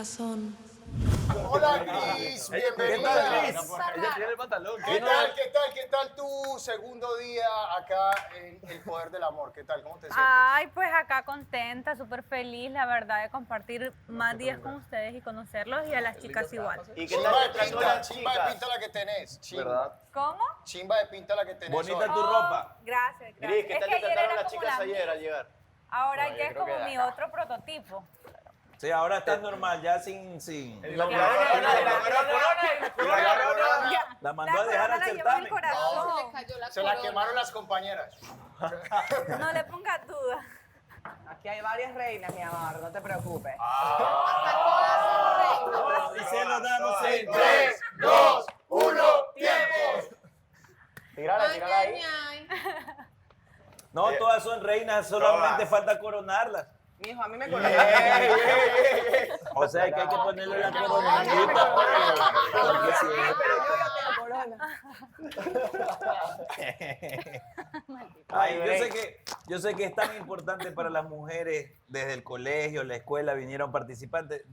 corazón. Hola, Cris, bienvenida. ¿Qué tal, Cris? Ella tiene el pantalón. ¿Qué tal tu segundo día acá en El Poder del Amor? ¿Qué tal? ¿Cómo te sientes? Ay, pues acá contenta, súper feliz, la verdad, de compartir más días con ustedes y conocerlos y a las chicas igual. ¿Y qué Chimba tal de te trató la chimba de pinta la que tenés. ¿Verdad? ¿Cómo? Chimba de pinta la que tenés. Bonita hoy. tu ropa. Gracias, gracias. Gris, ¿qué tal te ayer trataron era las como chicas la ayer mía. al llegar? Ahora No, ya yo es creo como que mi acá. otro prototipo. Sí, ahora estás normal, ya sin... La mandó a dejar al corona la llevo en el certamen. corazón. Se la quemaron las compañeras. No le pongas duda. Aquí hay varias reinas, mi amor, no te preocupes. Y se lo damos en 3, 2, 1, tiempo. Tírala ahí. No, todas son reinas, solamente falta coronarlas. Mijo, a mí me conoce. O sea, que hay que ponerle la coronita. Porque si Pero yo ya tengo corona. Ay, yo sé que es tan importante para las mujeres desde el colegio, la escuela, vinieron participantes.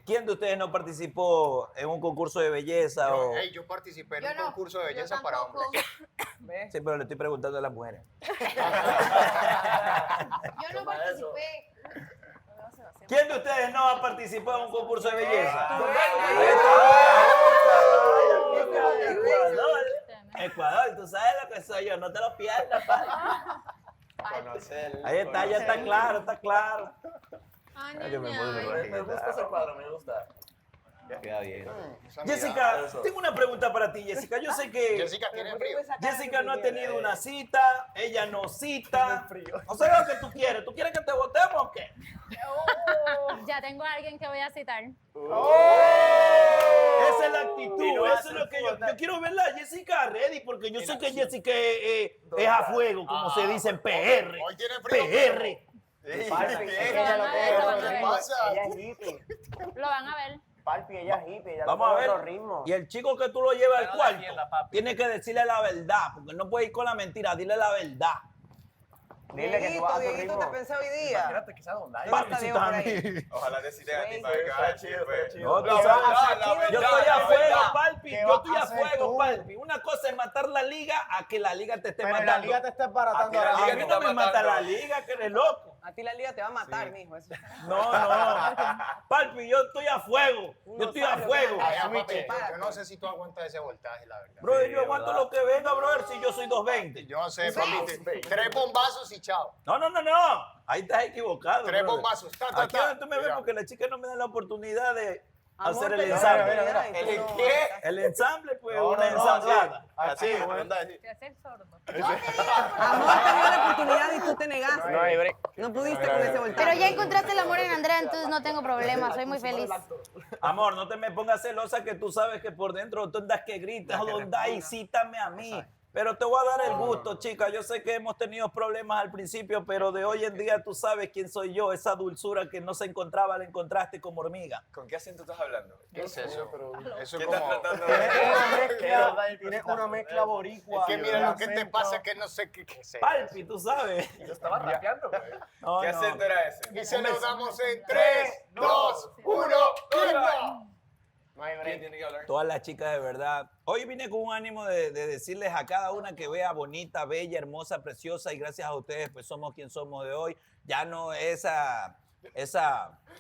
¿Quién de ustedes no participó en un concurso de belleza? Yo participé en un concurso de belleza para hombres. ¿Ves? Sí, pero le estoy preguntando a las mujeres. Yo no participé. ¿Quién de ustedes no ha participado en un concurso de belleza? Ecuador, tú sabes lo que soy yo, no te lo pierdas, pa. Ahí está, ya está claro, está claro. Me gusta ese cuadro, me gusta. Queda bien. Jessica, tengo una pregunta para ti, Jessica. Yo sé que Jessica tiene frío. Jessica no ha tenido una cita, ella no cita. O sea, lo que tú quieres. ¿Tú quieres que te votemos o qué? Ya tengo a alguien que voy a citar. Esa es la actitud, eso es lo que yo quiero verla a Jessica ready, porque yo sé que Jessica es a fuego, como se dice en PR. Hoy tiene frío. PR. ¿Qué pasa? Ella es hippie. Lo van a ver. Palpi, ella es hippie. Ella Vamos a ver. otro ritmo. Y el chico que tú lo llevas al Pero cuarto, la mierda, papi. tiene que decirle la verdad, porque no puede ir con la mentira, dile la verdad. Dile que tú vas a tu Dieguito, ritmo. te pensé hoy día. Imagínate que sea Donda. ¿Dónde Papi, está si Diego estás por a ahí? mí. Ojalá decirle a ti Güey, para que haga chido, No, tú sabes, yo estoy a fuego, Palpi. Yo estoy a fuego, Palpi. Una cosa es matar la liga a que la liga te esté Pero la matando. liga te está embaratando A ti la ahora A liga mí mismo. no me mata la liga, que eres loco. A ti la liga te va a matar, mijo. Eso. No. Palpi, yo estoy a fuego. Yo estoy a fuego. Ay, papi, yo no sé si tú aguantas ese voltaje, la verdad. Brother, yo aguanto lo que venga, brother, si yo soy 220. Yo no sé, papi. 3 bombazos y chao. No. Ahí estás equivocado. 3 brother. bombazos. Aquí es donde tú me ves Mira. porque las chicas no me dan la oportunidad de Amor, hacer el te dio la ensamble. oportunidad y tú ¿El no- qué? El ensamble, pues, No, una no, ensamblada. Así, ronda así. Te haces sordo. Amor, te dio la oportunidad y tú te negaste. No hay break. No pudiste con ese voltaje. Pero ya encontraste el amor en Andrea, entonces no tengo problema, soy muy feliz. Amor, no te me pongas celosa que tú sabes que por dentro tú andas que gritas, donde y cítame a mí. Pero te voy a dar el gusto, chica. Yo sé que hemos tenido problemas al principio, pero de hoy en día tú sabes quién soy yo. Esa dulzura que no se encontraba, la encontraste como hormiga. ¿Con qué acento estás hablando? ¿Qué es eso? Eso es ¿Qué estás como... tratando Tiene una mezcla boricua. Es que mira lo que te pasa, que no sé qué es eso. Palpi, tú sabes. Yo estaba rapeando, güey. No, ¿Qué no. acento era ese? Y se lo damos en 3, 2, 1, tiempo. No hay ¿Quién break. tiene que hablar? Todas las chicas de verdad. Hoy vine con un ánimo de decirles a cada una que vea bonita, bella, hermosa, preciosa y gracias a ustedes pues somos quien somos de hoy. Ya no esa,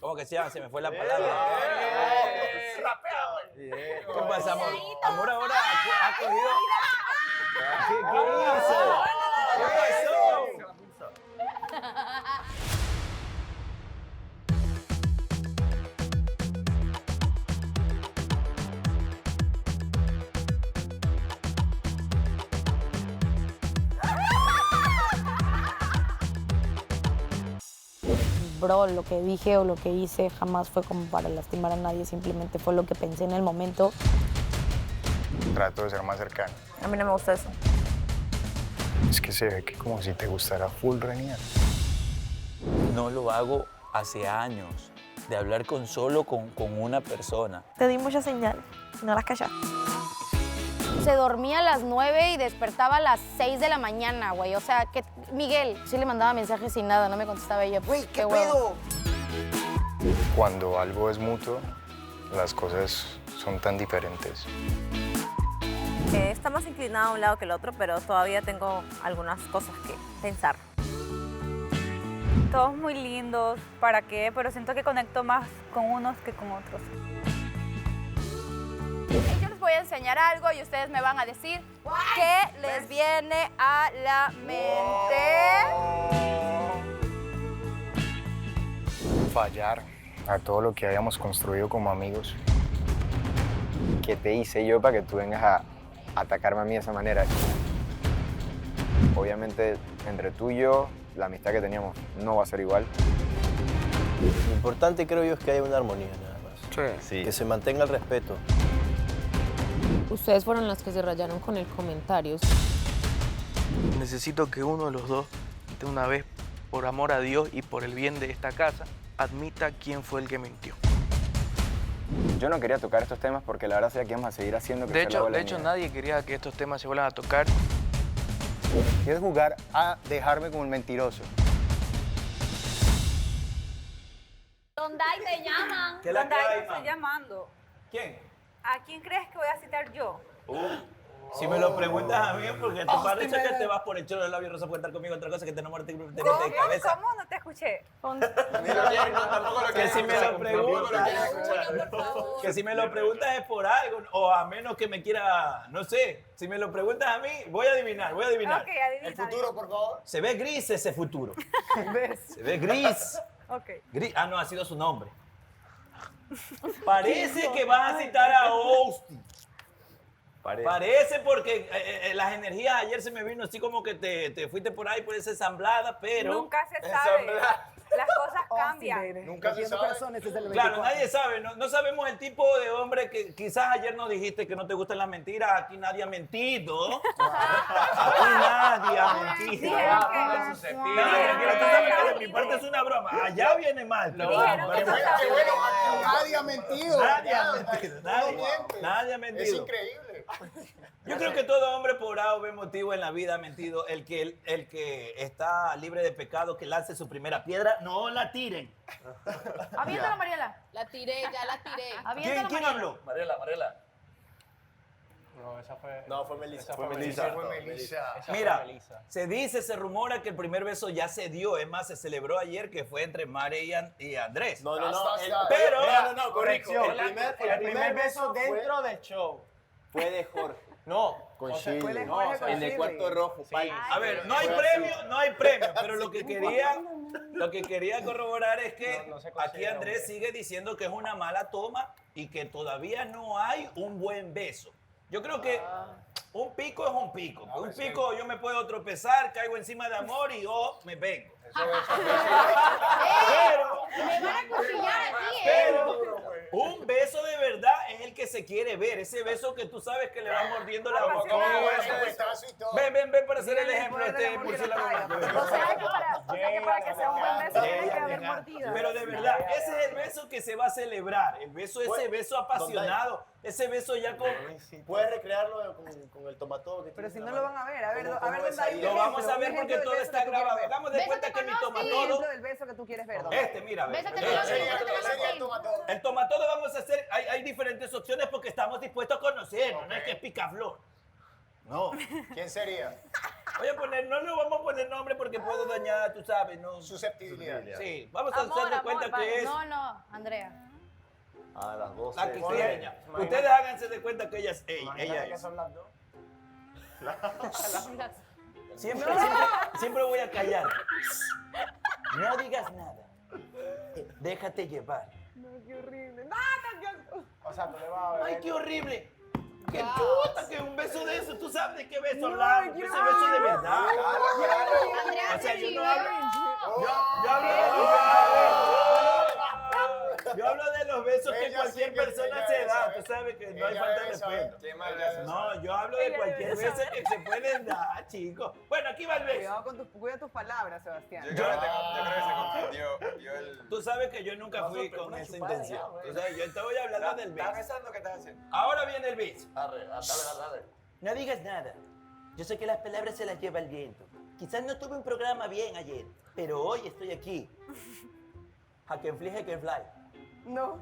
¿cómo que se llama? Se me fue la palabra. ¿Qué pasa, amor? Amor ahora ha cogido... ¿Qué hizo? ¿Qué pasó? Bro, lo que dije o lo que hice jamás fue como para lastimar a nadie, simplemente fue lo que pensé en el momento. Trato de ser más cercano. A mí no me gusta eso. Es que se ve que como si te gustara full Renier. No lo hago hace años, de hablar solo con una persona. Te di muchas señales, no las callaste. Se dormía a las 9 y despertaba a las 6 de la mañana, güey. O sea, que Miguel sí le mandaba mensajes sin nada, no me contestaba ella. Güey, ¿qué huevo. pedo? Cuando algo es mutuo, las cosas son tan diferentes. Está más inclinado a un lado que el otro, pero todavía tengo algunas cosas que pensar. Todos muy lindos, ¿para qué? Pero siento que conecto más con unos que con otros. Yo les voy a enseñar algo y ustedes me van a decir qué les viene a la mente. Fallar a todo lo que habíamos construido como amigos. ¿Qué te hice yo para que tú vengas a atacarme a mí de esa manera? Obviamente, entre tú y yo, la amistad que teníamos no va a ser igual. Lo importante creo yo es que haya una armonía nada más. Sí. Que se mantenga el respeto. Ustedes fueron las que se rayaron con el comentario. Necesito que uno de los dos, de una vez, por amor a Dios y por el bien de esta casa, admita quién fue el que mintió. Yo no quería tocar estos temas porque la verdad sabía que íbamos a seguir haciendo que De sea la bola de hecho, nieve. nadie quería que estos temas se vuelvan a tocar. ¿Quieres jugar a dejarme como el mentiroso? Donday te llaman. ¿Qué la que hay, Donday te man? estoy llamando. ¿Quién? ¿A quién crees que voy a citar yo? Si me lo preguntas a mí, porque te parece que te vas por el cholo del labio rosa por estar conmigo, otra cosa que te enamoras de cabeza. ¿Cómo? No te escuché. Que si me lo preguntas, que si me lo preguntas es por algo, o a menos que me quiera, no sé, si me lo preguntas a mí, voy a adivinar. Ok, adivina. El futuro, por favor. Se ve gris ese futuro. Se ve gris. Ok. Gris. Ah, no, ha sido su nombre. Parece que vas a citar a Austin. Parece porque las energías ayer se me vino así como que te fuiste por ahí por esa ensamblada, pero... Nunca se sabe. Las cosas cambian. Nunca se sabe. Corazones desde el Claro, 24. nadie sabe, no sabemos el tipo de hombre que quizás ayer nos dijiste que no te gustan las mentiras, aquí nadie ha mentido. Aquí nadie ha mentido. Dijeron No, tranquila, tú sabes que de mi parte es una broma. Allá viene mal. pero Dijeron de mi que parte- Qué bueno, nadie ha mentido. Nadie ha Nada, mentido, no nadie, miente. nadie ha Es mentido. increíble. Yo creo que todo hombre por A o B motivo en la vida ha mentido. El que está libre de pecado, que lance su primera piedra, no la tiren. Aviéntala, Mariela. La tiré, ya la tiré. Aviéntala, ¿Quién Mariela. habló? Mariela. No, esa fue... No, fue Melissa. Fue Melissa. Mira, se rumora que el primer beso ya se dio. Es más, se celebró ayer que fue entre Mare y Andrés. No. Pero- No, corrección. El primer beso dentro del show fue de Jorge. No, Con Fue de Shirley. Jorge con en el Shirley. cuarto rojo. A ver, no hay premio, pero lo que quería corroborar es que No se aquí considera Andrés sigue diciendo que es una mala toma y que todavía no hay un buen beso. Yo creo que un pico es un pico. Un pico yo me puedo tropezar, caigo encima de amor y me vengo. Me van a cuchillar aquí, Pero un beso de verdad es el que se quiere ver. Ese beso que tú sabes que le va mordiendo la boca. Ven para hacer el ejemplo este murciélago. O sea que para que sea un buen beso tiene que haber mordido. Pero de verdad, ese es el beso que se va a celebrar. El beso, ese beso apasionado. Ese beso ya con... Puedes recrearlo con el tomatodo que Pero tienes si en no la lo mano. van a ver. A ver, ¿Cómo a ver, es ¿dónde hay ahí? un Lo vamos ejemplo? a ver Un porque ejemplo todo del está beso que tú grabado. quieres ver. Hagamos de cuenta que mi Un tomatodo... ejemplo del beso que tú quieres ver. ¿dónde? Mira, ve. Bésate Ve. con los ojos. El tomatodo vamos a hacer, hay diferentes opciones porque estamos dispuestos a conocernos, no es que es picaflor. No. ¿Quién sería? Voy a poner, no le vamos a poner nombre porque puedo dañar, tú sabes, ¿no? Susceptibilidad. Sí, vamos a hacer de cuenta que es No, Andrea. A las 12. la quisqueña. Ustedes háganse de cuenta que ella es ella Imagínate que es. son las dos. Siempre voy a callar. No digas nada. Déjate llevar. No, qué horrible. O sea, tú le vas a ver. Ay, qué horrible. Qué chuta, que un beso de eso, tú sabes de qué beso No, hablamos, quiero- ese beso de verdad. Andrea, O sea, se yo no chivió. yo hablo de los besos que Ella cualquier sí que persona ella se besa, da, ¿eh? tú sabes que no hay Ella falta de besa, respeto. Qué mal No, yo hablo de cualquier beso que se pueden dar, chicos. Bueno, aquí va el beso. Cuidado con cuida tus palabras, Sebastián. Yo creo que se confundió. Vio el... Tú sabes que yo nunca fui con esa intención. O sea, yo te voy hablando del ¿Estás beso. pensando qué estás haciendo? Ahora viene el beso. Dale. No digas nada. Yo sé que las palabras se las lleva el viento. Quizás no tuve un programa bien ayer, pero hoy estoy aquí. Hakenfly, Hakenfly. No.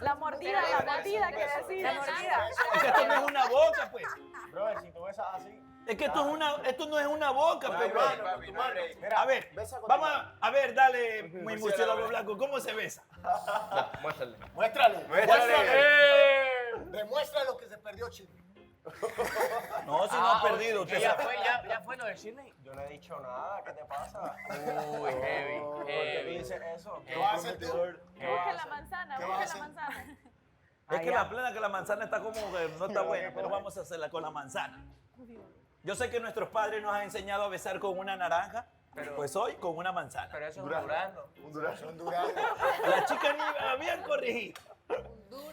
La mordida, la mordida, que decir. La mordida. Es que esto no es una boca, pues. Brother, si tú besas así. Es que esto no es una boca, pues, bro. Tu mano. A ver, Besa con vamos tu mano. a ver, dale, muy murciélago blanco, ¿cómo se besa? Muéstrale. Muéstrale. Demuestra lo que se perdió Chile. No, si no ha perdido, usted Ya sabe. fue lo de Shirley. Yo no he dicho nada, ¿qué te pasa? Uy, heavy, ¿Por qué dices eso? ¿Qué vas a hacer tú? Busque la manzana, ¿Qué busque vas a la hacer? manzana. Es que la plena que la manzana está como que no está buena, pero vamos a hacerla con la manzana. Yo sé que nuestros padres nos han enseñado a besar con una naranja, pues hoy con una manzana. Pero eso es un durazno. Un durazno. Las chicas ni me habían corregido.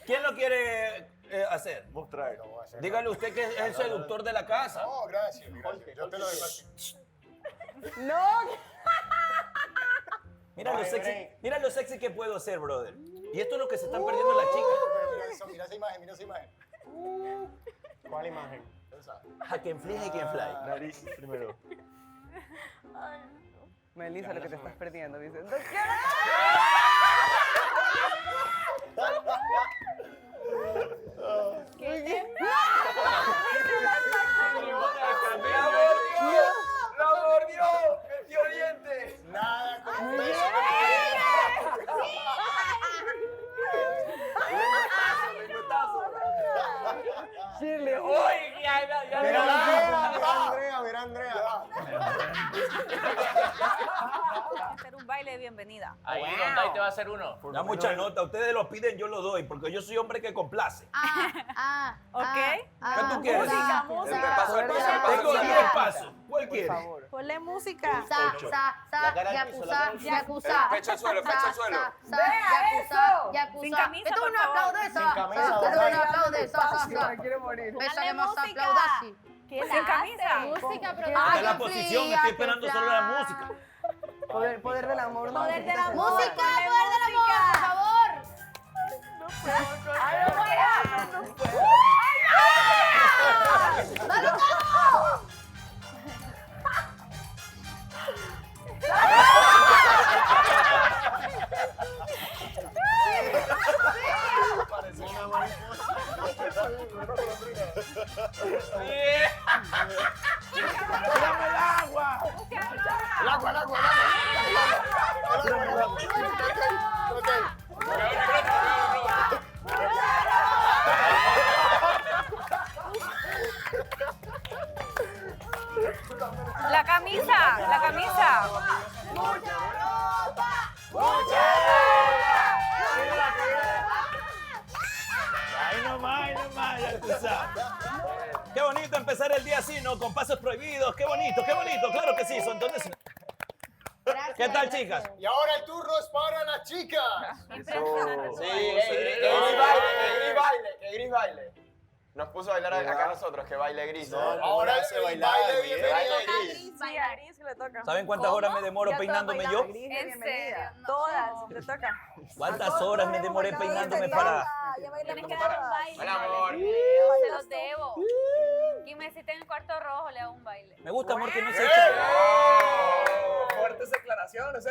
¿Quién lo quiere hacer? Mostrar. No voy a hacer Dígale usted que es el seductor de la casa. No, gracias. Yo te lo digo así. No. Mira lo sexy que puedo hacer, brother. Y esto es lo que se están perdiendo las chicas. Pero mira eso, mira esa imagen, mira esa imagen. ¿Cuál imagen? Hakenfly, Hakenfly. Nariz primero. Melissa, lo que te estás perdiendo, dice. ¡La mordió! ¡El tío Oriente! Nada como un beso. Shirley, Mira Andrea. Hacer un baile de bienvenida. Ahí, Rondai te va a hacer uno. Da mucha nota. Ustedes lo piden, yo lo doy, porque yo soy hombre que complace. ¿Ok? ¿Qué tú quieres? música. Tengo 10 pasos. ¿Cuál quieres? Ponle música. Yakuza. Pecho al suelo, pecho al suelo. Sin camisa, Esto por no favor. aplaude eso. Esto no aplaude eso. Quiero morir. Pesa que más aplaudasi. Sin camisa. Música, pero Está en la posición, estoy esperando solo la música. Poder del amor. no, Poder del amor. Música, poder del amor, por favor. ¡Dale todo! Parece una mariposa. ¡Dame el agua! El agua. La camisa. Ahí nomás, ya tú sabes. Qué bonito empezar el día así, ¿no? Con pasos prohibidos. Qué bonito, claro que sí. Son dones. ¿Qué tal, chicas? Y ahora el turno es para las chicas. Que Gris baile. Nos puso a bailar acá a nosotros, que baile Gris. Ahora se el bailaba, baile de bien. bienvenida. Sí, a Gris le toca. ¿Saben cuántas horas me demoro peinándome yo? ¿En serio? Todas, le toca. ¿Cuántas horas me demoré peinándome para...? Tienes que dar un baile. Hola, amor. Se los debo. Y me cité en el cuarto rojo, le hago un baile. Me gusta, amor, que no se eche. Fuertes declaraciones,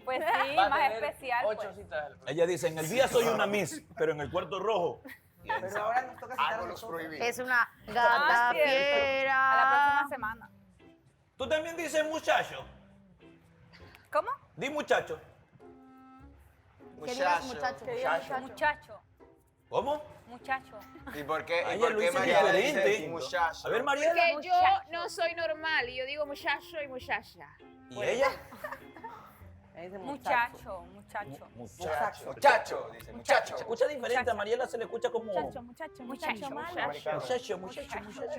Pues Va sí, a más tener especial. 8 Pues. citas. Ella dice, en el día soy una miss, pero en el cuarto rojo. Pero ahora nos toca citar a Ángulos nosotros. prohibidos. Es una gata cierto. fiera. A la próxima semana. ¿Tú también dices muchacho? ¿Cómo? Di muchacho. ¿Qué digas, muchacho? Muchacho. ¿Cómo? Muchacho. ¿Y por qué, Ay, y por lo qué hice Mariela diferente. dice muchacho? A ver, Mariela. Que yo no soy normal y yo digo muchacho y muchacha. ¿Y ella? Ahí dice Muchacho. Muchacho, dice muchacho. Se escucha diferente. A Mariela se le escucha como...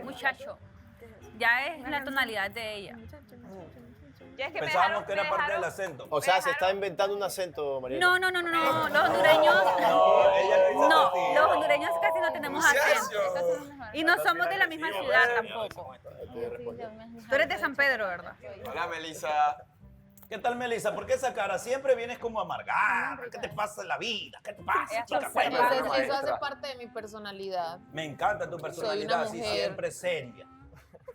Muchacho. Ya es la tonalidad de ella. Ya es que Pensábamos que era parte del acento. O sea, se está inventando un acento, Mariela. No. Los hondureños. No, ella lo dice No, así. los hondureños casi no tenemos acento. Y no somos de la misma ciudad tampoco. Tú eres de San Pedro, ¿verdad? Hola, Melissa. ¿Qué tal, Melissa? ¿Por qué esa cara? Siempre vienes como amargada. ¿Qué te pasa en la vida? ¿Qué te pasa, chica? Cuéntame. Eso hace parte de mi personalidad. Me encanta tu personalidad, así mujer. siempre seria.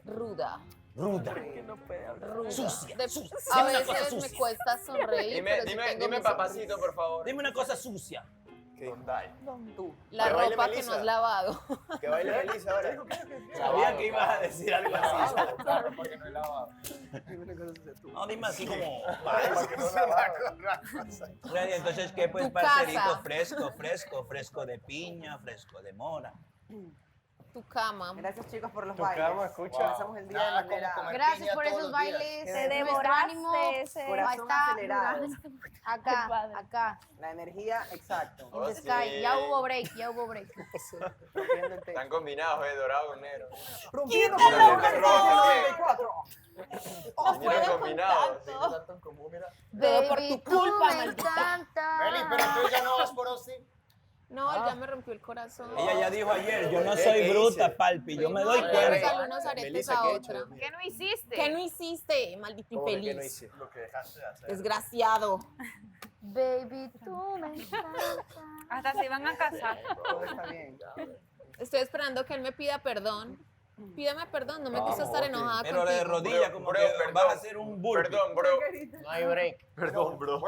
Ruda. ruda. Ruda. Sucia, De- sucia. A Dime una cosa veces me sucia. cuesta sonreír, pero sí tengo Dime mis papacito, por favor. Dime una cosa sucia. La Que baile ropa que Melissa. no has lavado. Que baile Melissa ahora. Sabía que ibas a decir algo así. Claro, porque no he lavado. No, dime así como... Porque no he lavado. Freddy, entonces, ¿qué pues, Tu parcerito? casa. Fresco de piña, fresco de mora. Tu cama. Gracias, chicos, por los Tu bailes. cama, escucha. Comenzamos el día de Nada como manera... comer Gracias piña por todos esos los días. bailes. Te Nuestro devoraste ánimo. ese corazón Ahí está. acelerado. Acá, acá. La energía, exacto. Oh, In the sky. Ya hubo break, ya hubo break. Rompiendo el techo. Están combinados, dorado con negro. Rompiendo con con el el negro. 94. Vinieron combinados. Tanto en común, mira. Todo por Baby, tu culpa, me maldita. encantas. Meli, pero tú ya no vas por Austin. No, él ya me rompió el corazón. Ella ya dijo ayer, yo no ¿Qué soy hice? bruta, Palpi, yo me doy No, cuenta. regálale unos aretes Melissa, a ¿qué he otra. hecho? ¿Qué no hiciste? ¿Qué no hiciste, maldito ¿Cómo que infeliz? qué no hice? Lo que dejaste de hacer. Desgraciado. Baby, tú me encantas. Hasta se van a casar. Todo está bien. Estoy esperando que él me pida perdón. Pídeme perdón, no me gusta estar enojada Pero de contigo. rodilla, como Bro, que perdón. vas a hacer un burpee. Perdón, bro. No hay break. Perdón, bro.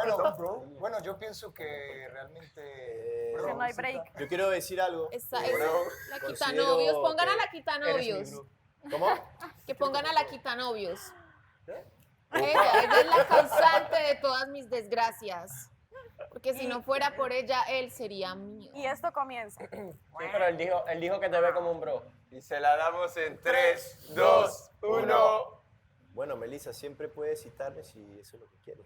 Bueno, yo pienso que realmente... Que no hay break. Yo quiero decir algo. Esa Bro, es la considero quitanovios. Pongan a que la quitanovios. ¿Cómo? Que pongan a la quitanovios. Ella es la causante de todas mis desgracias. Porque si no fuera por ella, él sería mío. Y esto comienza. Sí, pero él dijo que te ve como un bro. Y se la damos en 3, 2, 1. Bueno, Melissa, siempre puedes citarme si eso es lo que quieres.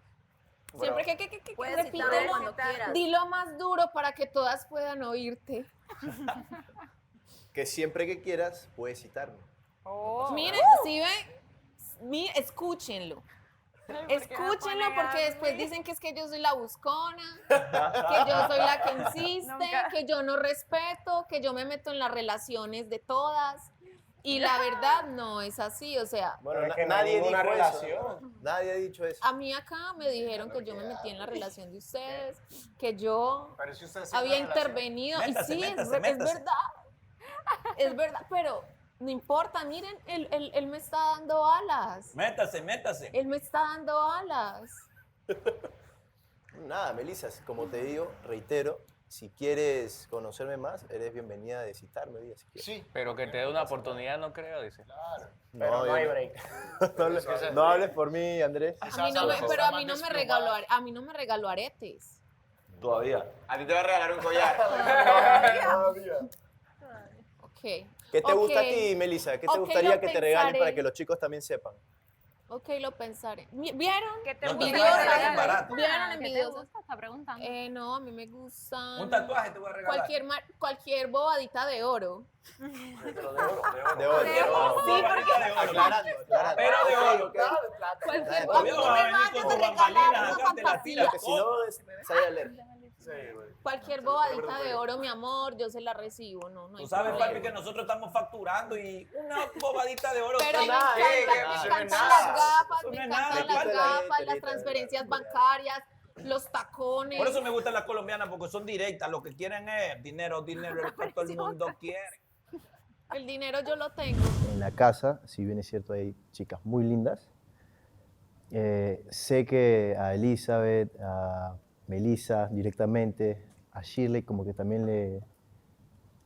Siempre que Puedes repítelo. citarme cuando quieras. Dilo más duro para que todas puedan oírte. Que siempre que quieras, puedes citarme. Miren, ¿sí ven? Escúchenlo. Escúchenlo porque después dicen que es que yo soy la buscona, que yo soy la que insiste, Nunca. que yo no respeto, que yo me meto en las relaciones de todas. Y la verdad no es así, o sea, Bueno, es que no hay nadie dijo ninguna eso. relación. Nadie ha dicho eso. a mí acá me dijeron que yo me metí en la relación de ustedes, que yo Pero si usted había intervenido. Métase, Y sí, métase, es métase. verdad. Es verdad, pero no importa, miren, él me está dando alas. Métase. Él me está dando alas. Nada, Melissa, como te digo, reitero, si quieres conocerme más, eres bienvenida de citarme hoy día, si quieres. Sí, Pero que te dé una oportunidad, no creo, dice. claro. Pero no hay break. No hables por mí, Andrés. A mí no me, pero a mí no me regaló, aretes. Todavía. A ti te va a regalar un collar. Ok. ¿Qué te gusta a Ok. ti, Melissa? ¿Qué te Ok, gustaría lo que te regalen pensaré. para que los chicos también sepan? Ok, lo pensaré. ¿Vieron? ¿Qué te No te gusta? regales tan barato. ¿Vieron ¿Qué te envidiosas? gusta? Está preguntando. No, a mí me gustan. Un tatuaje te voy a regalar. Cualquier bobadita de oro. De oro. Sí, porque Aclarando. Pero de oro. cualquier Claro, Amigo, no va a me venir vayas con a tus regalar bambalinas una acá, te la fantasía. tira. Que si no, sale a leer. Cualquier bobadita de oro, mi amor, yo se la recibo. No hay Tú sabes, problema. papi, que nosotros estamos facturando y una bobadita de oro. Pero me nada, encantan eso no es las nada. gafas, Eso me no es encantan nada. las Quítale, gafas, las quítale. transferencias bancarias, los tacones. Por eso me gustan las colombianas, porque son directas. Lo que quieren es dinero, es lo que todo el mundo quiere. El dinero yo lo tengo. En la casa, si bien es cierto, hay chicas muy lindas. Sé que a Elizabeth, a Melissa directamente, a Shirley como que también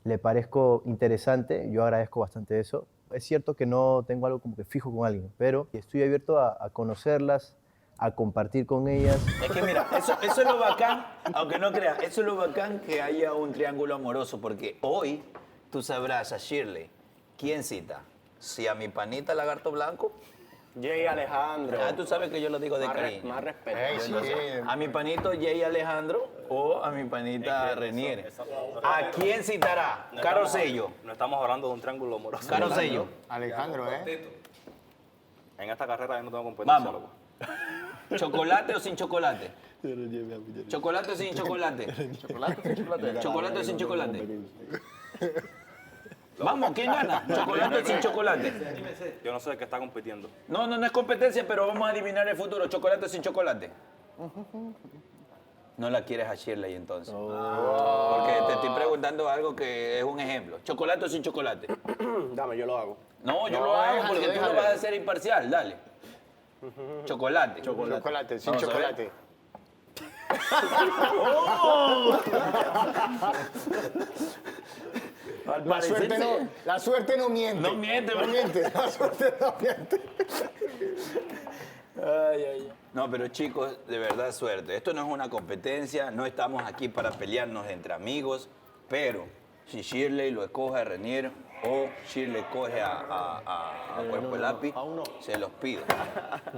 le parezco interesante. Yo agradezco bastante eso. Es cierto que no tengo algo como que fijo con alguien, pero estoy abierto a conocerlas, a compartir con ellas. Es que mira, eso es lo bacán, aunque no creas, eso es lo bacán que haya un triángulo amoroso, porque hoy tú sabrás a Shirley, ¿quién cita? Si a mi panita Lagarto Blanco, Jay Alejandro. ya tú sabes que yo lo digo de cariño. Más respeto. Ey, sí. A mi panito Jay Alejandro o a mi panita Renier. ¿A quién citará? Caro Sello. No estamos hablando de un triángulo amoroso. Caro Sello. Alejandro, En esta carrera yo no tengo competencia, Vamos. loco. ¿Chocolate o sin chocolate? ¿Chocolate o sin chocolate? ¿Chocolate o sin chocolate? Vamos, ¿quién gana? ¿Chocolate o sin chocolate? Yo no sé de qué está compitiendo. No es competencia, pero vamos a adivinar el futuro. ¿Chocolate o sin chocolate? No la quieres a Shirley entonces. Porque te estoy preguntando algo que es un ejemplo. ¿Chocolate o sin chocolate? Dame, yo lo hago. No, yo lo hago porque tú no vas a ser imparcial, dale. Chocolate. Chocolate, sin Vamos a ver. chocolate. La suerte no miente. No miente, No miente. La suerte no miente. No, pero chicos, de verdad suerte. Esto no es una competencia, no estamos aquí para pelearnos entre amigos, pero si Shirley lo escoge a Renier o Shirley escoge a Cuerpo de Lápiz, se los pido.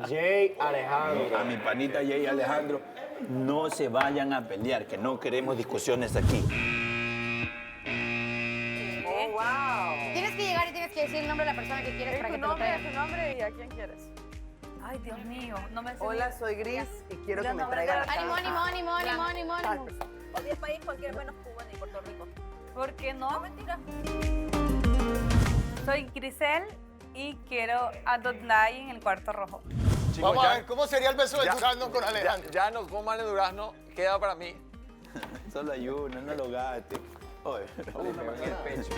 Jay Alejandro. A mi panita Jay Alejandro, no se vayan a pelear, que no queremos discusiones aquí. Oh, wow. Tienes que llegar y tienes que decir el nombre de la persona que quieres para que te lo traigan. Tu nombre y a quién quieres. Ay, Dios mío, no me sé. Hola, soy Gris y quiero que me no, traigan la Ánimo, ánimo, ánimo, ánimo, ánimo, ánimo. Cualquier país, cualquier menos Cuba ni Puerto Rico. ¿Por qué no? No, mentira. Soy Grisel y quiero a Dotnay en el cuarto rojo. Chicos, vamos a ver, ¿cómo sería el beso de durazno con Alejandro? Ya no coman el durazno, queda para mí. Solo hay uno, no lo gastes. Oye, el pecho.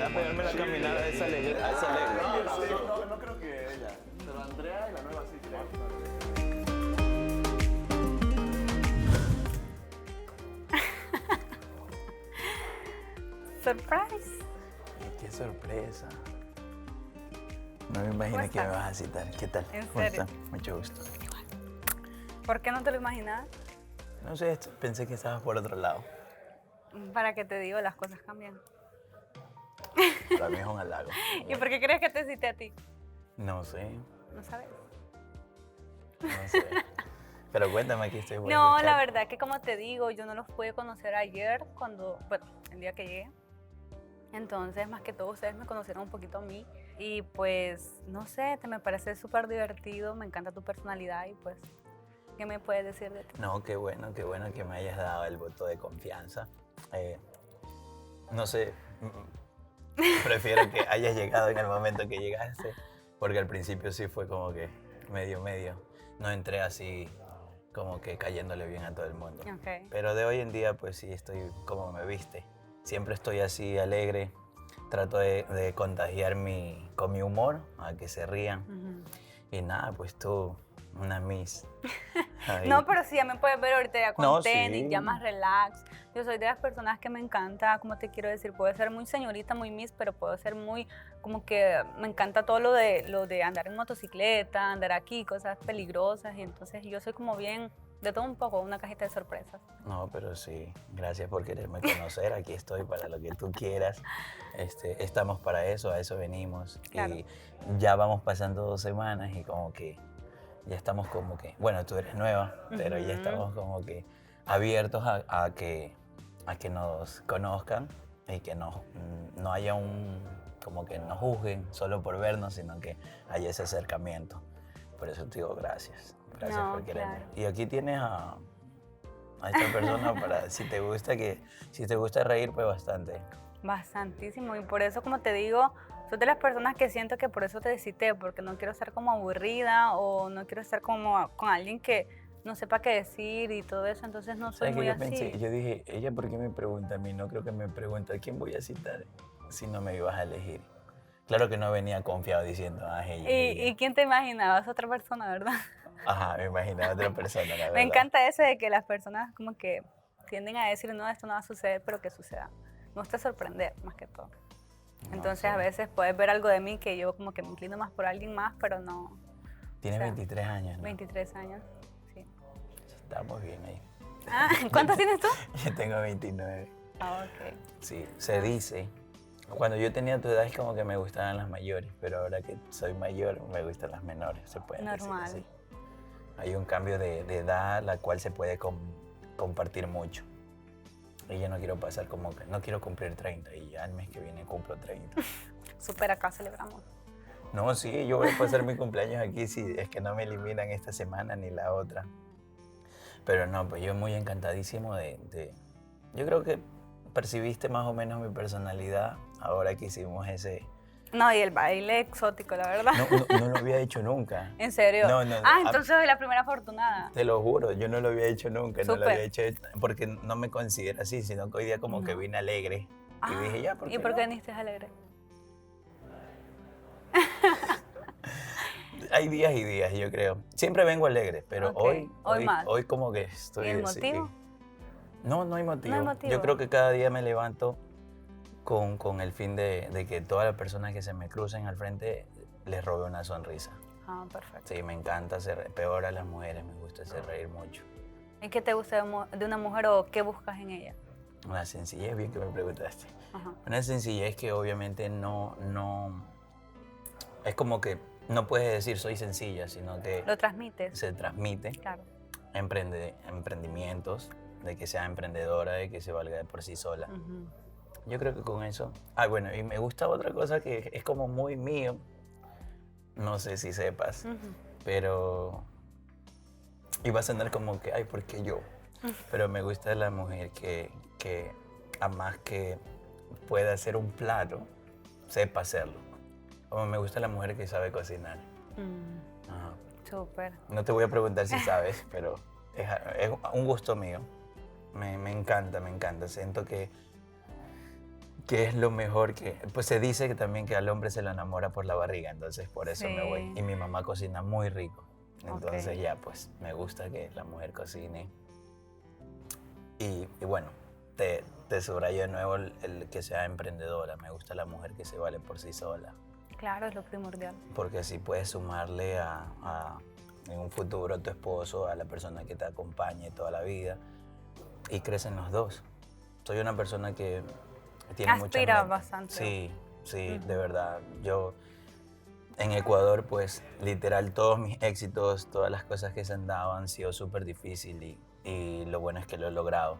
A pegarme la caminada esa alegre. No creo que ella. Pero Andrea y la nueva sí, creo. Surprise. Qué sorpresa. No me imaginé que me vas a citar. ¿Qué tal? ¿En ¿Cómo serio? estás? Mucho gusto. ¿Por qué no te lo imaginabas? No sé, pensé que estabas por otro lado. Para que te digo, las cosas cambian. Para mí es un halago. ¿Y por qué crees que te cité a ti? No sé, ¿No sabes? no sé. Pero cuéntame, aquí estoy bueno. No, la verdad que como te digo, yo no los pude conocer ayer el día que llegué. Entonces, más que todo, ustedes me conocieron un poquito a mí. Y pues, no sé, me parece súper divertido, me encanta tu personalidad y pues, ¿qué me puedes decir de ti? No, qué bueno que me hayas dado el voto de confianza. No sé, prefiero que hayas llegado en el momento que llegaste, porque al principio sí fue como que medio. No entré así como que cayéndole bien a todo el mundo. Okay. Pero de hoy en día pues sí estoy como me viste. Siempre estoy así alegre, trato de contagiar con mi humor, a que se rían. Y nada, pues tú, una Miss. Ahí. No, pero sí, ya me puedes ver ahorita ya con No, tenis, sí. ya más relax. Yo soy de las personas que me encanta, como te quiero decir, puedo ser muy señorita, muy Miss, pero puedo ser muy, como que me encanta todo lo de andar en motocicleta, andar aquí, cosas peligrosas. Y entonces yo soy como bien, de todo un poco, una cajita de sorpresas. No, pero sí, gracias por quererme conocer. Aquí estoy para lo que tú quieras. Estamos para eso, a eso venimos. Claro. Y ya vamos pasando 2 semanas y como que ya estamos como que, bueno, tú eres nueva, pero ya estamos como que abiertos a que nos conozcan y que no haya como que nos juzguen solo por vernos, sino que haya ese acercamiento. Por eso te digo gracias. Gracias No, por quererme. claro. Y aquí tienes a esta persona para, si te gusta reír, pues bastante. Bastantísimo. Y por eso, como te digo, soy de las personas que siento que por eso te cité, porque no quiero ser como aburrida o no quiero estar como con alguien que no sepa qué decir y todo eso. Entonces no soy ¿Sabes muy qué así. yo pensé? Yo dije, ¿ella por qué me pregunta a mí? No creo que me pregunte a quién voy a citar si no me ibas a elegir. Claro que no venía confiado diciendo, ella. ¿Y quién te imaginabas? Otra persona, ¿verdad? Ajá, me imaginaba otra persona, la verdad. Me encanta eso de que las personas como que tienden a decir, no, esto no va a suceder, pero que suceda. Me gusta sorprender, más que todo. Entonces, a veces puedes ver algo de mí que yo como que me inclino más por alguien más, pero no. Tienes 23 años, ¿no? 23 años, sí. Estamos bien ahí. Ah, ¿cuántos tienes tú? Yo tengo 29. Ah, ok. Sí, se dice. Cuando yo tenía tu edad es como que me gustaban las mayores, pero ahora que soy mayor me gustan las menores, se puede decir Normal. así. Hay un cambio de edad la cual se puede compartir mucho. Y yo no quiero pasar como que, no quiero cumplir 30 y ya el mes que viene cumplo 30. Súper, acá celebramos. No, sí, yo voy a pasar mi cumpleaños aquí si es que no me eliminan esta semana ni la otra. Pero no, pues yo muy encantadísimo yo creo que percibiste más o menos mi personalidad ahora que hicimos ese No, y el baile exótico, la verdad. No lo había hecho nunca. ¿En serio? No. Entonces soy la primera afortunada. Te lo juro, yo no lo había hecho nunca, no lo Súper. había hecho porque no me considero así, sino que hoy día como que vine alegre. Y dije, ya, ¿por qué ¿Y por no? qué viniste alegre? Hay días y días, yo creo. Siempre vengo alegre, pero Ok. Hoy más. hoy como que estoy... ¿Y el sí. motivo? No hay motivo. No hay motivo. Yo creo que cada día me levanto con el fin de que todas las personas que se me crucen al frente les robe una sonrisa. Ah, perfecto. Sí, me encanta hacer, peor a las mujeres, me gusta hacer reír mucho. ¿Y qué te gusta de una mujer o qué buscas en ella? Una sencillez, bien que me preguntaste. Ajá. Una sencillez que obviamente no... Es como que no puedes decir soy sencilla, sino que... ¿Lo transmites? Se transmite. Claro. Emprendimientos, de que sea emprendedora, de que se valga de por sí sola. Ujú. Yo creo que con eso... Bueno, y me gusta otra cosa que es como muy mío. No sé si sepas, pero... Y va a sonar como que, ay, ¿por qué yo? Pero me gusta la mujer que a más que pueda hacer un plato, sepa hacerlo. Como me gusta la mujer que sabe cocinar. Ajá. Súper. No te voy a preguntar si sabes, pero es un gusto mío. Me encanta, me encanta. Siento que es lo mejor que... Pues se dice que también que al hombre se lo enamora por la barriga, entonces por eso me voy. Y mi mamá cocina muy rico. Entonces ya, pues me gusta que la mujer cocine. Y bueno, te subrayo de nuevo el que sea emprendedora. Me gusta la mujer que se vale por sí sola. Claro, es lo primordial. Porque así puedes sumarle en un futuro a tu esposo, a la persona que te acompañe toda la vida. Y crecen los dos. Soy una persona que tiene muchas Aspira metas. bastante. Sí, de verdad. Yo en Ecuador, pues literal todos mis éxitos, todas las cosas que se han dado han sido súper difíciles y lo bueno es que lo he logrado.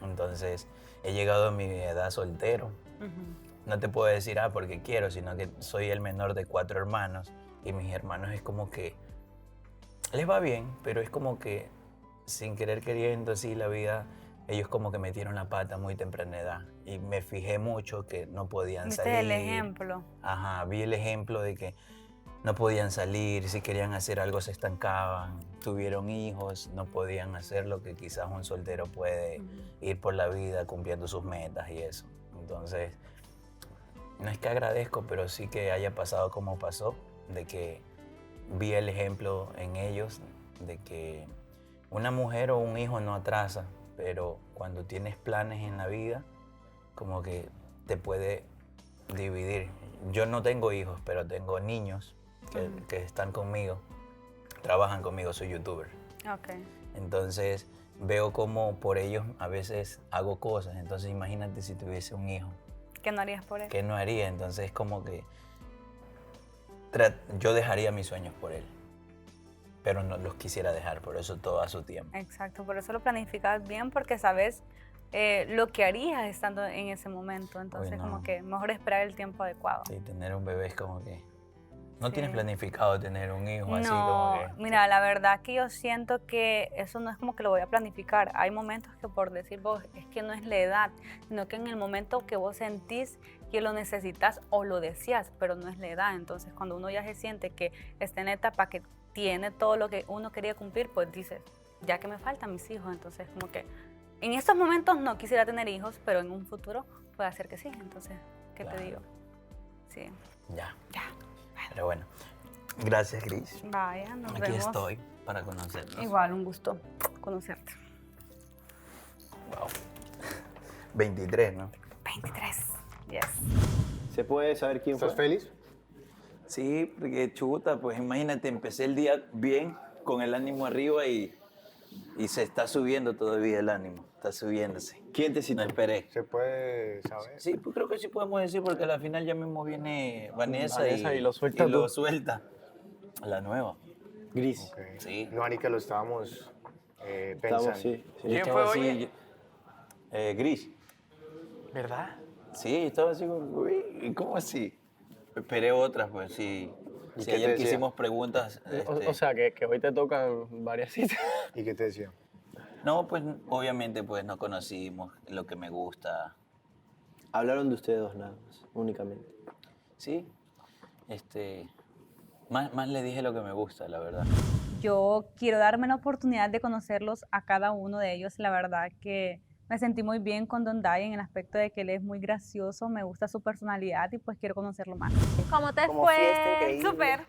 Entonces he llegado a mi edad soltero. No te puedo decir, porque quiero, sino que soy el menor de 4 hermanos y mis hermanos es como que les va bien, pero es como que sin querer queriendo así la vida, ellos como que metieron la pata muy temprana edad y me fijé mucho que no podían salir. ¿Viste el ejemplo? Ajá, vi el ejemplo de que no podían salir, si querían hacer algo se estancaban, tuvieron hijos, no podían hacer lo que quizás un soltero puede ir por la vida cumpliendo sus metas y eso. Entonces, no es que agradezco, pero sí que haya pasado como pasó, de que vi el ejemplo en ellos, de que una mujer o un hijo no atrasa, pero cuando tienes planes en la vida, como que te puede dividir. Yo no tengo hijos, pero tengo niños que están conmigo, trabajan conmigo, soy youtuber. Ok. Entonces veo como por ellos a veces hago cosas, entonces imagínate si tuviese un hijo. ¿Qué no harías por él? ¿Qué no haría? Entonces como que yo dejaría mis sueños por él, pero no los quisiera dejar, por eso todo a su tiempo. Exacto, por eso lo planificas bien porque sabes lo que harías estando en ese momento. Entonces no. como que mejor esperar el tiempo adecuado. Sí, tener un bebé es como que... ¿No Sí. tienes planificado tener un hijo así como No, que...? mira, la verdad que yo siento que eso no es como que lo voy a planificar. Hay momentos que por decir vos, es que no es la edad, sino que en el momento que vos sentís que lo necesitas o lo deseas, pero no es la edad. Entonces, cuando uno ya se siente que está en la etapa que tiene todo lo que uno quería cumplir, pues dices, ya que me faltan mis hijos. Entonces, como que en estos momentos no quisiera tener hijos, pero en un futuro puede ser que sí. Entonces, ¿qué te digo? Sí. Ya. Pero bueno, gracias, Cris. Vaya, nos Aquí vemos. estoy para conocernos. Igual, un gusto conocerte. Wow. 23, ¿no? 23, yes. ¿Se puede saber quién ¿Estás feliz? Sí, porque chuta, pues imagínate, empecé el día bien, con el ánimo arriba y se está subiendo todavía el ánimo, está subiéndose. ¿Quién te citó? No esperé. ¿Se puede saber? Sí, pues creo que sí podemos decir porque al final ya mismo viene Vanessa y lo suelta tú. La nueva. Gris. Ok. Sí. No, Ani, que lo estábamos pensando. Sí. Yo estaba así, Gris. ¿Verdad? Sí, estaba así, uy, ¿y cómo así? Esperé otras, pues sí. ¿Y Si qué te ayer que decía? hicimos preguntas. O sea, que hoy te tocan varias citas. ¿Y qué te decía? No, pues obviamente pues nos conocimos, lo que me gusta. Hablaron de ustedes dos nada más, únicamente. Sí, más le dije lo que me gusta, la verdad. Yo quiero darme la oportunidad de conocerlos a cada uno de ellos. La verdad que me sentí muy bien con Don Dai en el aspecto de que él es muy gracioso, me gusta su personalidad y pues quiero conocerlo más. ¿Cómo te Como fiesta fue? increíble. Súper.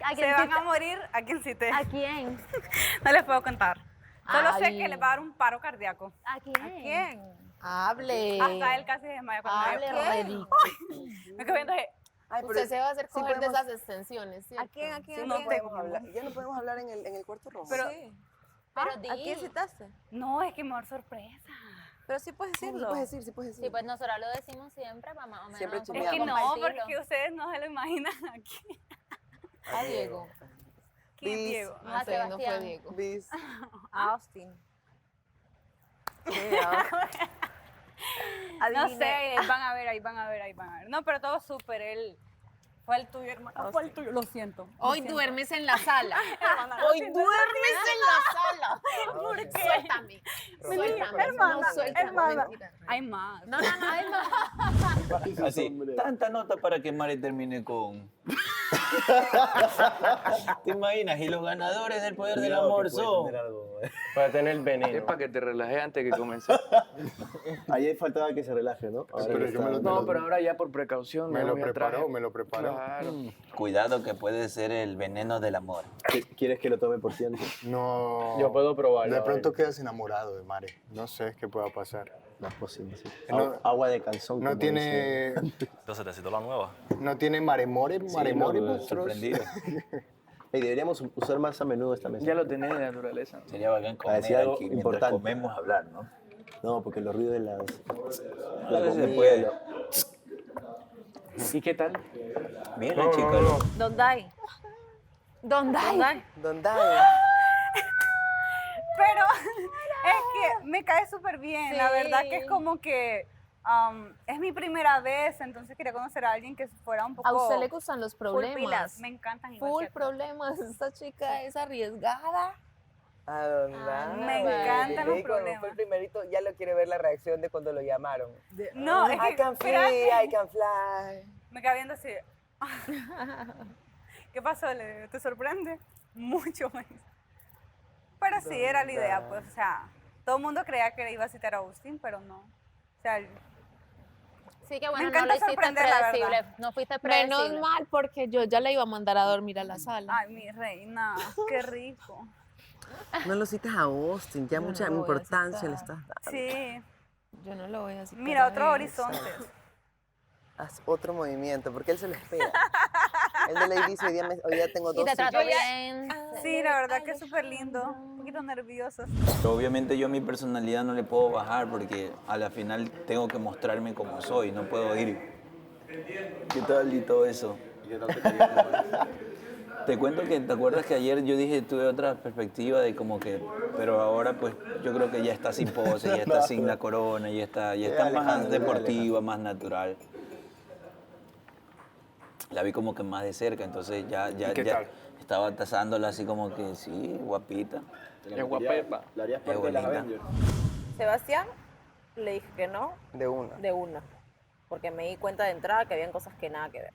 ¿A quién Se van cita- a morir a quien cité. ¿A quién? No les puedo contar. Solo sé Ay. que les va a dar un paro cardíaco. ¿A quién? ¿A quién? Hable. Hasta él casi se desmaya cuando me Hable, vio. Reddy. Me quedo viendo, Ay, pero Usted se va a hacer sí coger de podemos- esas extensiones, ¿cierto? ¿A quién? ¿A quién? Sí, ¿A no quién? podemos hablar. Ya no podemos hablar en el cuarto rojo. Pero- Sí. Pero ¿A quién citaste? No, es que mejor sorpresa. Pero sí puedes decirlo. Sí puedes decir, sí puedes decir. Sí, pues nosotros lo decimos siempre, para más o menos. Siempre como Es que no, compartirlo. porque ustedes no se lo imaginan aquí. A Diego. ¿Quién es Bis. Diego? No sé, no fue Sebastián. Diego. Bis. Austin. No sé, ahí van a ver, ahí van a ver, ahí van a ver. No, pero todo súper, él fue el tuyo, hermano. Fue el tuyo, lo siento. Hoy duermes en la sala. Hoy Hoy duermes en la sala. ¿Por qué? Suéltame. Suéltame. Hermana, No, suéltame. hermana. Mentira. Hay más. No, hay más. Así, tanta nota para que Mari termine con... ¿Te imaginas? Y los ganadores del poder del amor son... Para tener Es veneno. para que te relajes antes que comencé. Ayer faltaba que se relaje, ¿no? Ahora Pero ya yo me está- lo- No, pero ahora ya por precaución. Me no, lo ya preparó, traje. me lo preparó. Claro. Cuidado que puede ser el veneno del amor. ¿Quieres que lo tome por ciento? No. Yo puedo probarlo. De a pronto ver. quedas enamorado de Mare. No sé qué pueda pasar. No es posible, sí. No- Agua de calzón. No como tiene. Entonces te citó la nueva. No tiene maremore, maremore, no, monstruos. sorprendido. dice. Ey, deberíamos usar más a menudo esta mesa. Ya lo tenés de naturaleza. Sería bacán Para decir comer algo aquí mientras importante. comemos hablar, ¿no? No, porque los ruidos de las... A veces se comida, puede. lo- ¿Y qué tal? Bien, la chica. ¿no? Don Dai. Don Dai. ¿Dónde? Pero es que me cae súper bien, la verdad que es como que es mi primera vez, entonces quería conocer a alguien que fuera un poco... A usted le gustan los full problemas. pilas, me encantan igual Full que a ti. problemas. Esta chica es arriesgada. ¿A dónde? Me encantan los problemas. Fue el primerito, ya lo quiere ver la reacción de cuando lo llamaron. No, es que, I can fly, espérate. I can fly. Me queda viendo así. ¿Qué pasó? ¿Te sorprende? Mucho más. Pero sí, era la idea, pues, o sea, todo el mundo creía que iba a citar a Austin, pero no. O sea, Sí, que bueno, no encanta lo hiciste sorprender, la predecible. verdad. No fuiste predecible. Menos mal, porque yo ya la iba a mandar a dormir a la sala. ay, mi reina, qué rico. No lo citas a Austin, ya No mucha lo voy a importancia le citar. estás dando. Sí, Yo no lo voy a citar. mira, a otros él. horizontes. Haz otro movimiento, porque él se lo espera. Él de ley dice, hoy día tengo Y dos te citas. trató bien. Sí, la verdad que es súper lindo. Un poquito nervioso. Obviamente yo mi personalidad no le puedo bajar porque a la final tengo que mostrarme como soy, no puedo ir. ¿Qué tal y todo eso? Te cuento que, ¿te acuerdas que ayer yo dije, tuve otra perspectiva de como que, pero ahora pues yo creo que ya está sin pose, ya está sin la corona, ya está más deportiva, más natural. La vi como que más de cerca, entonces ya qué tal? estaba tasándola así como que sí, guapita. Es guapepa. ¿La harías Es parte de las bonita. Avengers? Sebastián, le dije que no, De una. de una. Porque me di cuenta de entrada que habían cosas que nada que ver.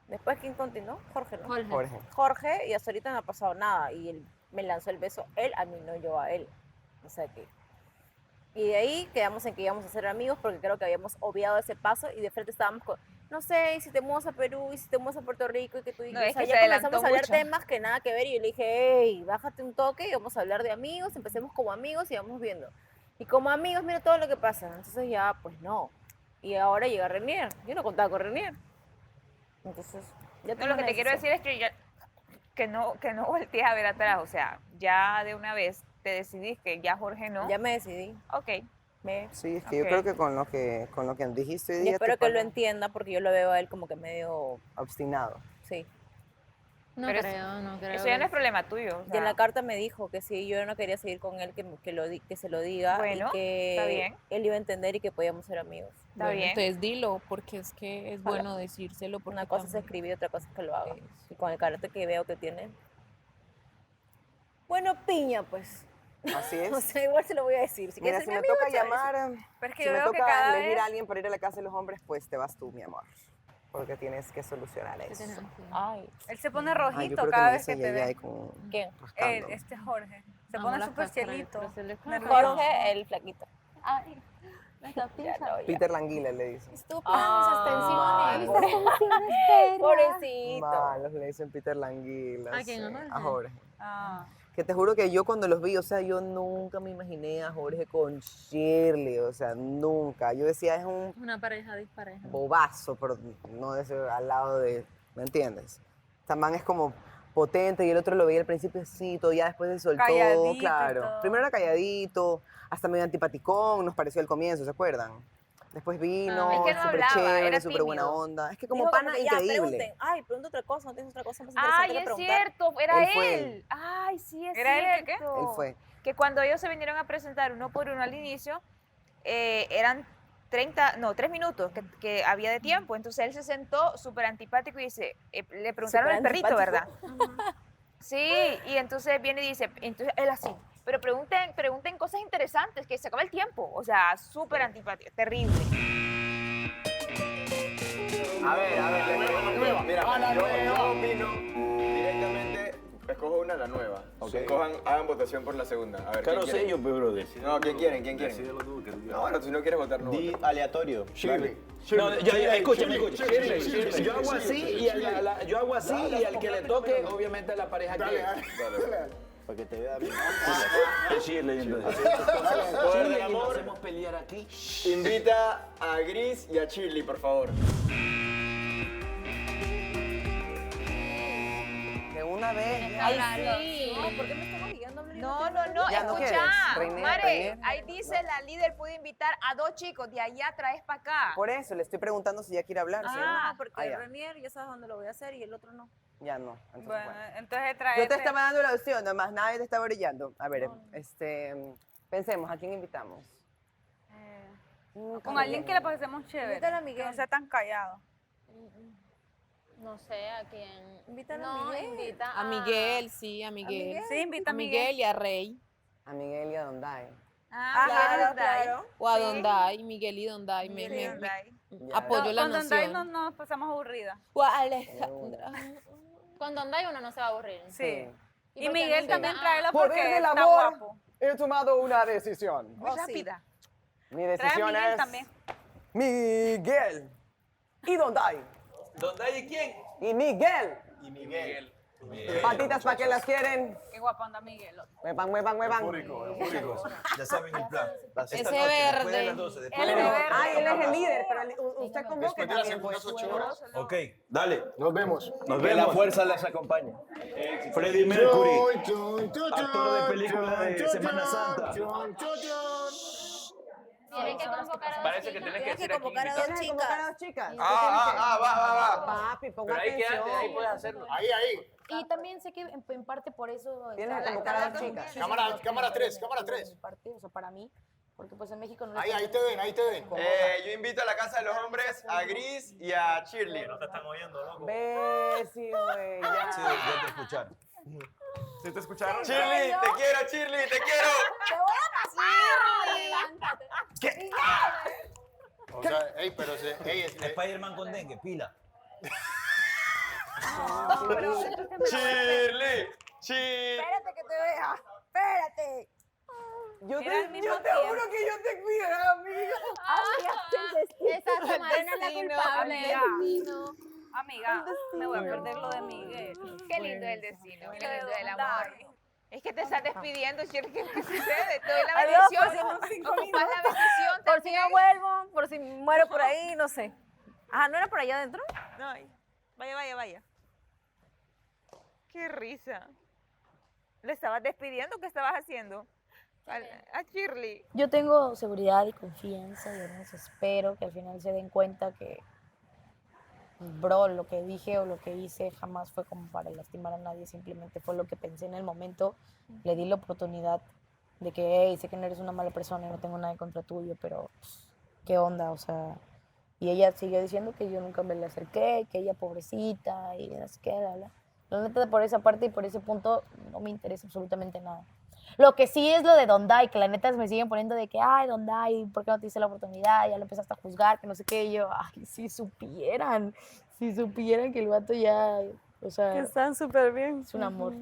Después, ¿quién continuó? Jorge, ¿no? Jorge. Jorge, y hasta ahorita no ha pasado nada. Y él me lanzó el beso, él a mí, no yo a él. O sea que... Y de ahí quedamos en que íbamos a ser amigos porque creo que habíamos obviado ese paso y de frente estábamos con, no sé, y si te mudas a Perú, y si te mudas a Puerto Rico, y que tú... No, o es sea, que ya se adelantó comenzamos a hablar mucho. temas que nada que ver y yo le dije, hey, bájate un toque y vamos a hablar de amigos, empecemos como amigos y vamos viendo. Y como amigos, mira todo lo que pasa. Entonces ya, pues no. Y ahora llega Renier. Yo no contaba con Renier. Entonces, ya No, tengo lo que una te quiero decisión. decir es que no voltees a ver atrás. O sea, ya de una vez te decidís que ya Jorge no. Ya me decidí. Ok. Sí, es que yo Ok. creo que con lo que dijiste hoy Y día espero tu que lo pana entienda porque yo lo veo a él como que medio... obstinado. Sí. No Pero creo, no creo. Eso ya no es problema tuyo. o Y en sea, la carta me dijo que si yo no quería seguir con él, que se lo diga Bueno, y que está bien. él iba a entender y que podíamos ser amigos. Está Bueno, bien. entonces dilo, porque es que es bueno decírselo. Porque Una cosa es también- escribir, otra cosa es que lo haga. Y con el carácter que veo que tiene. Bueno, piña, pues. Así es. O sea, igual se lo voy a decir. Si Mira, quieres si ser me mi amigo, toca chévere. llamar, Pero es que si yo me veo que toca cada elegir vez... a alguien para ir a la casa de los hombres, pues te vas tú, mi amor. porque tienes que solucionar eso. Ay. Él se pone Ay, yo rojito creo cada me vez que hice te yaya ve. y como ¿Quién? rascando. Este Jorge. Se Amo pone las súper cáscaras, cielito. pero se le cae. nervioso. Jorge, el flaquito. Ay, me está pinchando. Peter Languila le dicen. Ay, pobrecito. Malos le dicen Peter Languila. ¿A quién, a sí, Jorge? a Jorge. Ah. Que te juro que yo cuando los vi, o sea, yo nunca me imaginé a Jorge con Shirley, o sea, nunca. Yo decía, es un Una pareja dispareja. bobazo, pero no de ese al lado de, ¿me entiendes? Esta man es como potente y el otro lo veía al principio así, todo ya después se soltó, Calladito y claro. todo. Primero era calladito, hasta medio antipaticón, nos pareció al comienzo, ¿se acuerdan? Después vino, Es que no súper hablaba, chévere, era súper buena tímido. onda. Es que como Dijo pana que ya, increíble. pregunten. Ay, pregunta otra cosa, no tienes otra cosa más Ay, interesante que es preguntar. cierto, era Él fue él. él. Ay, sí, es ¿Era él cierto. que qué? Él fue. Que cuando ellos se vinieron a presentar uno por uno al inicio, eran 3 minutos que había de tiempo. Entonces él se sentó súper antipático y dice, le preguntaron al perrito, ¿verdad? Sí, y entonces viene y dice, entonces él así, pero pregunten cosas interesantes, que se acaba el tiempo. O sea, súper antipático, terrible. A ver, mira, yo opino directamente, escojo una, la nueva. Hagan votación por la segunda. A ver, Claro, ¿quién quiere? sé yo, brother. No, ¿quién quieren? No, bueno, si no quieres votar, no. Di aleatorio. Shirley. No, escúchame. Yo hago así y al que le toque, obviamente la pareja que. Para que te vea bien. Shirley, entonces. Poder del Y nos amor. hacemos pelear aquí. Invita a Gris y a Shirley, por favor. De una vez. Ay, sí. No, ¿por qué me estás obligando a hablar? No, Ya no escucha. quieres, Reinier, Mare, Reinier. ahí dice la líder puede invitar a 2 chicos, de allá traes para acá. Por eso le estoy preguntando si ya quiere hablar. ¿sí? No, porque Ah, ya. Renier ya sabes dónde lo voy a hacer y el otro no. Ya no. Entonces, Bueno, bueno. entonces Yo te traete. estaba dando la opción, además nadie te estaba brillando. A ver, pensemos, ¿a quién invitamos? Con alguien que le pasemos chévere. Invítala a Que Miguel. no sea tan callado. No sé a quién. Invítala No, a Miguel. invita A Miguel, sí, a Miguel. Sí, invita A Miguel y a Rey. A Miguel y a Donday. Ah, Claro, claro. O a Donday, Miguel y Donday. Ya. Apoyo la Con Donday noción. no nos pasamos aburridas. O a Alejandra. Con Donday uno no se va a aburrir. Sí. Y por qué Miguel no también invita? tráelo Poder porque del está amor. guapo. He tomado una decisión. Muy rápida. Mi Trae a decisión Miguel es también. Miguel y Donday. ¿Dónde hay quién? Y Miguel. Y Miguel. Patitas para que las quieren. Qué guapo anda Miguel. Muevan. Ya saben el plan. Ese verde. Él es verde. Ay, él es el líder, pero usted convoque Después de las también. Pues. segundas 8 horas, Ok, dale. nos vemos. Nos Que la vemos. fuerza las acompañe. Freddie Mercury, actor de película de Semana Santa. Tienen que convocar a dos Parece que chicas. tienes que Tienes que decir aquí. convocar a ¿Tienes dos que convocar a chicas. dos chicas? Va. Papi, ponga Pero ahí atención. quédate, ahí puedes hacerlo. Ahí. Y también sé que en parte por eso... Tienes que convocar a dos chicas. Cámara 3. Parte, o sea, para mí, porque pues en México no... Ahí te ven. Yo invito a la casa de los hombres a Gris y a Shirley. No te están oyendo, loco. Bessie, güey. Ya. Sí, ya te escucharon. ¿Sí te escucharon? Shirley, te quiero, Shirley, te quiero. ¡Te voy a pasar! ¡Levántate! O sea, pero Spider-Man con dengue, pila. Shirley. Espérate que te vea. Espérate. Yo Era al mismo te juro que yo te cuidé, amiga. Esa Samara es la culpable. Amiga. Destino. Amiga, me voy a perder lo de Miguel. Qué lindo es el destino, qué Lo de lindo es el Donday. amor. Es que te estás despidiendo, Shirley, ¿qué sucede? Te doy la Adiós, bendición. pues, en unos 5 Ocupas la minutos. bendición Por si no también. vuelvo, por si muero por ahí, no sé. Ah, ¿no era por allá adentro? Ay, vaya. Qué risa. ¿Le estabas despidiendo? ¿Qué estabas haciendo? A Shirley. Yo tengo seguridad y confianza y además espero que al final se den cuenta que, bro, lo que dije o lo que hice jamás fue como para lastimar a nadie, simplemente fue lo que pensé en el momento. Le di la oportunidad de que, hey, sé que no eres una mala persona y no tengo nada en contra tuyo, pero pues, ¿qué onda? O sea, y ella siguió diciendo que yo nunca me le acerqué, que ella pobrecita y así que, la neta, por esa parte y por ese punto no me interesa absolutamente nada. Lo que sí es lo de Dondai, que la neta me siguen poniendo de que, ay, Dondai, ¿por qué no te hice la oportunidad? Ya lo empezaste a juzgar, que no sé qué. Y yo, ay, si supieran que el vato ya, o sea... Que están súper bien. Es un amor.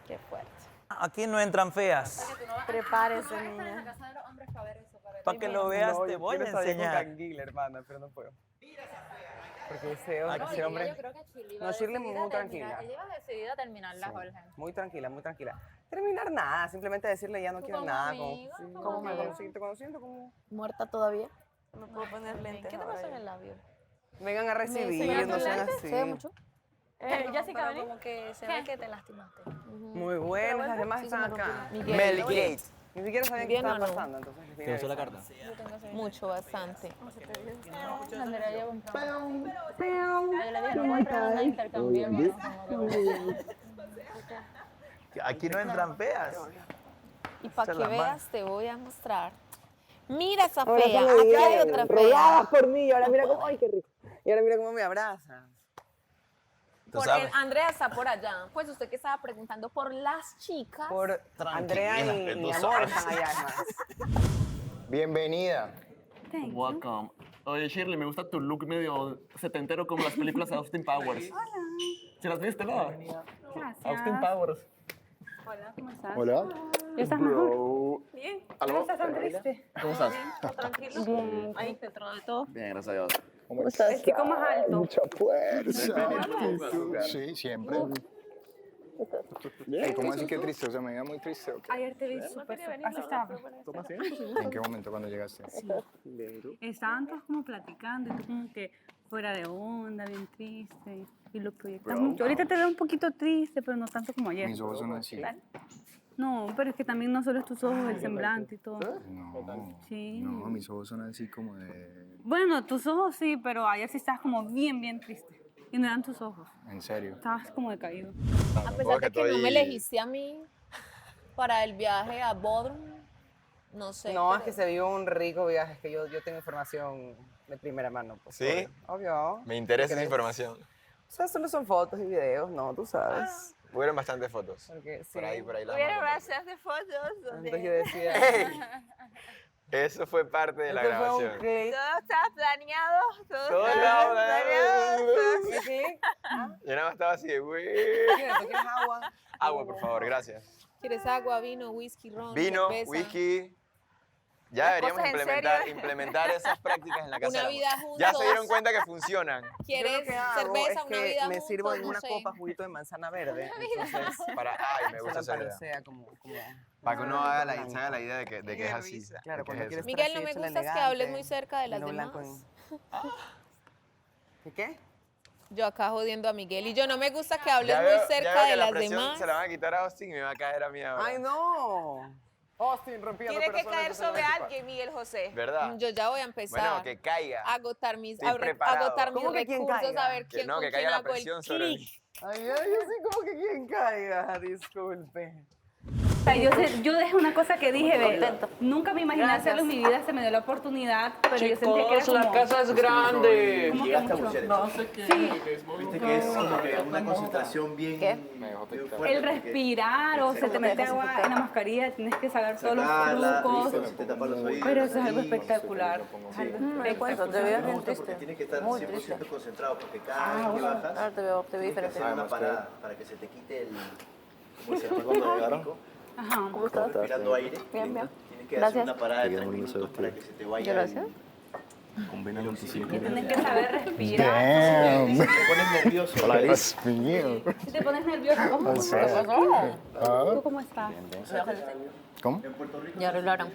Qué fuerte. Aquí no entran feas. Prepárese, niña. Para que lo veas, te voy a Quiero salir con enseñar. Canguila, hermana, pero no puedo. Porque ese hombre... No, Shirley muy tranquila. Ella iba decidida a terminarla, Jorge. Muy tranquila, muy tranquila. Terminar nada, simplemente decirle ya no quiero como nada. amigo, ¿Cómo me amigo. conociste? ¿Conociendo? ¿Cómo? ¿Muerta todavía? No puedo poner lentes. ¿Qué te ahora pasa en ya. el labio? Vengan a recibir, ¿Se no sean así. ¿Se ve mucho? Jessica, pero vení. como que se ve que te lastimaste. Muy buenas, las demás Sí, se están me acá. rompió. Miguel. Mel Gates. Ni siquiera sabían qué ¿Bien estaba o no? pasando, entonces les vine a ¿Te gustó la avisar. carta? Mucho, bastante. Andrea lleva un trabajo. Yo le dije, no comprar una intercambiable. Aquí no entran feas. Y para Se que la veas, te voy a mostrar. Mira esa Ahora fea, solo aquí hay bien, otra rodeadas fea. por mí, y ahora mira cómo, ay, qué rico. Y ahora mira cómo me abrazan. Andrea está por allá. Pues usted que estaba preguntando por las chicas. Por Andrea y mi amor están allá, hermanas. Bienvenida. Welcome. Oye, Shirley, me gusta tu look medio setentero como las películas de Austin Powers. Hola. ¿Se las viste, no? Gracias. Austin Powers. Hola, ¿cómo estás? Hola. ¿Ya estás mejor? Bien. ¿Aló? ¿No estás tan triste? ¿Cómo estás? Tranquilo. Bien. Ahí dentro de todo. Bien, gracias a Dios. ¿Cómo estás? El chico más alto. Mucha fuerza. Sí, siempre. Ey, ¿cómo así que triste? O sea, me veía muy triste. ¿O qué? Ayer te vi súper. Así estaba. ¿En qué momento cuando llegaste? Sí. Estaban todos como platicando y tú como que fuera de onda, bien triste. Y lo proyectas mucho. Ahorita te veo un poquito triste, pero no tanto como ayer. Mis ojos son así. No, pero es que también no solo es tus ojos, el semblante y todo. No, Sí. no, mis ojos son así como de... Bueno, tus ojos sí, pero ayer sí estabas como bien triste. Y no eran tus ojos. En serio. Estabas como decaído. A pesar de que no me elegiste a mí para el viaje a Bodrum, no sé. No, es pero- que se vio un rico viaje, es que yo tengo información de primera mano. Pues, ¿Sí? Obvio. Me interesa esa ¿Crees? información. O sea, solo son fotos y videos, no, tú sabes. Hubieron bastantes fotos. Porque, sí. Por ahí las Hubieron vamos a bastantes fotos Entonces donde yo decía... Eso fue parte de la Esto fue un grabación. clip. todo estaba planeado, Todo estaba planeado. planeado. ¿Sí? Yo nada más estaba así de, güey. ¿Tú quieres agua? Agua, por favor, gracias. ¿Quieres agua, vino, whisky, ron, Vino, cerveza? whisky. Ya Las deberíamos cosas en serio. implementar esas prácticas en la casa. Una del amor. vida juntos. Ya se dieron cuenta que funcionan. Yo ¿Quieres lo que hago cerveza, es una que vida me juntos? sirvo en No una sé. copa juguito de manzana verde. Entonces, Ay, me gusta se la esa idea. parecea como... Para que uno se haga la idea de que es así. Claro, de que cuando es quieres eso. Miguel, no me échale gusta que hables elegante, muy cerca de las vino demás. blanco ¿Qué? Yo acá jodiendo a Miguel. Y yo no me gusta que hables Ya muy veo- ya cerca veo de que la las presión demás. se la van a quitar a Austin y me va a caer a mí ahora. ¡Ay, no! Austin rompiendo Tiene que corazones caer de sobre 74. alguien, Miguel José. ¿Verdad? Yo ya voy a empezar Bueno, que caiga. a agotar mis, Estoy preparado. agotar mis ¿Cómo que quién recursos, caiga? a ver Que quién no, con que quién caiga la hago el presión sobre mí. clic. Ay, yo sí como que quien caiga, disculpe. Yo dejé una cosa que dije de nunca me imaginé hacerlo en mi vida, se me dio la oportunidad, pero yo sentía que era como... la casa es grande. como que mucho. Sí, Viste que es como que una concentración bien, bien fuerte. el respirar o se te mete agua en la mascarilla, tienes que saber todos los trucos, Se te tapan los oídos. pero eso es algo Sí, espectacular. sí. Me cuento, te veo Me bien gusta porque triste. tienes que estar Muy 100% triste. concentrado porque cada vez que bajas Ahora te veo tienes que diferente. hacer una parada para que se te quite el... ¿Cómo se llama cuando llegaron? Ajá. ¿Cómo estás? Respirando aire. Bien, bien. Tienes que Gracias. hacer una parada de 3 minutos para que se te vaya Gracias. con vena 25. Y tienes que saber respirar. Damn. Te pones nervioso. Dios mío. Si te pones nervioso, ¿cómo? O sea, ¿Tú cómo estás? ¿Cómo? Ya arreglaron.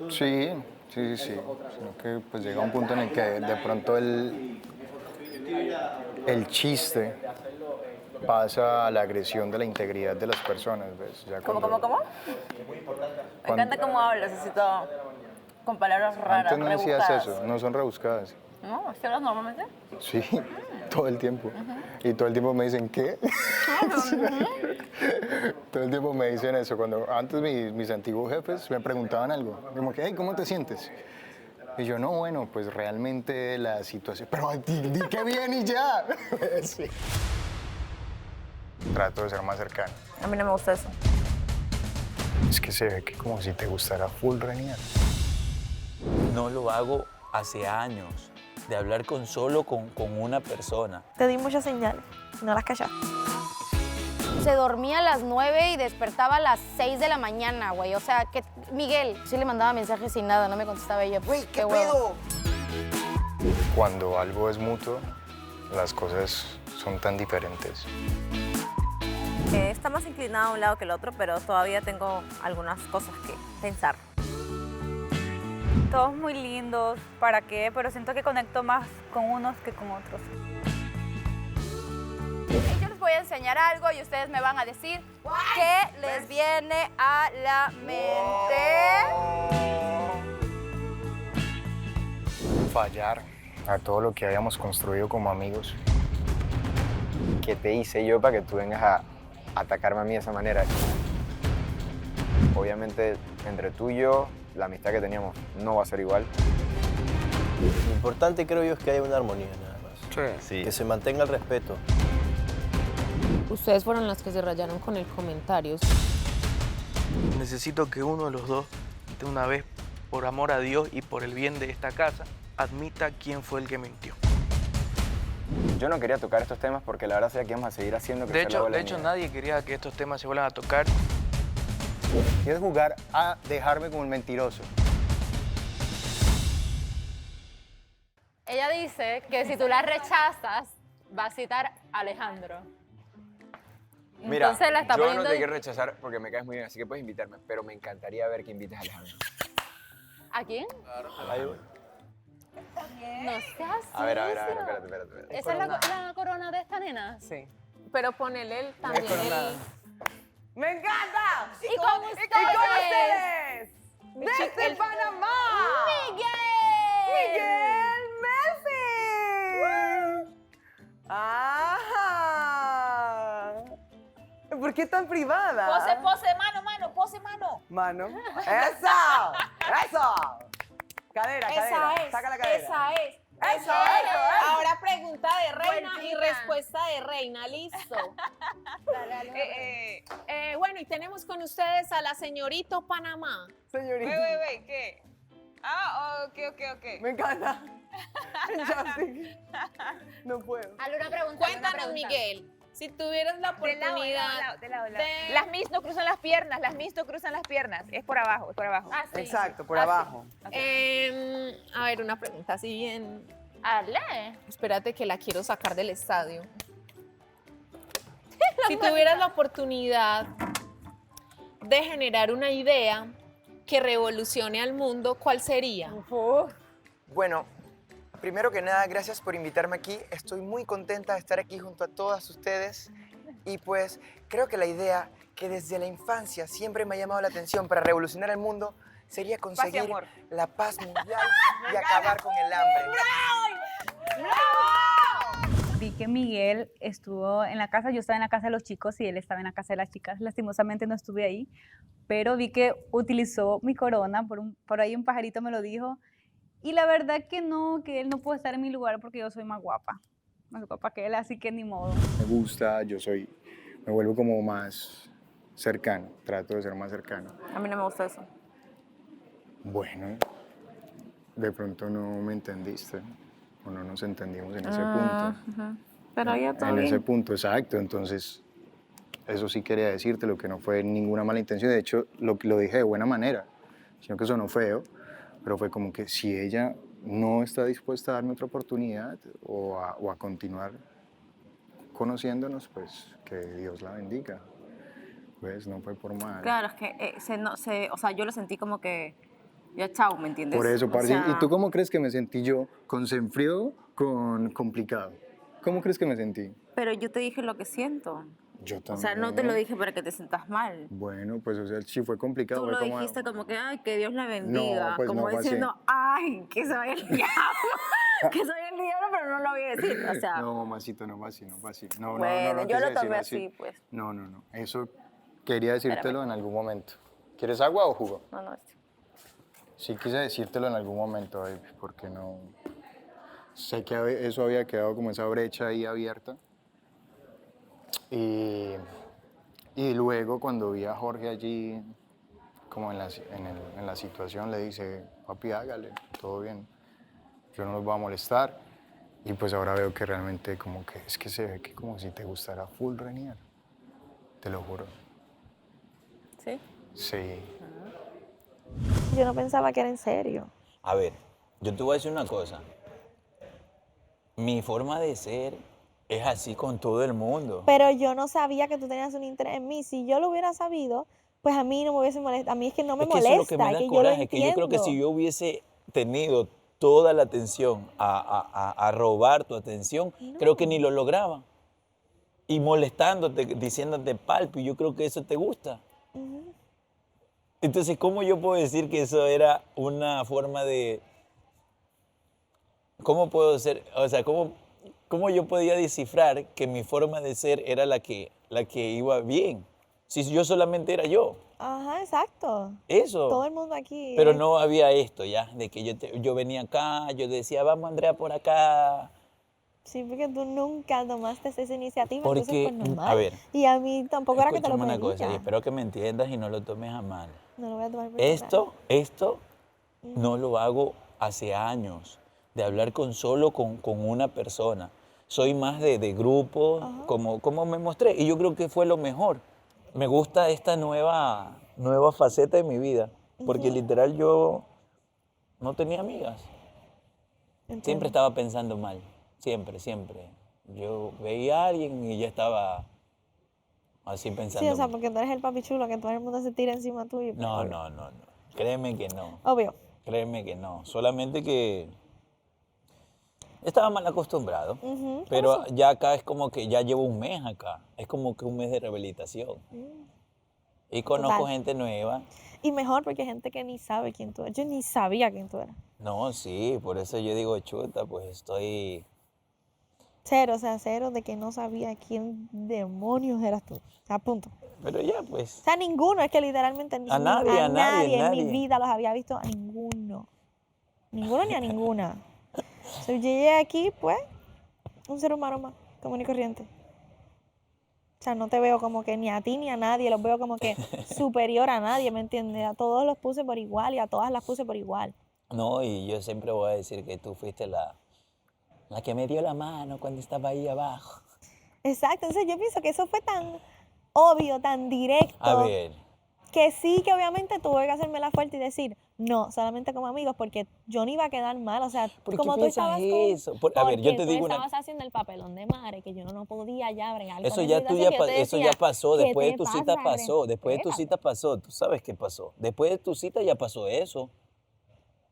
Sí. Sino que pues llega un punto en el que de pronto el chiste pasa a la agresión de la integridad de las personas, ¿ves? Ya ¿Cómo? cuando- Me encanta cómo hablas, así todo, con palabras raras, Antes no decías rebuscadas. eso, no son rebuscadas. ¿No? ¿Es que hablas normalmente? Sí, todo el tiempo. Y todo el tiempo me dicen, ¿qué? Todo el tiempo me dicen eso. Cuando antes mis antiguos jefes me preguntaban algo, como que, hey, ¿cómo te sientes? Y yo, no, bueno, pues realmente la situación... Pero di que bien y ya. Sí. trato de ser más cercano. A mí no me gusta eso. Es que se ve que como si te gustara full reñir. No lo hago hace años, de hablar solo con una persona. Te di muchas señales, no las callas. Se dormía a las 9 y despertaba a las 6 de la mañana, güey. O sea, que Miguel sí le mandaba mensajes sin nada, no me contestaba ella. Güey, ¿Qué pedo? Cuando algo es mutuo, las cosas son tan diferentes. Está más inclinado a un lado que el otro, pero todavía tengo algunas cosas que pensar. Todos muy lindos, ¿para qué? Pero siento que conecto más con unos que con otros. Yo les voy a enseñar algo y ustedes me van a decir qué les viene a la mente. Fallar a todo lo que habíamos construido como amigos. ¿Qué te hice yo para que tú vengas a atacarme a mí de esa manera? Obviamente, entre tú y yo, la amistad que teníamos no va a ser igual. Lo importante, creo yo, es que haya una armonía nada más. Sí. Que se mantenga el respeto. Ustedes fueron las que se rayaron con el comentario. Necesito que uno de los dos, de una vez, por amor a Dios y por el bien de esta casa, admita quién fue el que mintió. Yo no quería tocar estos temas porque la verdad sería que íbamos a seguir haciendo De hecho, nadie quería que estos temas se vuelvan a tocar. ¿Quieres jugar a dejarme como el mentiroso? Ella dice que si tú la rechazas, va a citar a Alejandro. Mira, Entonces la está yo poniendo... no te quiero rechazar porque me caes muy bien, así que puedes invitarme, pero me encantaría ver que invites a Alejandro. ¿A quién? Ahí voy. No seas A ver, sucio. espérate. ¿Esa es la corona de esta nena? Sí. Pero ponele él también. ¡Me encanta! ¿Y con ustedes? ¡Desde Panamá! ¡Miguel! ¡Miguel Melfi! ¡Ah! ¿Por qué tan privada? Pose, mano. Mano. ¡Eso! ¡Eso! Cadera. Saca la cadera. Eso. Ahora pregunta de reina y Vueltita. respuesta de reina. Listo. Bueno, y tenemos con ustedes a la señorita Panamá. Señorita. ¿Qué? Ah, ok. Me encanta. Justin. No puedo. Hazle una pregunta. Cuéntanos, Miguel, si tuvieras la oportunidad De lado. Las mis no cruzan las piernas, es por abajo. Ah, sí. Exacto, por abajo. a ver, una pregunta así bien. Hazle. Espérate que la quiero sacar del estadio. Si tuvieras la oportunidad de generar una idea que revolucione al mundo, ¿cuál sería? Bueno, primero que nada, gracias por invitarme aquí. Estoy muy contenta de estar aquí junto a todas ustedes. Y pues creo que la idea que desde la infancia siempre me ha llamado la atención para revolucionar el mundo sería conseguir amor. la paz mundial y acabar con el hambre. Vi que Miguel estuvo en la casa, yo estaba en la casa de los chicos y él estaba en la casa de las chicas. Lastimosamente no estuve ahí, pero vi que utilizó mi corona, por ahí un pajarito me lo dijo. Y la verdad que no, que él no puede estar en mi lugar porque yo soy más guapa que él, así que ni modo. Me gusta, me vuelvo como más cercano, trato de ser más cercano. A mí no me gusta eso. Bueno, de pronto no me entendiste o no nos entendimos en ese punto. Pero ya todo En bien. ese punto, exacto. Entonces, eso sí quería decirte, lo que no fue ninguna mala intención. De hecho, lo dije de buena manera, sino que sonó feo, pero fue como que si ella no está dispuesta a darme otra oportunidad o a continuar conociéndonos, pues que Dios la bendiga. Pues no fue por mal. Claro, es que o sea, yo lo sentí como que ya chao, ¿me entiendes? Por eso, O parce. sea, ¿Y tú cómo crees que me sentí yo con Senfrío, con complicado? ¿Cómo crees que me sentí? Pero yo te dije lo que siento. Yo también. O sea, no te lo dije para que te sientas mal. Bueno, pues o sea, sí fue complicado. Tú fue lo como... dijiste como que, ay, que Dios la bendiga. No, pues como no fue así. diciendo, ay, que soy el diablo. Que soy el diablo, pero no lo voy a decir. O sea, No, mamacito, no fue así, no fue así. No, bueno, no yo quise lo decirlo tomé así, pues. No. Eso quería decírtelo en algún momento. ¿Quieres agua o jugo? No. Sí quise decírtelo en algún momento, baby, porque no... Sé que eso había quedado como esa brecha ahí abierta. Y luego cuando vi a Jorge allí, como en la situación, le dice, papi, hágale, todo bien, yo no los voy a molestar. Y pues ahora veo que realmente como que es que se ve que como si te gustara full Renier, te lo juro. ¿Sí? Sí. Yo no pensaba que era en serio. A ver, yo te voy a decir una cosa. Mi forma de ser es así con todo el mundo. Pero yo no sabía que tú tenías un interés en mí. Si yo lo hubiera sabido, pues a mí no me hubiese molestado. A mí es que no me Es que molesta, eso es lo que me da que yo lo coraje, que yo creo que entiendo. si yo hubiese tenido toda la atención a robar tu atención, creo que ni lo lograba. Y molestándote, diciéndote palpi, yo creo que eso te gusta. Ujú. Entonces, ¿cómo yo puedo decir que eso era una forma de... ¿Cómo puedo ser? O sea, ¿cómo yo podía descifrar que mi forma de ser era la que iba bien? Si yo solamente era yo. Ajá, exacto. Eso. Todo el mundo aquí. Pero no había esto ya, de que yo venía acá, yo decía, vamos Andrea por acá. Sí, porque tú nunca tomaste esa iniciativa, Porque, entonces pues normal. a ver, Y a mí tampoco era que te lo escúchame una cosa, y pedía. espero que me entiendas y no lo tomes a mal. No lo voy a tomar personal. Esto no lo hago hace años, de hablar solo con una persona. Soy más de grupo, como me mostré, y yo creo que fue lo mejor. Me gusta esta nueva faceta de mi vida, porque literal yo no tenía amigas. Siempre estaba pensando mal, siempre. Yo veía a alguien y ya estaba así pensando Sí, o sea, mal. porque tú eres el papi chulo, que todo el mundo se tira encima tuyo. pues, No, obvio. no. Créeme que no. Obvio. Créeme que no. Solamente que estaba mal acostumbrado. Ujú, por Pero eso. ya acá es como que ya llevo un mes acá. Es como que un mes de rehabilitación. Y conozco Total. gente nueva. Y mejor porque hay gente que ni sabe quién tú eres. Yo ni sabía quién tú eras. No, sí, por eso yo digo, chuta, pues estoy... Cero, o sea, cero de que no sabía quién demonios eras tú. O sea, punto. Pero ya, pues... O sea, ninguno, es que literalmente A nadie, a nadie, en mi nadie. vida los había visto, a ninguno. Ninguno ni a ninguna. So, yo llegué aquí, pues, un ser humano más, común y corriente. O sea, no te veo como que ni a ti ni a nadie, los veo como que superior a nadie, ¿me entiendes? A todos los puse por igual y a todas las puse por igual. No, y yo siempre voy a decir que tú fuiste la que me dio la mano cuando estaba ahí abajo. Exacto, entonces yo pienso que eso fue tan obvio, tan directo. A ver, Que sí, que obviamente tuve que hacerme la fuerte y decir, no, solamente como amigos, porque yo no iba a quedar mal, o sea, ¿por qué como tú piensas estabas eso? A ver, yo te tú digo una... estabas haciendo el papelón de madre, que yo no podía ya bregar con Eso esa ya, situación, que yo te eso decía, ya pasó, ¿qué después de te tu cita pasa, pasó, después de tu Espérate. cita pasó, tú sabes qué pasó. Después de tu cita ya pasó eso.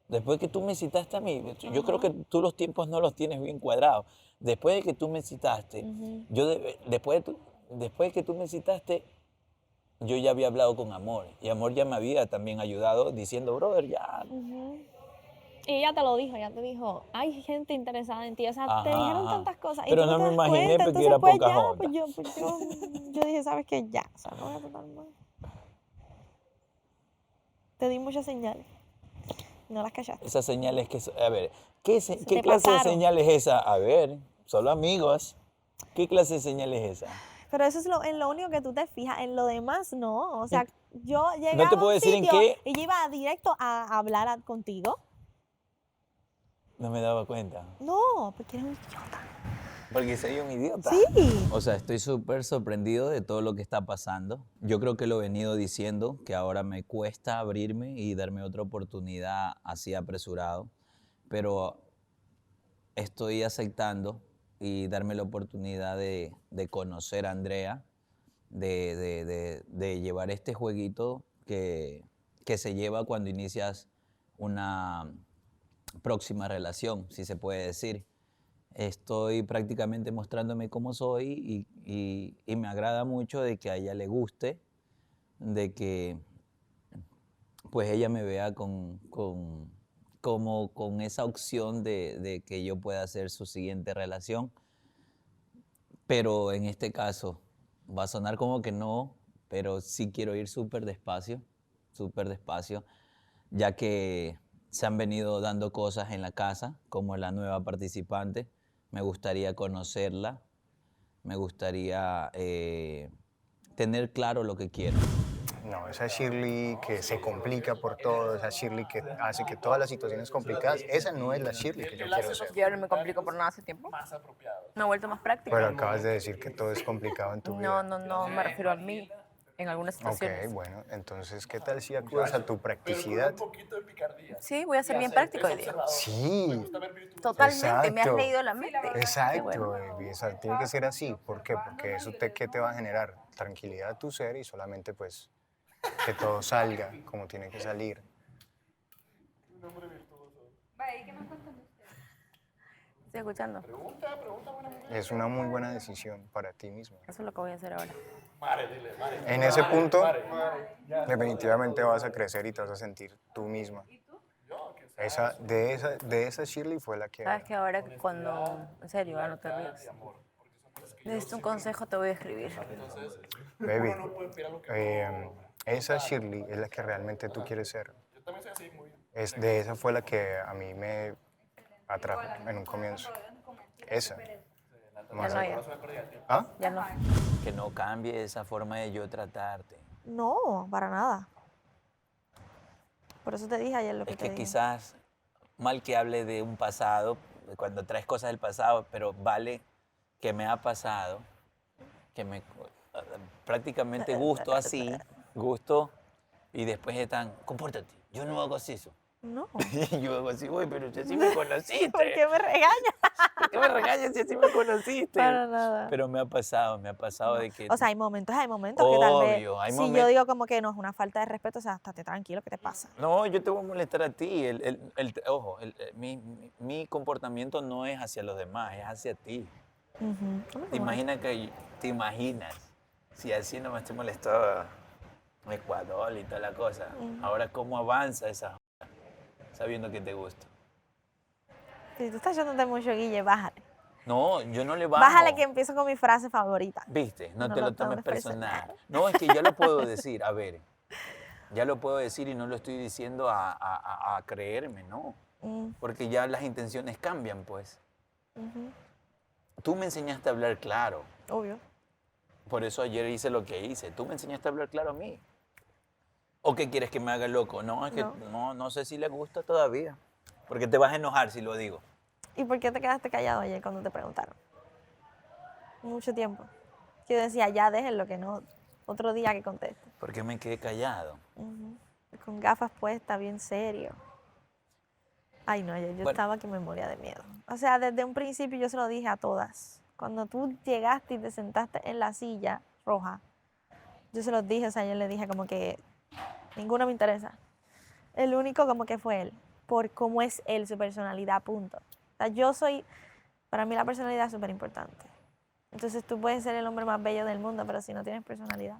Después que tú me citaste a mí, yo creo que tú los tiempos no los tienes bien cuadrados. Después de que tú me citaste, después de que tú me citaste, yo ya había hablado con Amor. Y Amor ya me había también ayudado diciendo, brother, ya. Y ella te lo dijo, ella te dijo, hay gente interesada en ti, o sea, te Ajá, dijeron ajá. tantas cosas. Pero y tú no te me das imaginé cuenta, porque entonces, era pues ya, Pocahontas. pues yo dije, ¿sabes qué? Ya, o sea, no voy a tratar más. Te di muchas señales, no las callaste. Esas señales que... A ver, ¿qué te clase de pasaron. señal es esa? A ver, solo amigos. ¿Qué clase de señal es esa? Pero eso es en lo único que tú te fijas, en lo demás no. O sea, yo llegaba No te a puedo un decir en sitio qué. y yo iba directo a hablar contigo. No me daba cuenta. No, porque eres un idiota. Porque soy un idiota. Sí. O sea, estoy súper sorprendido de todo lo que está pasando. Yo creo que lo he venido diciendo, que ahora me cuesta abrirme y darme otra oportunidad así apresurado. Pero estoy aceptando y darme la oportunidad de conocer a Andrea, de llevar este jueguito que se lleva cuando inicias una próxima relación, si se puede decir. Estoy prácticamente mostrándome cómo soy y me agrada mucho de que a ella le guste, de que pues ella me vea con esa opción de que yo pueda ser su siguiente relación. Pero en este caso va a sonar como que no, pero sí quiero ir súper despacio, ya que se han venido dando cosas en la casa, como la nueva participante. Me gustaría conocerla Me gustaría tener claro lo que quiero. No, esa Shirley que se complica por todo, esa Shirley que hace que todas las situaciones complicadas, esa no es la Shirley que yo quiero ser. Yo no me complico por nada hace tiempo. Me he vuelto más práctica. Pero acabas de decir que todo es complicado en tu vida. No, me refiero a mí en algunas situaciones. Ok, bueno, entonces, ¿qué tal si acudes a tu practicidad? Sí, voy a ser bien práctico hoy día. Sí. Totalmente, me has exacto. leído la mente. Exacto, Qué bueno. baby, tiene que ser así. ¿Por qué? Porque eso ¿qué te va a generar? Tranquilidad a tu ser y solamente pues que todo salga como tiene que salir. Estoy escuchando. Es una muy buena decisión para ti mismo. Eso es lo que voy a hacer ahora. En ese punto, definitivamente vas a crecer y te vas a sentir tú misma. De esa Shirley fue la que... Sabes que ahora cuando... En serio, no te rías. Necesito un consejo, te voy a escribir. Baby, esa Shirley es la que realmente tú quieres ser. De esa fue la que a mí me atrajo en un comienzo. Esa. Más Ya no, ¿Ah? Ya no. Que no cambie esa forma de yo tratarte. No, para nada. Por eso te dije ayer lo que Es te que dije. quizás, mal que hable de un pasado, cuando traes cosas del pasado, pero vale que me ha pasado, que me prácticamente gusto así, gusto, y después están, compórtate, yo no hago así eso. No. Y yo hago así, uy, pero si así me conociste. ¿Por qué me regañas? ¿Por qué me regañas si así me conociste? Para nada. Pero me ha pasado de que... O sea, hay momentos que tal vez, Obvio, hay si momentos- yo digo como que no es una falta de respeto, o sea, estate tranquilo, ¿qué te pasa? No, yo te voy a molestar a ti. Ojo, mi comportamiento no es hacia los demás, es hacia ti. ¿Te imaginas si así no me estoy molestando Ecuador y toda la cosa? Ahora, ¿cómo avanza esa joda? Sabiendo que te gusta. Si tú estás echándote mucho, Guille, bájale. No, yo no le bajo. Bájale que empiezo con mi frase favorita. ¿Viste? No No te lo lo tomes tomes personal. No, es que ya lo puedo decir. A ver, ya lo puedo decir y no lo estoy diciendo a creerme, ¿no? Porque ya las intenciones cambian, pues. Tú me enseñaste a hablar claro. Obvio. Por eso ayer hice lo que hice. Tú me enseñaste a hablar claro a mí. ¿O qué quieres que me haga loco? No, es que no sé si le gusta todavía. Porque te vas a enojar si lo digo. ¿Y por qué te quedaste callado ayer cuando te preguntaron? Mucho tiempo. Yo decía, ya déjenlo, que no, otro día que conteste. ¿Por qué me quedé callado? Con gafas puestas, bien serio. Ay, no, yo Bueno. estaba que me moría de miedo. O sea, desde un principio yo se lo dije a todas. Cuando tú llegaste y te sentaste en la silla roja, yo se los dije, o sea, yo le dije como que ninguno me interesa. El único como que fue él, por cómo es él, su personalidad, punto. O sea, para mí la personalidad es súper importante. Entonces tú puedes ser el hombre más bello del mundo, pero si no tienes personalidad,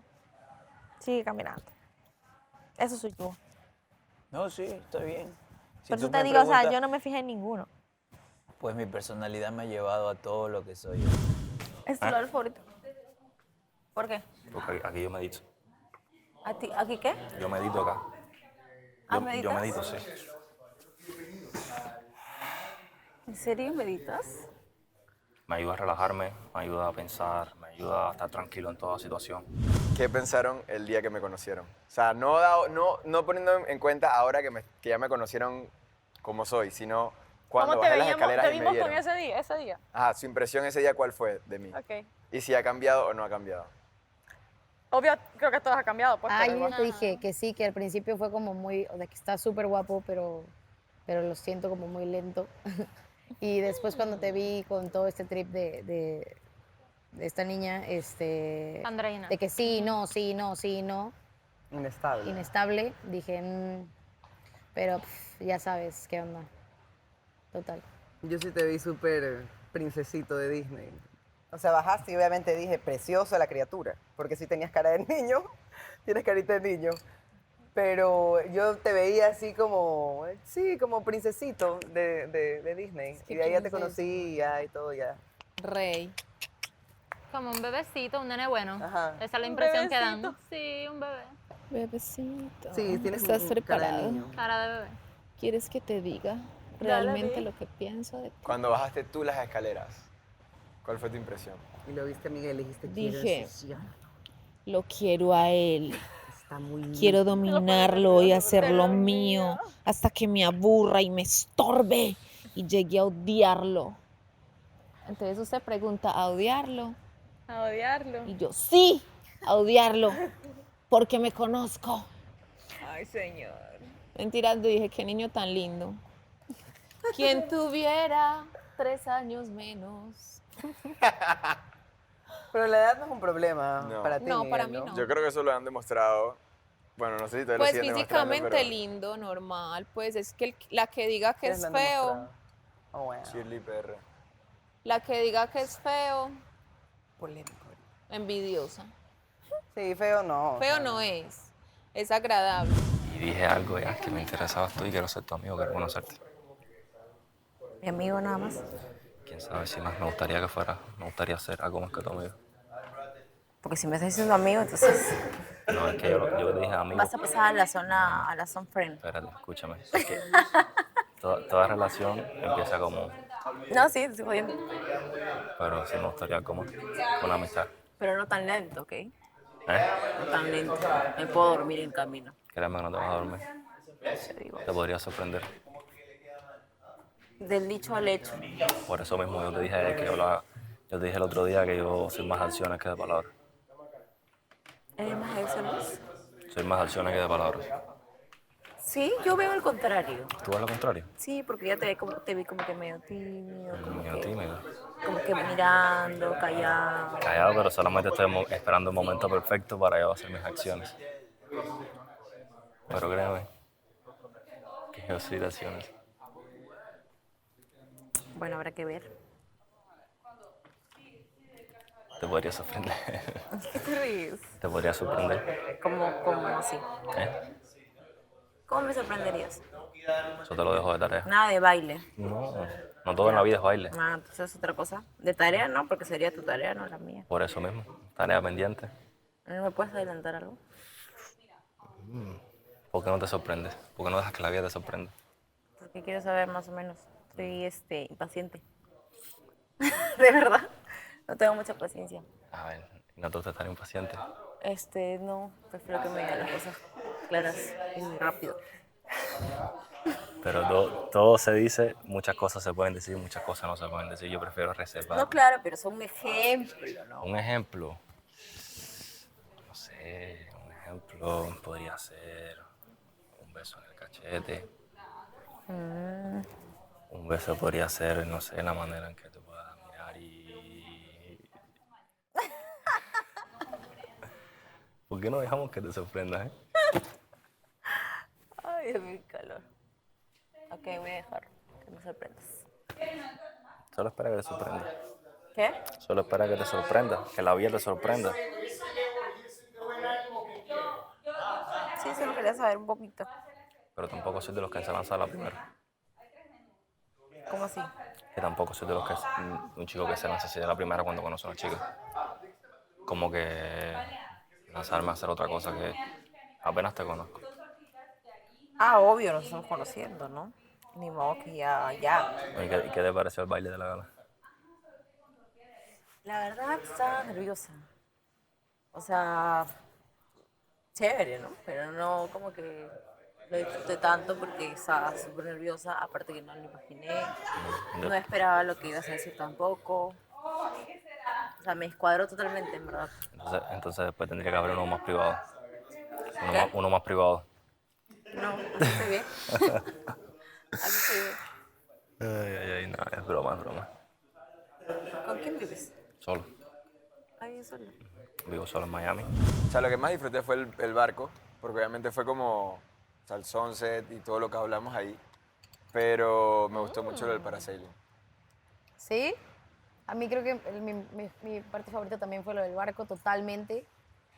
sigue caminando. Eso soy yo. No, sí, está bien. Si Por eso tú te me digo, o sea, preguntas, yo no me fijé en ninguno. Pues mi personalidad me ha llevado a todo lo que soy. ¿Es tu lugar favorito? ¿Por qué? Porque aquí yo medito. ¿Aquí qué? Yo medito acá. ¿Ah, Yo meditas? medito, sí. ¿En serio meditas? Me ayuda a relajarme, me ayuda a pensar, me ayuda a estar tranquilo en toda situación. ¿Qué pensaron el día que me conocieron? O sea, no poniendo en cuenta ahora que ya me conocieron como soy, sino cuando bajé las escaleras y me vieron. ese día? Ajá, su impresión ese día, ¿cuál fue de mí? Ok. Y si ha cambiado o no ha cambiado. Obvio, creo que todo ha cambiado. Pues, Ah, pero yo igual. ya te dije que sí, que al principio fue como muy, o sea, que está súper guapo, pero lo siento como muy lento. Y después cuando te vi con todo este trip de esta niña, Andreina. de que sí, no, sí, no, sí, no, Inestable. inestable, dije, pero ya sabes qué onda, total. Yo sí te vi súper princesito de Disney. O sea, bajaste y obviamente dije, preciosa la criatura, porque si tenías cara de niño, tienes carita de niño. Pero yo te veía así como, sí, como princesito de Disney. que Y de ahí ya te princesa. conocí y todo ya. Rey. Como un bebecito, un nene bueno. Ajá. Esa es la Un impresión que bebecito. dan. Sí, un bebé. Bebecito. Sí, tienes ¿Estás cara de preparado? niño. Cara de bebé. ¿Quieres que te diga Ya la realmente vi. lo que pienso de ti? Cuando bajaste tú las escaleras, ¿Cuál fue tu impresión? Y lo viste a Miguel y dijiste, Dije, quiero lo quiero a él. Está muy Quiero dominarlo y hacerlo mío hasta que me aburra y me estorbe y llegue a odiarlo. Entonces usted pregunta, ¿a odiarlo? A odiarlo. Y yo, sí, a odiarlo, porque me conozco. Ay, señor. Mentirando, dije, qué niño tan lindo. Quien tuviera 3 años menos. Pero la edad no es un problema No. para ti, No, para Miguel, mí no. Yo creo que eso lo han demostrado. Bueno, no sé si todavía lo Pues siguen demostrando, físicamente pero lindo, normal. Pues es que la que diga que ¿Quiénes es lo han feo, demostrado? Oh, wow. Shirley PR. la que diga que es feo, Polémico. envidiosa. Sí, feo no. Feo no es agradable. Y dije algo ya que me interesabas tú y quiero ser tu amigo, quiero conocerte. Mi amigo nada más. Quién sabe si más me gustaría que fuera, me gustaría ser algo más que tu amigo. Porque si me estás diciendo amigo, entonces No, es que yo dije amigo. vas a pasar a la zona friend. Espérate, escúchame. Es que toda relación empieza como, No, sí, estoy jodiendo. pero sí me gustaría como una amistad. Pero no tan lento, ¿ok? ¿Eh? No tan lento. Me puedo dormir en camino. Créeme que no te vas a dormir. Te podría sorprender. Del dicho al hecho. Por eso mismo yo te dije que yo te dije el otro día que yo soy más de acciones que de palabras. ¿Eres más excelente? Soy más de acciones que de palabras. Sí, yo veo el contrario. ¿Tú ves lo contrario? Sí, porque ya te vi como que medio tímido, Medio tímido. como que mirando, callado. Callado, pero solamente estoy esperando el momento perfecto para yo hacer mis acciones. Pero créeme que yo soy de acciones. Bueno, habrá que ver. Te podría sorprender. ¿Qué te ríes? Te podría sorprender. ¿Cómo así? ¿Eh? ¿Cómo me sorprenderías? Eso te lo dejo de tarea. Nada de baile. No todo en la vida es baile. Ah, entonces es otra cosa. De tarea no, porque sería tu tarea, no la mía. Por eso mismo. Tarea pendiente. ¿No me puedes adelantar algo? ¿Por qué no te sorprendes? ¿Por qué no dejas que la vida te sorprenda? Porque quiero saber más o menos. Estoy impaciente. De verdad. No tengo mucha paciencia. A ver, ¿no te gusta estar impaciente? No, prefiero que me digan las cosas claras y rápido. Pero todo se dice, muchas cosas se pueden decir, muchas cosas no se pueden decir. Yo prefiero reservar. No, claro, pero son un ejemplo, ¿no? Un ejemplo. No sé, un ejemplo podría ser un beso en el cachete. Un beso podría ser, no sé, la manera en que te puedas mirar y... ¿Por qué no dejamos que te sorprendas, Ay, Dios mío, qué calor. Ok, voy a dejar que me sorprendas. Solo espera que te sorprenda. ¿Qué? Solo espera que te sorprenda, que la vida te sorprenda. Sí, solo quería saber un poquito. Pero tampoco soy de los que se lanza a la primera. ¿Cómo así? Que tampoco soy de los que un chico que se lanza así de la primera cuando conoce a una chica. Como que lanzarme a hacer otra cosa que apenas te conozco. Ah, obvio, nos estamos conociendo, ¿no? Ni modo que ya. ¿Y qué te pareció el baile de la gala? La verdad, estaba nerviosa. O sea, chévere, ¿no? Pero no como que lo disfruté tanto porque estaba súper nerviosa. Aparte que no lo imaginé. No esperaba lo que ibas a decir tampoco. O sea, me escuadró totalmente, en verdad. Entonces después tendría que haber uno más privado. ¿Qué? Uno más privado. No, así estoy bien. Así estoy bien. Ay, no, es broma, es broma. ¿Con quién vives? Solo. Ahí solo. Vivo solo en Miami. O sea, lo que más disfruté fue el barco, porque obviamente fue como, o sea, el sunset y todo lo que hablamos ahí. Pero me gustó mucho lo del parasailing. ¿Sí? A mí creo que mi parte favorita también fue lo del barco, totalmente.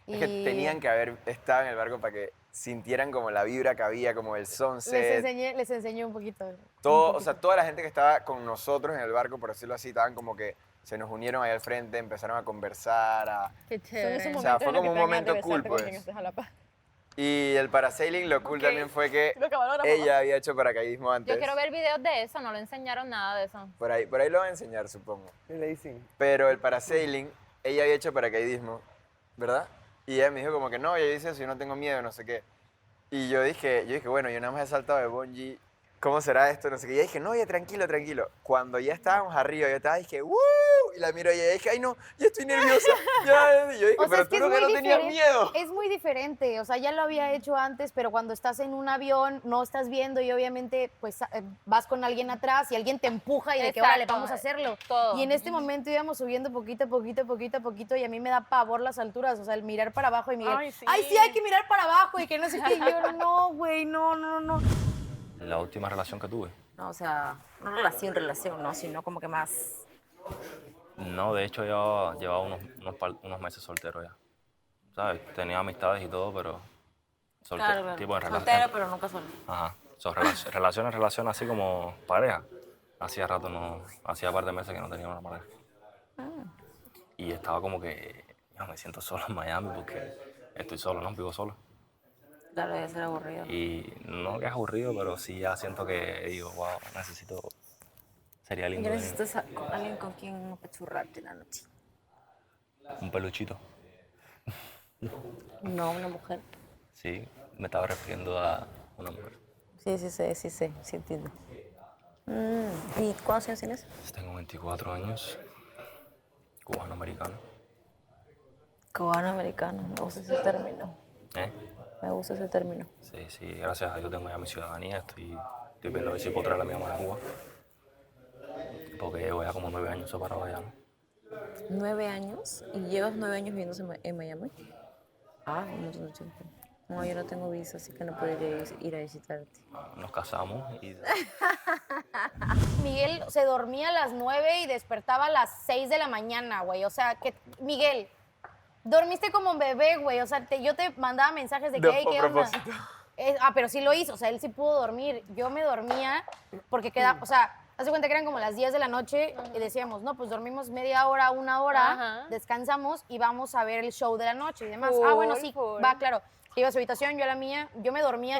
Es que tenían que haber estado en el barco para que sintieran como la vibra que había, como el sunset. Les enseñé un poquito. Todo, o sea, toda la gente que estaba con nosotros en el barco, por decirlo así, estaban como que se nos unieron ahí al frente, empezaron a conversar, Qué chévere. O sea, fue como un momento cool, pues. Y el parasailing, lo cool también fue que ella había hecho paracaidismo antes. Yo quiero ver videos de eso, no le enseñaron nada de eso. Por ahí lo van a enseñar, supongo. Pero el parasailing, ella había hecho paracaidismo, ¿verdad? Y ella me dijo como que no, ella dice eso, yo no tengo miedo, no sé qué. Y yo dije, bueno, yo nada más he saltado de bungee, ¿cómo será esto? No sé qué. Y ella dije, no, ya tranquilo, tranquilo. Cuando ya estábamos arriba, yo estaba, dije, ¡wuuu! Y la miro y ella dije, ay no, ya estoy nerviosa. Y yo dije, O sea, pero es que tú no tenías miedo. Es muy diferente, o sea, ya lo había hecho antes, pero cuando estás en un avión no estás viendo y obviamente pues vas con alguien atrás y alguien te empuja y de que órale, Exacto, vamos a hacerlo. todo. Y en este momento íbamos subiendo poquito a poquito y a mí me da pavor las alturas, o sea, el mirar para abajo y Miguel, ay sí, hay que mirar para abajo y que no sé qué, y yo no, güey, no. La última relación que tuve. No, o sea, no relación, no, sino como que más... No, de hecho llevaba unos meses soltero ya. ¿Sabes? Tenía amistades y todo, pero soltero. Claro, Tipo de soltero, pero nunca solo. Ajá. Relaciones así como pareja. Hacía rato no, hacía par de meses que no tenía una pareja. Y estaba como que, yo me siento solo en Miami porque estoy solo, ¿no? Vivo solo. Claro, debe ser aburrido. Y no que es aburrido, pero sí ya siento que digo, wow, sería lindo. Yo necesito con alguien con quien apachurrarte en la noche. Un peluchito. No, una mujer. Sí, me estaba refiriendo a una mujer. Sí, entiendo. ¿Y cuántos años tienes? Tengo 24 años, cubano-americano. Cubano-americano, me gusta ese término. Me gusta ese término. Sí, gracias a Dios tengo ya mi ciudadanía, estoy viendo a ver si puedo traer a mi mamá a Cuba. Porque llevo ya como 9 años separado allá, ¿no? 9 años y llevas 9 años viviendo en Miami. Un montón de tiempo. No, yo no tengo visa, así que no podría ir a visitarte. Nos casamos y... Miguel se dormía a las 9 y despertaba a las 6 de la mañana, güey. O sea, que Miguel, dormiste como un bebé, güey. O sea, yo te mandaba mensajes de que, hey, ¿qué onda? Pero sí lo hizo, o sea, él sí pudo dormir. Yo me dormía porque quedaba, o sea, haz de cuenta que eran como las 10 de la noche y decíamos, no, pues dormimos media hora, una hora, descansamos y vamos a ver el show de la noche y demás. Bueno, sí, va, claro. Iba a su habitación, yo a la mía, yo me dormía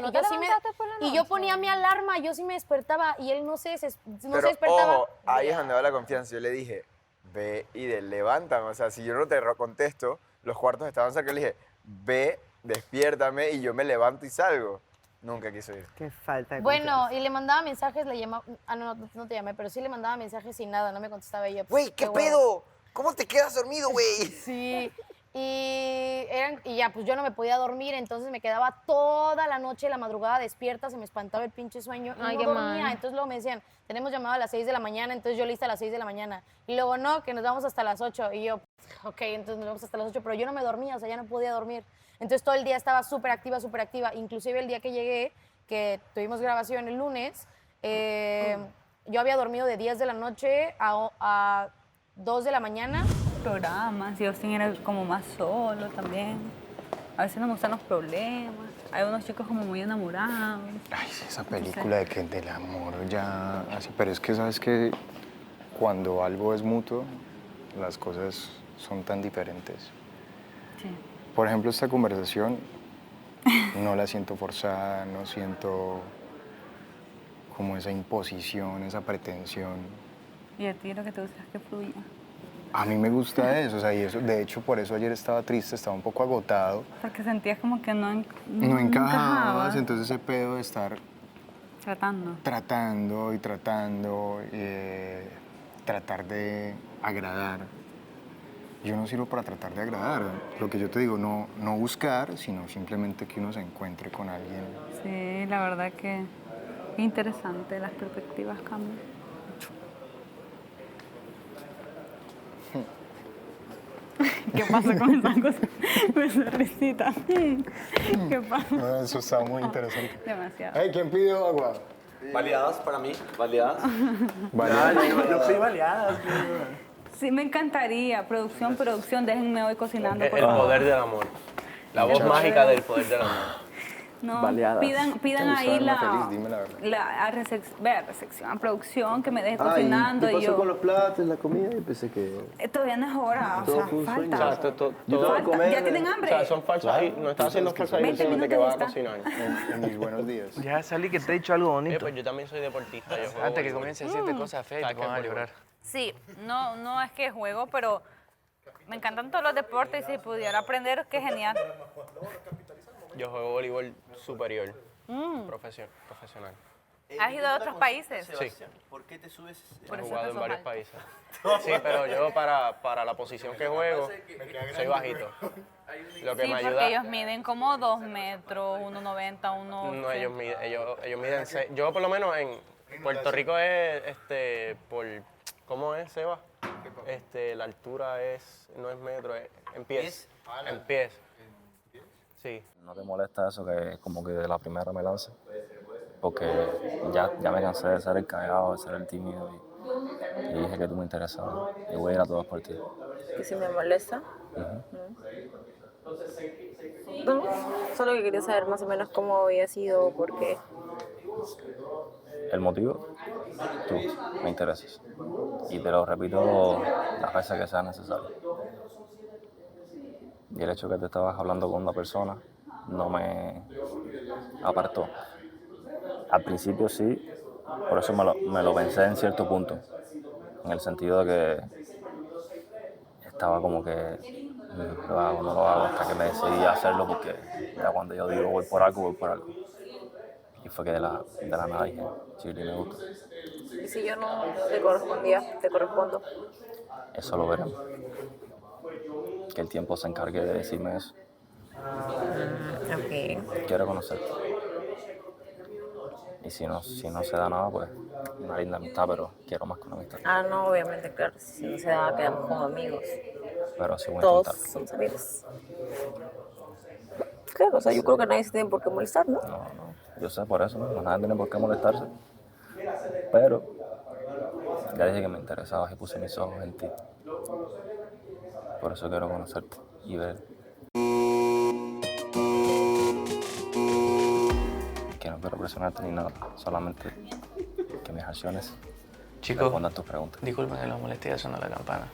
y yo ponía mi alarma, yo sí me despertaba y él no se despertaba. Ojo, ahí es donde va la confianza. Yo le dije, ve y levántame. O sea, si yo no te contesto, los cuartos estaban cerca. Yo le dije, ve, despiértame y yo me levanto y salgo. Nunca quiso ir. Qué falta de Bueno, y le mandaba mensajes, le llamaba, no te llamé, pero sí le mandaba mensajes y nada, no me contestaba ella. Güey, ¿qué pedo? ¿Cómo te quedas dormido, güey? Sí. Y ya, pues yo no me podía dormir, entonces me quedaba toda la noche, la madrugada despierta, se me espantaba el pinche sueño y Ay, no qué dormía. mal. Entonces luego me decían, tenemos llamado a las 6 de la mañana, entonces yo lista a las 6 de la mañana. Y luego, no, que nos vamos hasta las 8. Y yo, ok, entonces nos vamos hasta las 8, pero yo no me dormía, o sea, ya no podía dormir. Entonces todo el día estaba súper activa. Inclusive el día que llegué, que tuvimos grabación el lunes, yo había dormido de 10 de la noche a 2 de la mañana. Programas, y Austin era como más solo también. A veces no me gustan los problemas. Hay unos chicos como muy enamorados. Ay, esa película de que del amor ya así, pero es que sabes que cuando algo es mutuo, las cosas son tan diferentes. Sí. Por ejemplo, esta conversación no la siento forzada, no siento como esa imposición, esa pretensión. Y a ti lo que te gusta es que fluya. A mí me gusta eso, o sea, y eso, de hecho, por eso ayer estaba triste, estaba un poco agotado. Porque sentías como que no encajabas, entonces ese pedo de estar tratando, tratar de agradar. Yo no sirvo para tratar de agradar, lo que yo te digo, no buscar, sino simplemente que uno se encuentre con alguien. Sí, la verdad que es interesante, las perspectivas cambian. ¿Qué pasa con esa cosa? Me hace risita. ¿Qué pasa? No, eso está muy interesante. Demasiado. Hey, ¿quién pidió agua? Baleadas para mí, baleadas. Yo soy baleadas. Sí, me encantaría. Producción, déjenme hoy cocinando. El poder del amor. La voz mágica del poder del amor. No, Baleadas. pidan Me ahí gusta verme la, feliz, dime la verdad. a recepción, a producción, que me deje Ah, cocinando. ¿y qué y pasó yo, con los platos, la comida? Y pensé que... Todavía no es hora, o Todo sea, fue un sueño. falta. O sea, Yo tengo que comer. ¿Ya tienen hambre? O sea, son falsas. No estás haciendo falsas 20 ilusiones de que vas a minutos cocinar. En mis buenos días. Ya salí que te he dicho algo bonito. Pues yo también soy deportista. Yo juego Antes que voleibol. comience a decirte cosas feas y te pongas a llorar. Sí, no es que juego, pero me encantan todos los deportes y si pudiera aprender, qué genial. Yo juego voleibol superior, Mm. profesional. ¿Has ido a otros países? Sí. ¿Por qué te subes? He jugado en varios países. Sí, pero yo para la posición que juego, soy bajito. Lo que Sí, me porque ayuda... ellos miden como 2 metros, 1,90, 1... No, ellos miden yo por lo menos en Puerto Rico es ¿cómo es, Seba? La altura no es metro, es en pies. En pies. Sí. ¿No te molesta eso que como que de la primera me lance? Porque ya me cansé de ser el callado, de ser el tímido y dije que tú me interesabas y voy a ir a todas por ti. Que si me molesta. Ujú. No, solo que quería saber más o menos cómo había sido, por qué. El motivo, tú me interesas. Y te lo repito las veces que sea necesario. Y el hecho de que te estabas hablando con una persona no me apartó. Al principio sí, por eso me lo pensé en cierto punto. En el sentido de que estaba como que lo hago, no lo hago, hasta que me decidí a hacerlo porque ya cuando yo digo voy por algo, voy por algo. Y fue que de la nada dije, Shirley me gusta. Y si yo no te correspondía, te correspondo. Eso lo veremos. Que el tiempo se encargue de decirme eso. Ok. Quiero conocerte. Y si no se da nada, pues una linda amistad, pero quiero más que una amistad. Ah, no, obviamente, claro. Si no se da, quedamos como amigos. Pero sí voy a Todos intentar. somos amigos. Claro, o sea, yo creo que nadie se tiene por qué molestar, ¿no? No, yo sé por eso, ¿no? Nadie tiene por qué molestarse. Pero ya dije que me interesabas y puse mis ojos en ti. Por eso quiero conocerte y ver. Que no quiero presionarte ni nada, solamente que mis acciones respondan tus preguntas. Disculpen que los molesté, ya sonó la campana.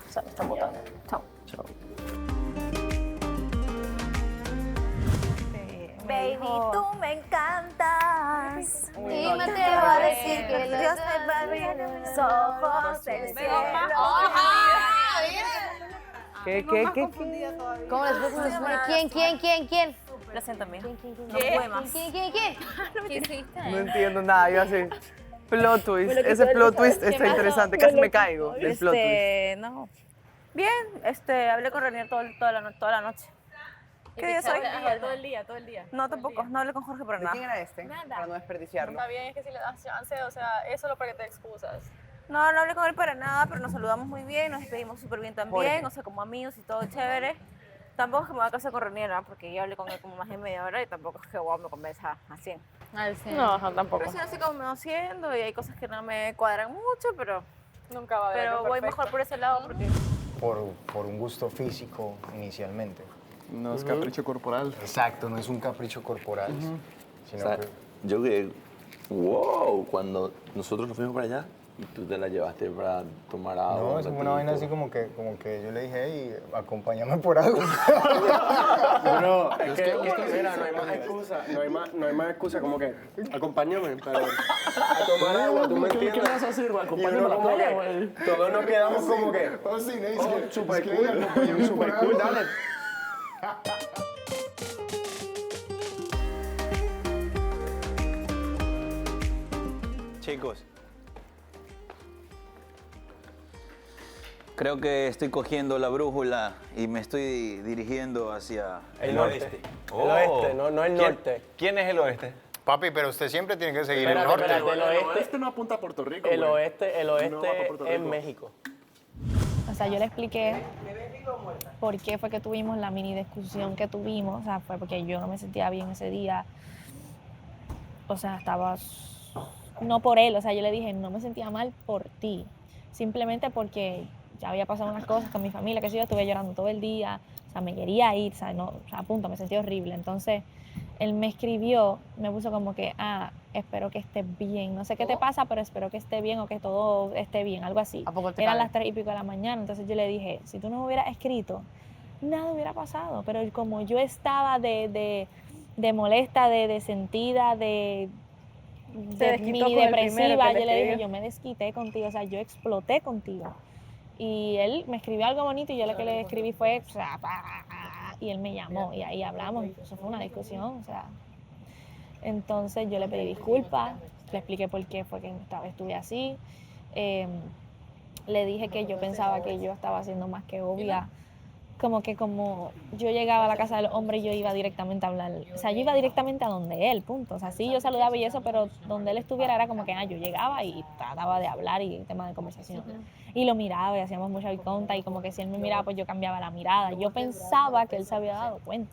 O sea, me están botando. Chao. Chao. Baby, tú me encantas. no, Y me yo atrevo te a voy a decir decir que que Dios me va a abrir los ojos del cielo. ¿Qué? ¿Cómo les fue? ¿Quién? Lo siento, amigo. ¿Quién? No pude más. ¿Quién? ¿Qué hiciste? No entiendo nada, yo así. Plot twist. Bueno, ¿qué Ese tal? plot twist ¿Qué está pasó? interesante. Casi me caigo del plot twist. No. Bien, hablé con Renier toda la noche. ¿Qué día soy? Todo el día. No, tampoco. No hablé con Jorge para ¿De nada. quién era este? Nada. Para no desperdiciarlo. Está bien, es que si le das chance, o sea, es solo para que te excusas. No hablé con él para nada, pero nos saludamos muy bien, nos despedimos súper bien también, Jorge. o sea, como amigos y todo chévere. Tampoco es que me voy a casar con Renier, ¿no? Porque yo hablé con él como más de media hora y tampoco es que wow, me convenza a 100. No, ajá, tampoco. Pero sí, así como me va haciendo y hay cosas que no me cuadran mucho, pero Nunca va a haber pero algo voy perfecto. mejor por ese lado porque... Por un gusto físico inicialmente. No es capricho corporal. Exacto, no es un capricho corporal. Sino O sea, que yo que, wow, cuando nosotros nos fuimos para allá y tú te la llevaste para tomar agua. no, un es como ratito. una vaina así como que yo le dije, hey, acompáñame por algo. No, es que mira, no hay más excusa, no hay más excusa como que, acompáñame, pero a tomar agua, tú me entiendes. ¿Qué vas a hacer, güey? Acompáñame a la playa, güey. Todos nos quedamos como que, super cool, super cool, dale. Chicos, creo que estoy cogiendo la brújula y me estoy dirigiendo hacia El oeste. El oeste, no el norte. ¿Quién es el oeste? Papi, pero usted siempre tiene que seguir Espérate, el norte. espérate, güey. el oeste no apunta a Puerto Rico, El güey. oeste No va pa' Puerto es Rico. México. O sea, yo le expliqué por qué fue que tuvimos la mini discusión que tuvimos. O sea, fue porque yo no me sentía bien ese día. O sea, no por él. O sea, yo le dije, no me sentía mal por ti. Simplemente porque ya había pasado unas cosas con mi familia, que yo estuve llorando todo el día, o sea, me quería ir, o sea, no, o sea, a punto, me sentí horrible. Entonces, él me escribió, me puso como que, espero que estés bien, no sé qué te pasa, pero espero que esté bien o que todo esté bien, algo así. Eran las 3 y pico de la mañana, entonces yo le dije, si tú no me hubieras escrito, nada hubiera pasado, pero como yo estaba de molesta, de sentida, de mini depresiva, yo le dije, yo me desquité contigo, o sea, yo exploté contigo. Y él me escribió algo bonito y yo lo que le escribí fue, o sea, y él me llamó y ahí hablamos, eso fue una discusión, o sea. Entonces yo le pedí disculpas, le expliqué por qué fue que esta vez estuve así. Le dije que yo pensaba que yo estaba siendo más que obvia, como que como yo llegaba a la casa del hombre yo iba directamente a hablar, o sea, yo iba directamente a donde él, punto. O sea, sí, yo saludaba y eso, pero donde él estuviera era como que yo llegaba y trataba de hablar y tema de conversación. Y lo miraba y hacíamos mucha eye contact y como que si él me miraba, pues yo cambiaba la mirada. Yo pensaba que él se había dado cuenta.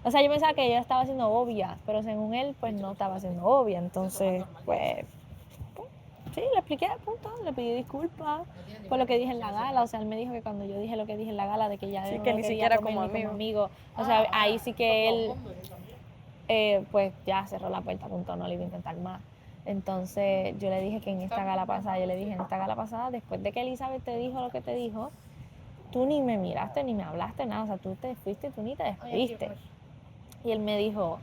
O sea, yo pensaba que ella estaba siendo obvia, pero según él, pues no estaba siendo obvia. Entonces, pues sí, le expliqué, punto, le pedí disculpas por lo que dije en la gala. O sea, él me dijo que cuando yo dije lo que dije en la gala, de que ya Sí, no que lo ni quería siquiera comer como ni como amigo. amigo. O sea, ahí sí que él, pues ya cerró la puerta, punto, no le iba a intentar más. Entonces yo le dije que en esta gala pasada, después de que Elizabeth te dijo lo que te dijo, tú ni me miraste, ni me hablaste, nada. O sea, tú te fuiste, tú ni te despediste. Y él me dijo,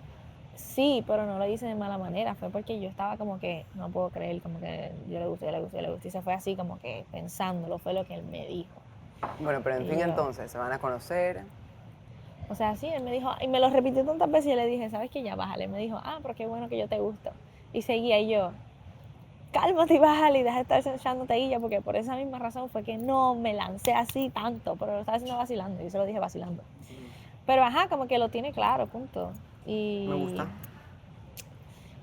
sí, pero no lo hice de mala manera, fue porque yo estaba como que, no puedo creer, como que yo le gusté, y se fue así como que pensándolo, fue lo que él me dijo. Bueno, pero en Y fin, yo- entonces, se van a conocer. O sea, sí, él me dijo, y me lo repitió tantas veces y yo le dije, ¿sabes qué? Ya bájale. Me dijo, pero qué bueno que yo te gusto. Y seguía y yo, cálmate y bájale y deja de estar echándote ella, porque por esa misma razón fue que no me lancé así tanto, pero lo estaba haciendo vacilando, y se lo dije vacilando. Pero como que lo tiene claro, punto. Y Me gusta.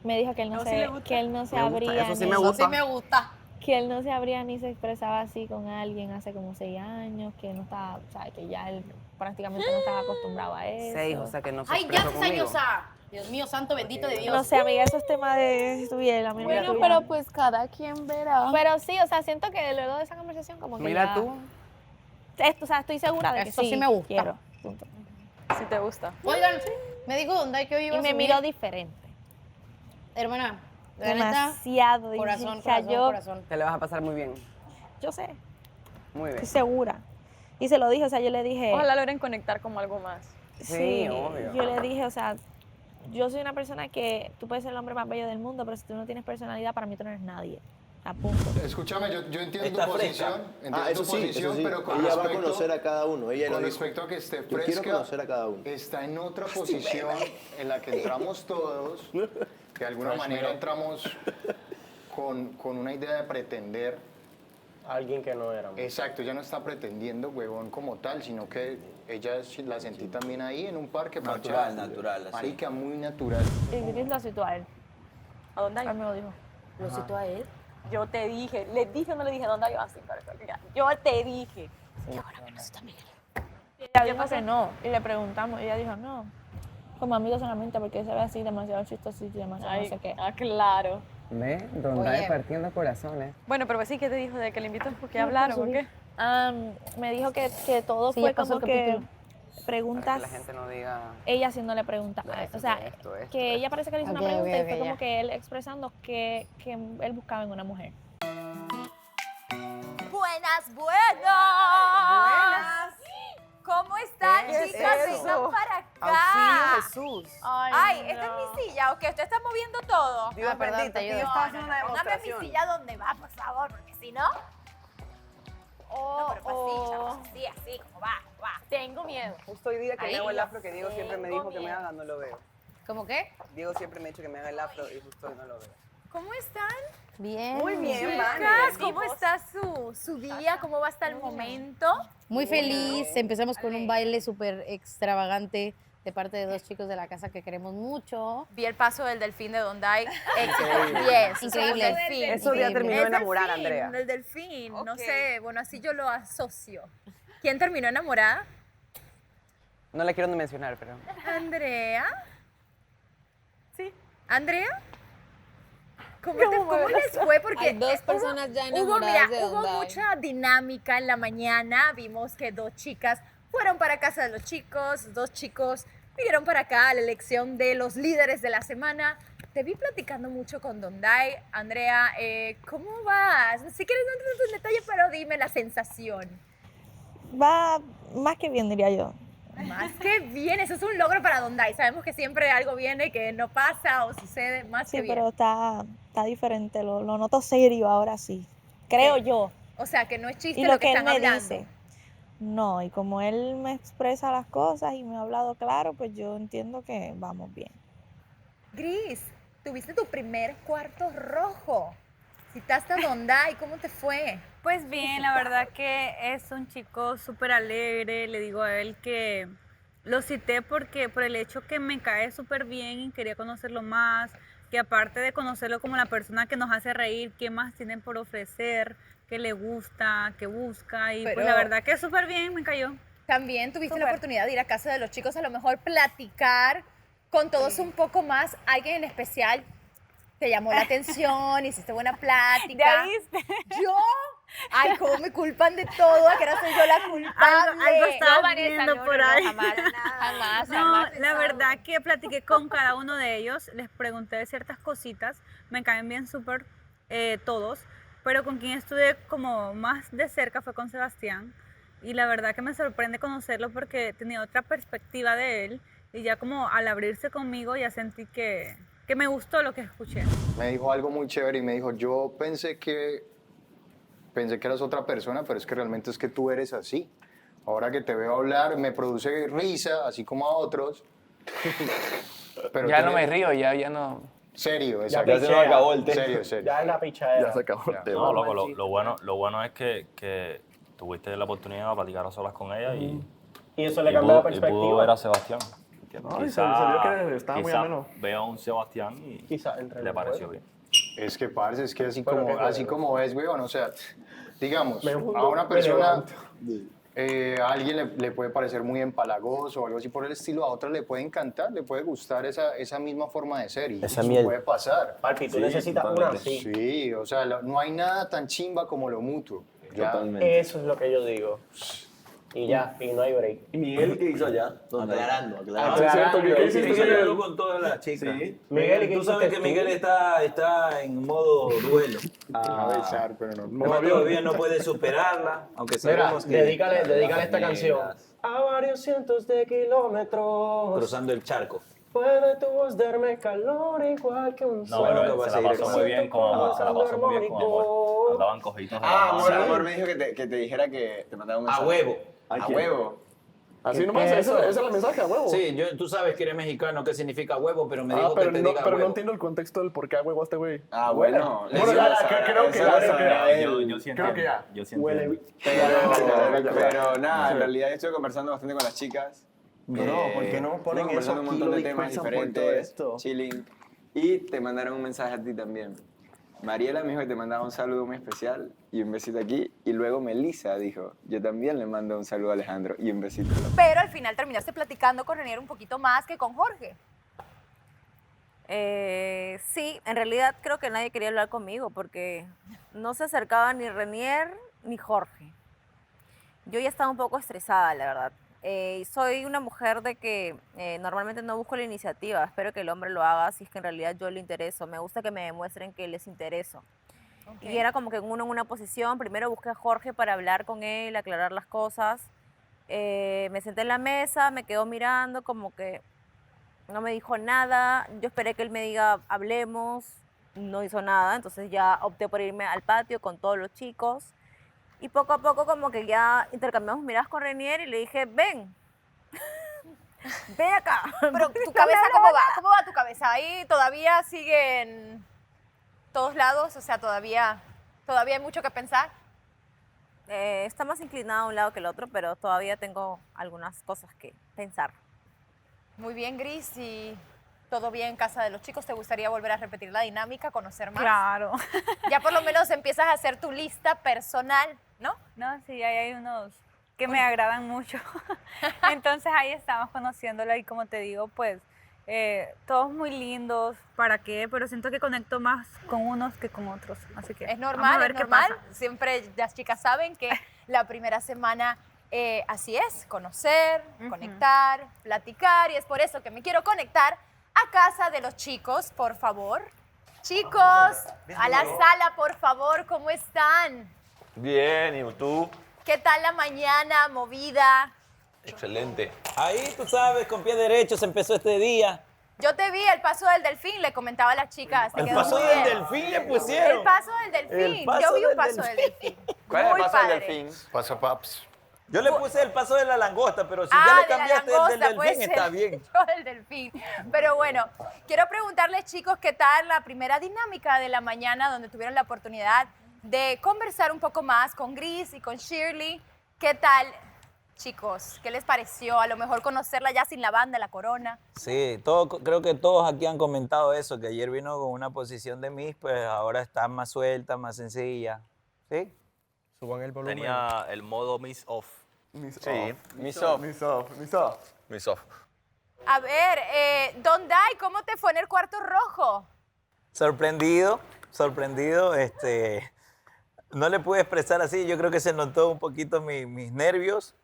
me dijo que él no, No, sí se, le gusta. que él no se Me gusta, abría eso sí ni- me gusta. Eso sí me gusta. Que él no se abría ni se expresaba así con alguien hace como 6 años, que no estaba, o sea, que ya él prácticamente no estaba acostumbrado a eso. 6, o sea que no se Ay, expresó ya, conmigo. Dios mío, santo bendito de Dios. No sé, amiga, eso es tema de tu vida, a mí no me Bueno, tuya. pero pues cada quien verá. Pero sí, o sea, siento que luego de esa conversación como que Mira ya- tú. O sea, estoy segura de que Eso sí, sí me gusta. quiero. Punto. Si te gusta. Oigan, me dijo Donday que hoy iba a Y me subir. miró diferente. Hermana, la neta, Demasiado. corazón, o sea, corazón. Te le vas a pasar muy bien. Yo sé, Muy bien. estoy segura. Y se lo dije, o sea, yo le dije... Ojalá logren conectar como algo más. Sí, obvio. yo le dije, o sea, yo soy una persona que tú puedes ser el hombre más bello del mundo, pero si tú no tienes personalidad, para mí tú no eres nadie. A punto. Escúchame, yo entiendo Está tu fresca. posición, entiendo Eso tu sí, posición, eso sí. pero con Ella va a respecto, conocer a cada uno, ella lo con dijo. respecto a que esté Yo quiero fresca, conocer a cada uno. está en otra posición en la que entramos todos, que de alguna manera entramos con una idea de pretender. Alguien que no era. Exacto, ella no está pretendiendo, huevón, como tal, sino que ella la sentí también ahí en un parque parchada. natural, así. Marica, muy natural. Y Vivi lo citó a él. ¿A dónde hay? Él me lo dijo. ¿Lo citó a él? Yo te dije, le dije o no le dije, ¿dónde hay? Así, yo te dije. Ella dijo que no, y le preguntamos, y ella dijo no. Como amigos solamente, porque él se ve así demasiado chistosito y demasiado no sé qué. Claro. ¿Ve? Donday Oye. partiendo corazones. Bueno, pero pues sí, ¿qué te dijo de que le invitó? ¿Por qué hablaron o qué? Me dijo que todo Sí, fue ya pasó como el que capítulo. preguntas, Para que la gente no diga. ella haciéndole preguntas. O sea, esto, que ella parece que le hizo Ok, una pregunta ok, y fue ok, como ya. que él expresando que él buscaba en una mujer. Buenas, buenas. ¿Cómo están, ¿Qué es chicas? eso? Vengan para acá. Auxilio, Jesús. Ay, esta es mi silla, ¿o qué? ¿Usted está moviendo todo? Dios bendito, tío, estaba haciendo una Póngame demostración. mi silla donde va, por favor, porque si no... No, pero pues así, chavos, así, como va. Tengo miedo. Justo hoy día que Ahí, me hago el yo afro, que Diego siempre me dijo que me haga, no lo veo. ¿Cómo qué? Diego siempre me ha dicho que me haga el afro y justo hoy no lo veo. ¿Cómo están? Bien. Muy bien, Vane. Chicas, ¿cómo está su día? ¿Cómo va hasta el momento? Muy feliz. Empezamos con un baile súper extravagante de parte de 2 chicos de la casa que queremos mucho. Vi el paso del delfín de Donday. Increíble. Yes, Increíble. el delfín. Eso ya terminó de Es enamorar, delfín, Andrea. El delfín, no sé, bueno, así yo lo asocio. ¿Quién terminó enamorada? No la quiero ni mencionar, pero. ¿Andrea? Sí. ¿Andrea? ¿Cómo les fue? Porque Hay dos personas ya hubo enamoradas de hubo Don Dai. mucha dinámica en la mañana. Vimos que 2 chicas fueron para casa de los chicos, 2 chicos vinieron para acá a la elección de los líderes de la semana. Te vi platicando mucho con Don Dai. Andrea, ¿cómo vas? Si quieres no entrar en detalle, pero dime la sensación. Va más que bien, diría yo. Más que bien, eso es un logro para Don Dai. Sabemos que siempre algo viene que no pasa o sucede, más Sí, que bien. pero está diferente, lo noto serio ahora sí, creo yo. O sea, que no es chiste Y lo lo que que él están me hablando. dice. No, y como él me expresa las cosas y me ha hablado claro, pues yo entiendo que vamos bien. Gris, tuviste tu primer cuarto rojo. Citaste a Don Dai, ¿cómo te fue? Pues bien, la verdad que es un chico súper alegre. Le digo a él que lo cité porque por el hecho que me cae súper bien y quería conocerlo más, que aparte de conocerlo como la persona que nos hace reír, ¿qué más tienen por ofrecer? ¿Qué le gusta? ¿Qué busca? Y pues Pero- la verdad que súper bien, me cayó. También tuviste la Súper. oportunidad de ir a casa de los chicos, a lo mejor platicar con todos un poco más. ¿Alguien en especial te llamó la atención? ¿Hiciste buena plática? ¿Ya viste? ¿Yo? Ay, cómo me culpan de todo, que ahora soy yo la culpable. Algo estaba No, Vanessa, viendo no, por no, ahí. jamás, jamás, No, jamás. la verdad que platiqué con cada uno de ellos, les pregunté de ciertas cositas, me caen bien súper todos, pero con quien estuve como más de cerca fue con Sebastián, y la verdad que me sorprende conocerlo porque tenía otra perspectiva de él, y ya como al abrirse conmigo ya sentí que me gustó lo que escuché. Me dijo algo muy chévere y me dijo, yo pensé que eras otra persona, pero es que realmente es que tú eres así. Ahora que te veo hablar, me produce risa, así como a otros. Pero Ya no tiene- me río, ya no. Serio, Ya exacto. se nos acabó el tema. Serio, serio. Ya es la pichadera. Ya se acabó el tema. No, loco, lo bueno es que tuviste la oportunidad de platicar a solas con ella y eso le cambió la y pudo perspectiva. ver a Sebastián. No, y se vio que estaba muy quizá ameno. veo a un Sebastián y Quizá entre le los pareció dos. bien. Es que, parce, es que así Pero como, qué así bueno. como es, weón, o sea, digamos, Me hundo, a una me persona, levanto. a alguien le puede parecer muy empalagoso o algo así por el estilo, a otra le puede encantar, le puede gustar esa misma forma de ser y Esa eso miel. puede pasar. Papi, tú necesitas una así. Sí, o sea, no hay nada tan chimba como lo mutuo. Ya. Totalmente. Eso es lo que yo digo. Y ya, y no hay break. ¿Y Miguel qué hizo allá? Aclarando. Ah, sí, es cierto, ¿qué hiciste, Miguel Miguel? habló con todas las chicas. Sí. Miguel, ¿y qué Tú sabes hiciste que tú? Miguel está en modo duelo. A besar, pero no. Además, todavía no puede superarla, aunque Mira, sabemos que... dedícale las esta canción. nenas, A varios cientos de kilómetros. Cruzando el charco. Puede tu voz darme calor igual que un No, sol. pero se la pasó muy bien con amor. Se la pasó muy bien con amor. Andaban cogidos. de la Ah, mano. amor me dijo que te dijera que te mandaba un A mensaje. huevo. A huevo. Así nomás, ese es el mensaje, a huevo. Sí, tú sabes que eres mexicano, qué significa huevo, pero me dijo pero que te no, diga pero no huevo. entiendo el contexto del por qué a huevo a este güey. Ah, bueno. Bueno, creo que ya. Yo sí Creo que ya. Yo sí Huele. entiendo. Pero nada, en realidad estuve conversando bastante con las chicas. Bro, ¿por qué no ponen estuvimos eso conversando un aquí, montón lo de temas dispersan por todo diferentes, esto? chilling. Y te mandaron un mensaje a ti también. Mariela me dijo que te mandaba un saludo muy especial y un besito aquí. Y luego Melissa dijo, yo también le mando un saludo a Alejandro y un besito. Pero al final terminaste platicando con Renier un poquito más que con Jorge. Sí, en realidad creo que nadie quería hablar conmigo porque no se acercaba ni Renier ni Jorge. Yo ya estaba un poco estresada, la verdad. Soy una mujer de que normalmente no busco la iniciativa, espero que el hombre lo haga si es que en realidad yo le intereso. Me gusta que me demuestren que les intereso. Y era como que uno en una posición, primero busqué a Jorge para hablar con él, aclarar las cosas. Me senté en la mesa, me quedó mirando como que no me dijo nada. Yo esperé que él me diga, hablemos, no hizo nada. Entonces ya opté por irme al patio con todos los chicos. Y poco a poco como que ya intercambiamos miradas con Renier y le dije, ven, ven acá. Pero tu cabeza, ¿cómo va? ¿Cómo va tu cabeza? Ahí todavía sigue en todos lados, o sea, todavía hay mucho que pensar. Está más inclinado a un lado que el otro, pero todavía tengo algunas cosas que pensar. Muy bien, Gris, y todo bien en casa de los chicos. ¿Te gustaría volver a repetir la dinámica, conocer más? Claro. Ya por lo menos empiezas a hacer tu lista personal, ¿no? No, sí, ahí hay unos que me agradan mucho. Entonces ahí estamos conociéndola y como te digo, pues Todos muy lindos, ¿para qué? Pero siento que conecto más con unos que con otros, así que Es vamos a normal, ver es qué normal. pasa. Siempre las chicas saben que la primera semana así es, conocer, conectar, platicar, y es por eso que me quiero conectar a casa de los chicos, por favor. Chicos, a la sala, por favor, ¿cómo están? Bien, ¿y tú? ¿Qué tal la mañana movida? Excelente. Ahí, tú sabes, con pie derecho se empezó este día. Yo te vi el paso del delfín, le comentaba a las chicas. te El quedó paso muy del bien. delfín le pusieron. El paso del delfín. El paso Yo vi un del paso del delfín. ¿Cuál es Muy el paso del padre. delfín? Paso Paps. Yo le puse el paso de la langosta, pero si ya Ah, le de la cambiaste el langosta, del puede delfín, ser. está bien. Yo el delfín. Pero bueno, quiero preguntarles, chicos, ¿qué tal la primera dinámica de la mañana donde tuvieron la oportunidad de conversar un poco más con Gris y con Shirley? ¿Qué tal, chicos? ¿Qué les pareció? A lo mejor conocerla ya sin la banda, la corona. Sí, creo que todos aquí han comentado eso, que ayer vino con una posición de Miss, pues ahora está más suelta, más sencilla. ¿Sí? Suban el volumen. Tenía el modo Miss Off. Sí, Miss Off. Miss Off. A ver, Don Dai, ¿cómo te fue en el cuarto rojo? Sorprendido. No le pude expresar así, yo creo que se notó un poquito mis nervios.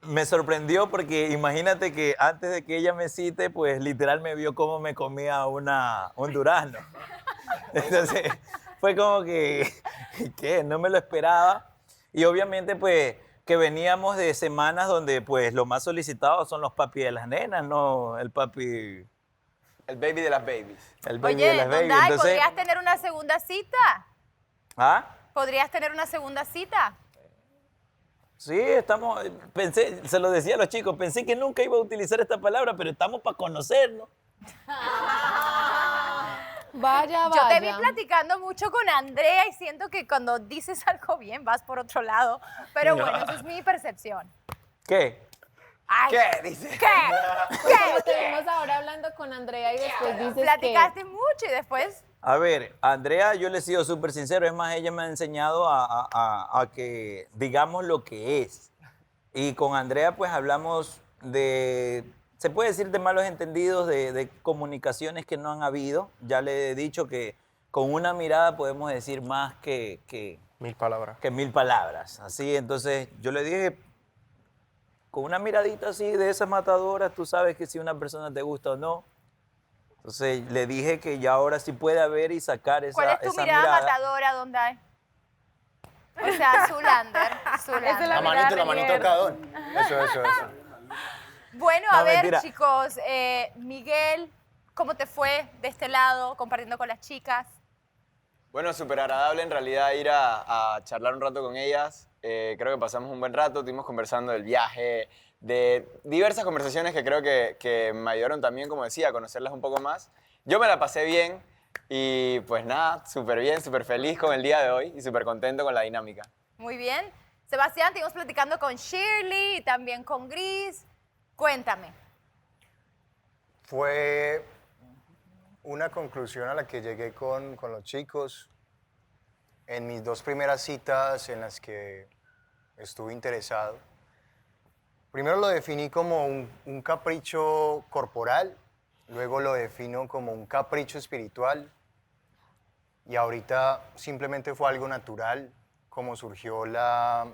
Me sorprendió porque imagínate que antes de que ella me cite, pues literal me vio cómo me comía un durazno. Entonces fue como que no me lo esperaba. Y obviamente pues que veníamos de semanas donde pues lo más solicitado son los papis de las nenas, no el papi... El baby de las babies. El baby de Oye, las Don babies. Dai, Entonces, ¿podrías tener una segunda cita? ¿ah? ¿Podrías tener una segunda cita? Sí, pensé, se lo decía a los chicos, pensé que nunca iba a utilizar esta palabra, pero estamos para conocernos. Vaya, Yo te vi vaya. platicando mucho con Andrea y siento que cuando dices algo bien vas por otro lado. Pero No. bueno, esa es mi percepción. ¿Qué? Ay, ¿Qué dice? ¿Qué? Pues como te vimos ahora hablando con Andrea y después dices Platicaste mucho y después... A ver, Andrea, yo le he sido súper sincero, es más, ella me ha enseñado a que digamos lo que es. Y con Andrea pues hablamos de, se puede decir de malos entendidos, de comunicaciones que no han habido. Ya le he dicho que con una mirada podemos decir más que 1000 palabras. Que 1000 palabras. Así, entonces yo le dije, con una miradita así de esas matadoras, tú sabes que si una persona te gusta o no. Entonces le dije que ya ahora sí puede haber y sacar esa, ¿Cuál es tu esa mirada matadora, Don Dai? O sea, Zulander. Esa es La manito de cada uno. Eso. Bueno, No, a ver, mentira. chicos, Miguel, ¿cómo te fue de este lado, compartiendo con las chicas? Bueno, súper agradable en realidad ir a charlar un rato con ellas. Creo que pasamos un buen rato, estuvimos conversando del viaje, de diversas conversaciones que creo que me ayudaron también, como decía, a conocerlas un poco más. Yo me la pasé bien y pues nada, súper bien, súper feliz con el día de hoy y súper contento con la dinámica. Muy bien. Sebastián, estuvimos platicando con Shirley y también con Gris. Cuéntame. Fue una conclusión a la que llegué con los chicos en mis 2 primeras citas en las que estuve interesado. Primero lo definí como un capricho corporal, luego lo defino como un capricho espiritual y ahorita simplemente fue algo natural, como surgió la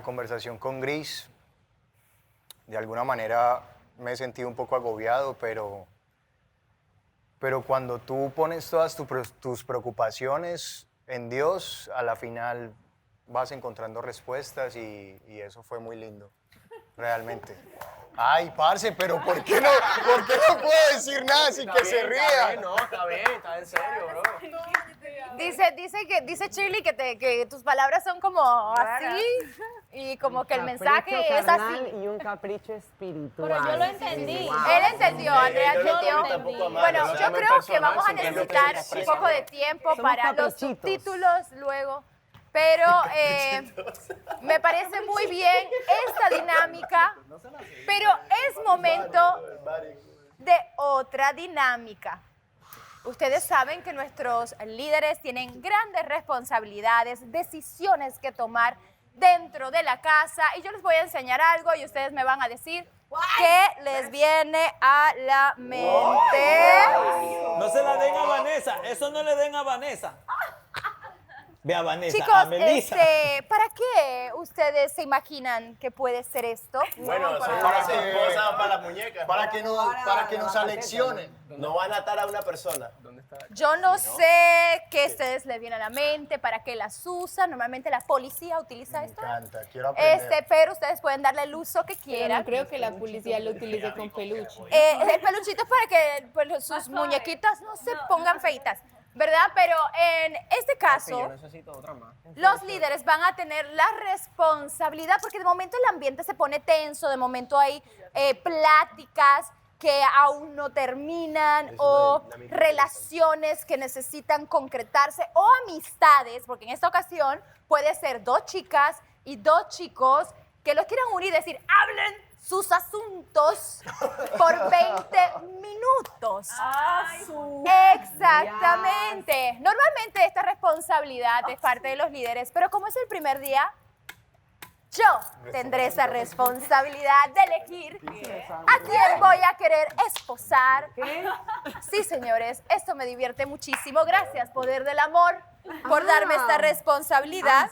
conversación con Gris. De alguna manera me he sentido un poco agobiado, pero cuando tú pones todas tus preocupaciones en Dios, a la final vas encontrando respuestas y eso fue muy lindo, realmente. Ay, parce, pero ¿por qué no puedo decir nada sin que se ría? No, está bien, está en serio, bro. Dice Shirley que tus palabras son como así y como que el mensaje es así. Y un capricho espiritual. Pero yo lo entendí. Él entendió, Andrea Yo lo entendió. entendí. Bueno, yo creo que vamos a necesitar un poco de tiempo Somos para los caprichitos. subtítulos luego. Pero me parece muy bien esta dinámica, pero es momento de otra dinámica. Ustedes saben que nuestros líderes tienen grandes responsabilidades, decisiones que tomar dentro de la casa y yo les voy a enseñar algo y ustedes me van a decir qué les viene a la mente. No se la den a Vanessa, eso no le den a Vanessa. Ve a Vanessa, Chicos, a Melissa. ¿Para qué ustedes se imaginan que puede ser esto? Bueno, para para que- esposa o para las muñecas. Para que nos aleccionen. No van a atar a una persona. Yo no sé qué ustedes les viene a la mente, para qué las usan. Normalmente la policía utiliza esto. Me encanta, quiero aprender. Pero ustedes pueden darle el uso que Pero quieran. no creo que la policía lo utilice con peluche. El peluchito es para que pues, sus muñequitas no se pongan feitas, ¿verdad? Pero en este caso, Yo necesito otra más. los líderes van a tener la responsabilidad, porque de momento el ambiente se pone tenso, de momento hay pláticas que aún no terminan o relaciones que necesitan concretarse o amistades, porque en esta ocasión puede ser 2 chicas y 2 chicos que los quieran unir y decir, hablen sus asuntos por 20 minutos. Exactamente. Normalmente esta responsabilidad es parte de los líderes, pero como es el primer día, yo tendré esa responsabilidad de elegir a quién voy a querer esposar. Sí, señores, esto me divierte muchísimo. Gracias, poder del amor, por darme esta responsabilidad.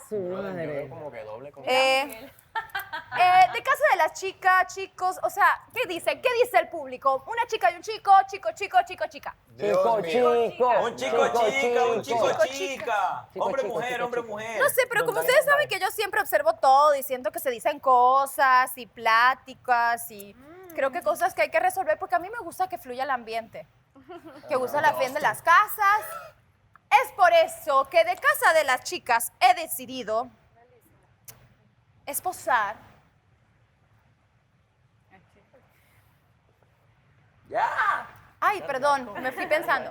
De casa de las chicas, chicos, o sea, ¿qué dice? ¿Qué dice el público? Una chica y un chico, chico, chico, chica. Dios mío. chico. Un chico, chica, un chico, chica. Hombre, mujer, hombre, mujer. No sé, pero como ustedes saben que yo siempre observo todo y siento que se dicen cosas y pláticas y creo que cosas que hay que resolver porque a mí me gusta que fluya el ambiente, que gusta la fe de las casas. Es por eso que de casa de las chicas he decidido esposar Ay, perdón, me fui pensando.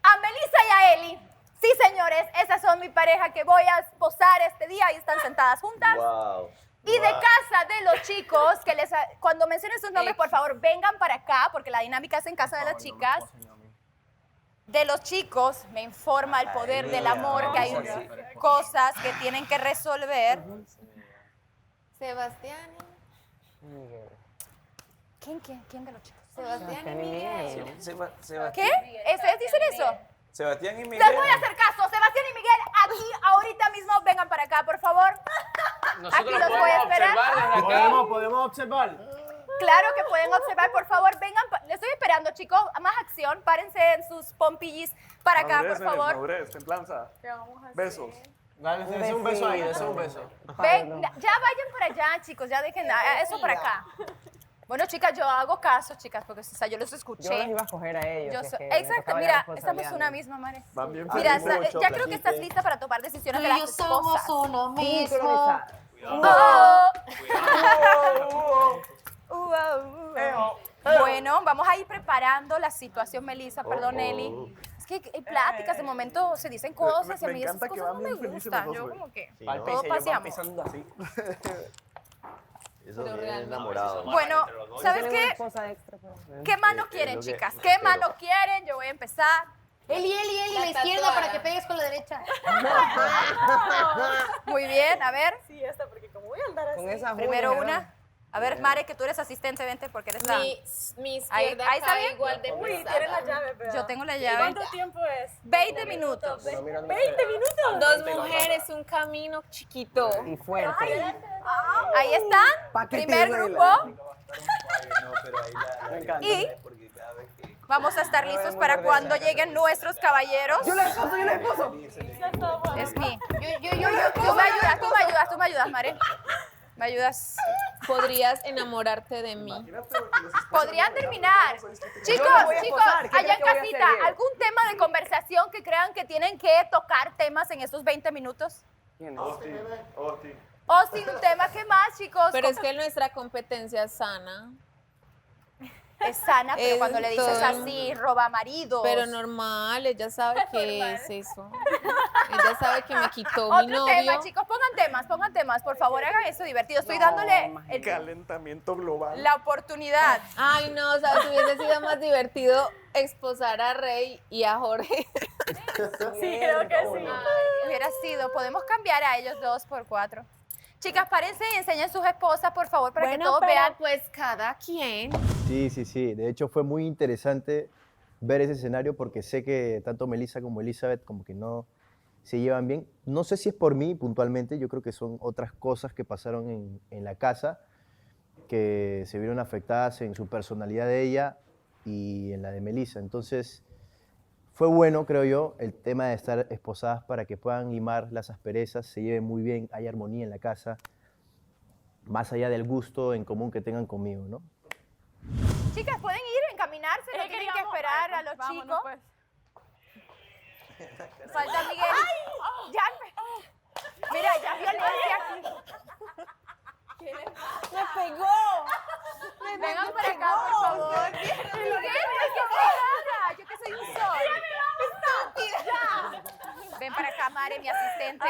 A Melissa y a Eli. Sí, señores, esas son mi pareja que voy a esposar este día y están sentadas juntas. Wow. Y de casa de los chicos, que cuando mencionen sus nombres, por favor, vengan para acá, porque la dinámica es en casa de las chicas. De los chicos, me informa el poder del amor, que hay cosas que tienen que resolver. Sebastián. ¿Quién de los chicos? Sebastián y Miguel. ¿Qué? ¿Ustedes dicen eso? Sebastián y Miguel. Les voy a hacer caso. Sebastián y Miguel, aquí, ahorita mismo, vengan para acá, por favor. Aquí los voy a esperar. ¿Podemos observar? Claro que pueden observar, por favor, vengan. Les estoy esperando, chicos. Más acción. Párense en sus pompillis para acá, por favor. Madurez, templanza. ¿Qué vamos a hacer? Besos. Dale, dese un beso ahí, dese un beso. Ven, ya vayan para allá, chicos. Ya dejen eso para acá. Bueno, chicas, yo hago caso, chicas, porque o sea, yo los escuché. Yo los iba a coger a ellos. Yo si es so- que me Exacto, tocaba la mira, responsabilidad estamos a una mí. misma, Mare. Van bien Mira, felices, ya creo que estás lista para tomar decisiones de Tú y las yo somos esposas. uno mismo. Sincronizada. Bueno, vamos a ir preparando la situación, Melissa, perdón, Eli. Es que hay pláticas, de momento se dicen cosas y a mí esas cosas no me gustan. Yo como que todo paz y amor. así. Eso es bien enamorado. Bueno, ¿sabes Tienen una qué? esposa extra, pero- ¿Qué mano Es quieren, lo que chicas? ¿Qué espero. mano quieren? Yo voy a empezar. Eli, la izquierda para que pegues con la derecha. Muy bien, a ver. Sí, esta, porque como voy a andar así. Con esas Primero uñas, una. ¿verdad? A ver, Mare, que tú eres asistente, vente porque eres la... Mi Ahí izquierda está cae bien. igual de Uy, pesada. tiene la llave, pero... Yo tengo la ¿Y llave. cuánto tiempo es? 20 minutos. 20 minutos. Dos mujeres, un camino chiquito. Y fuerte. Ahí están. Pa' que te Primer duela. grupo. Me encanta. Y vamos a estar listos para cuando lleguen nuestros caballeros. Yo la esposo. Es mí. Yo. Tú me ayudas, Mare. ¿Me ayudas? Podrías enamorarte de mí. Podrían terminar. Chicos, voy a chicos, esposar. ¿Qué allá en crees que voy a hacer casita, bien? ¿algún tema de conversación que crean que tienen que tocar temas en estos 20 minutos? O sin un tema, ¿qué más, chicos? Pero es que nuestra competencia es sana. Es sana, pero Es cuando le dices todo- así, roba maridos. Pero normal, ella sabe que es eso. Mi sabe que me quitó mi Otro novio. tema, chicos, pongan temas, por favor, hagan eso divertido. Estoy dándole Calentamiento global. la oportunidad. Ay, no, ¿sabes? Hubiese sido más divertido esposar a Rey y a Jorge. Sí, creo que sí. Hubiera sido, podemos cambiar a ellos 2 por 4. Chicas, párense y enseñen sus esposas, por favor, para que Bueno, todos pero vean. pues cada quien. Sí, sí, sí. De hecho, fue muy interesante ver ese escenario porque sé que tanto Melissa como Elizabeth como que no se llevan bien. No sé si es por mí puntualmente, yo creo que son otras cosas que pasaron en la casa que se vieron afectadas en su personalidad de ella y en la de Melissa. Entonces, fue bueno, creo yo, el tema de estar esposadas para que puedan limar las asperezas, se lleven muy bien, hay armonía en la casa, más allá del gusto en común que tengan conmigo, ¿no? Chicas, pueden ir, encaminarse, no tienen que esperar a los chicos. Falta Miguel. ¡Ay! Ya, mira, ya violencia aquí. ¡Me pegó! Vengan para acá, por favor. Miguel, es que soy cara. Yo que soy un sol. Ya. Ven para acá, Mare, mi asistente.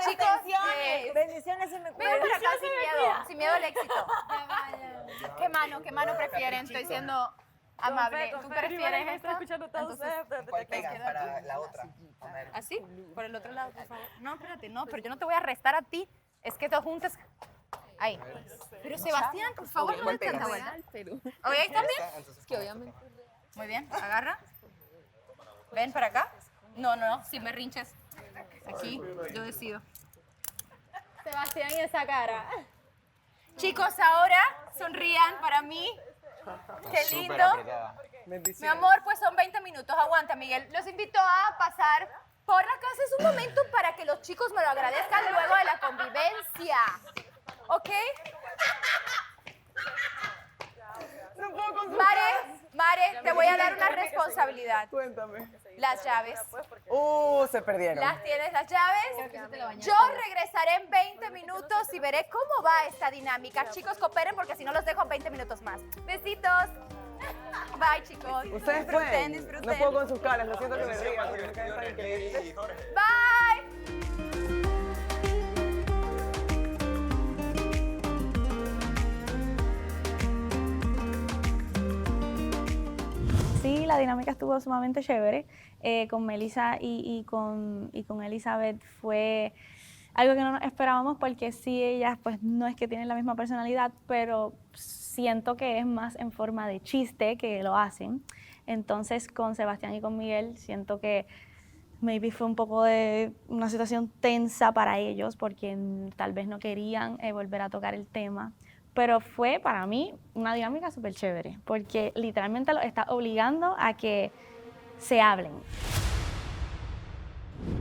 Chicos, bendiciones y me vengan para acá sin miedo al éxito. ¿Qué mano prefieren? Estoy siendo amable. ¿Tú prefieres esta? ¿Cuál pegas para la otra? ¿Así? Por el otro lado, por favor. No, espérate, no, pero yo no te voy a arrestar a ti. Es que todos juntos. Ahí. Pero Sebastián, por favor, no des tanta vuelta. ¿Oye, ahí también? Es que obviamente. Muy bien, agarra. Ven para acá. No, si me rinches. Aquí, yo decido. Sebastián y esa cara. Chicos, ahora sonrían para mí. Qué lindo. Mi amor, pues son 20 minutos. Aguanta, Miguel. Los invito a pasar por la casa. Es un momento para que los chicos me lo agradezcan luego de la convivencia. ¿Ok? Mare, te voy a dar una responsabilidad. Cuéntame. Las llaves. Se perdieron. ¿Las tienes, las llaves? Yo regresaré en 20 minutos y veré cómo va esta dinámica. Chicos, cooperen porque si no los dejo 20 minutos más. Besitos. Bye, chicos. Ustedes pueden. No puedo con sus caras, lo siento que me rían. Porque me caen tan increíbles. Bye. Sí, la dinámica estuvo sumamente chévere. Con Melissa y con Elizabeth fue algo que no nos esperábamos porque sí, ellas pues no es que tienen la misma personalidad, pero siento que es más en forma de chiste que lo hacen. Entonces con Sebastián y con Miguel siento que maybe fue un poco de una situación tensa para ellos porque tal vez no querían volver a tocar el tema. Pero fue para mí una dinámica súper chévere, porque literalmente los está obligando a que se hablen.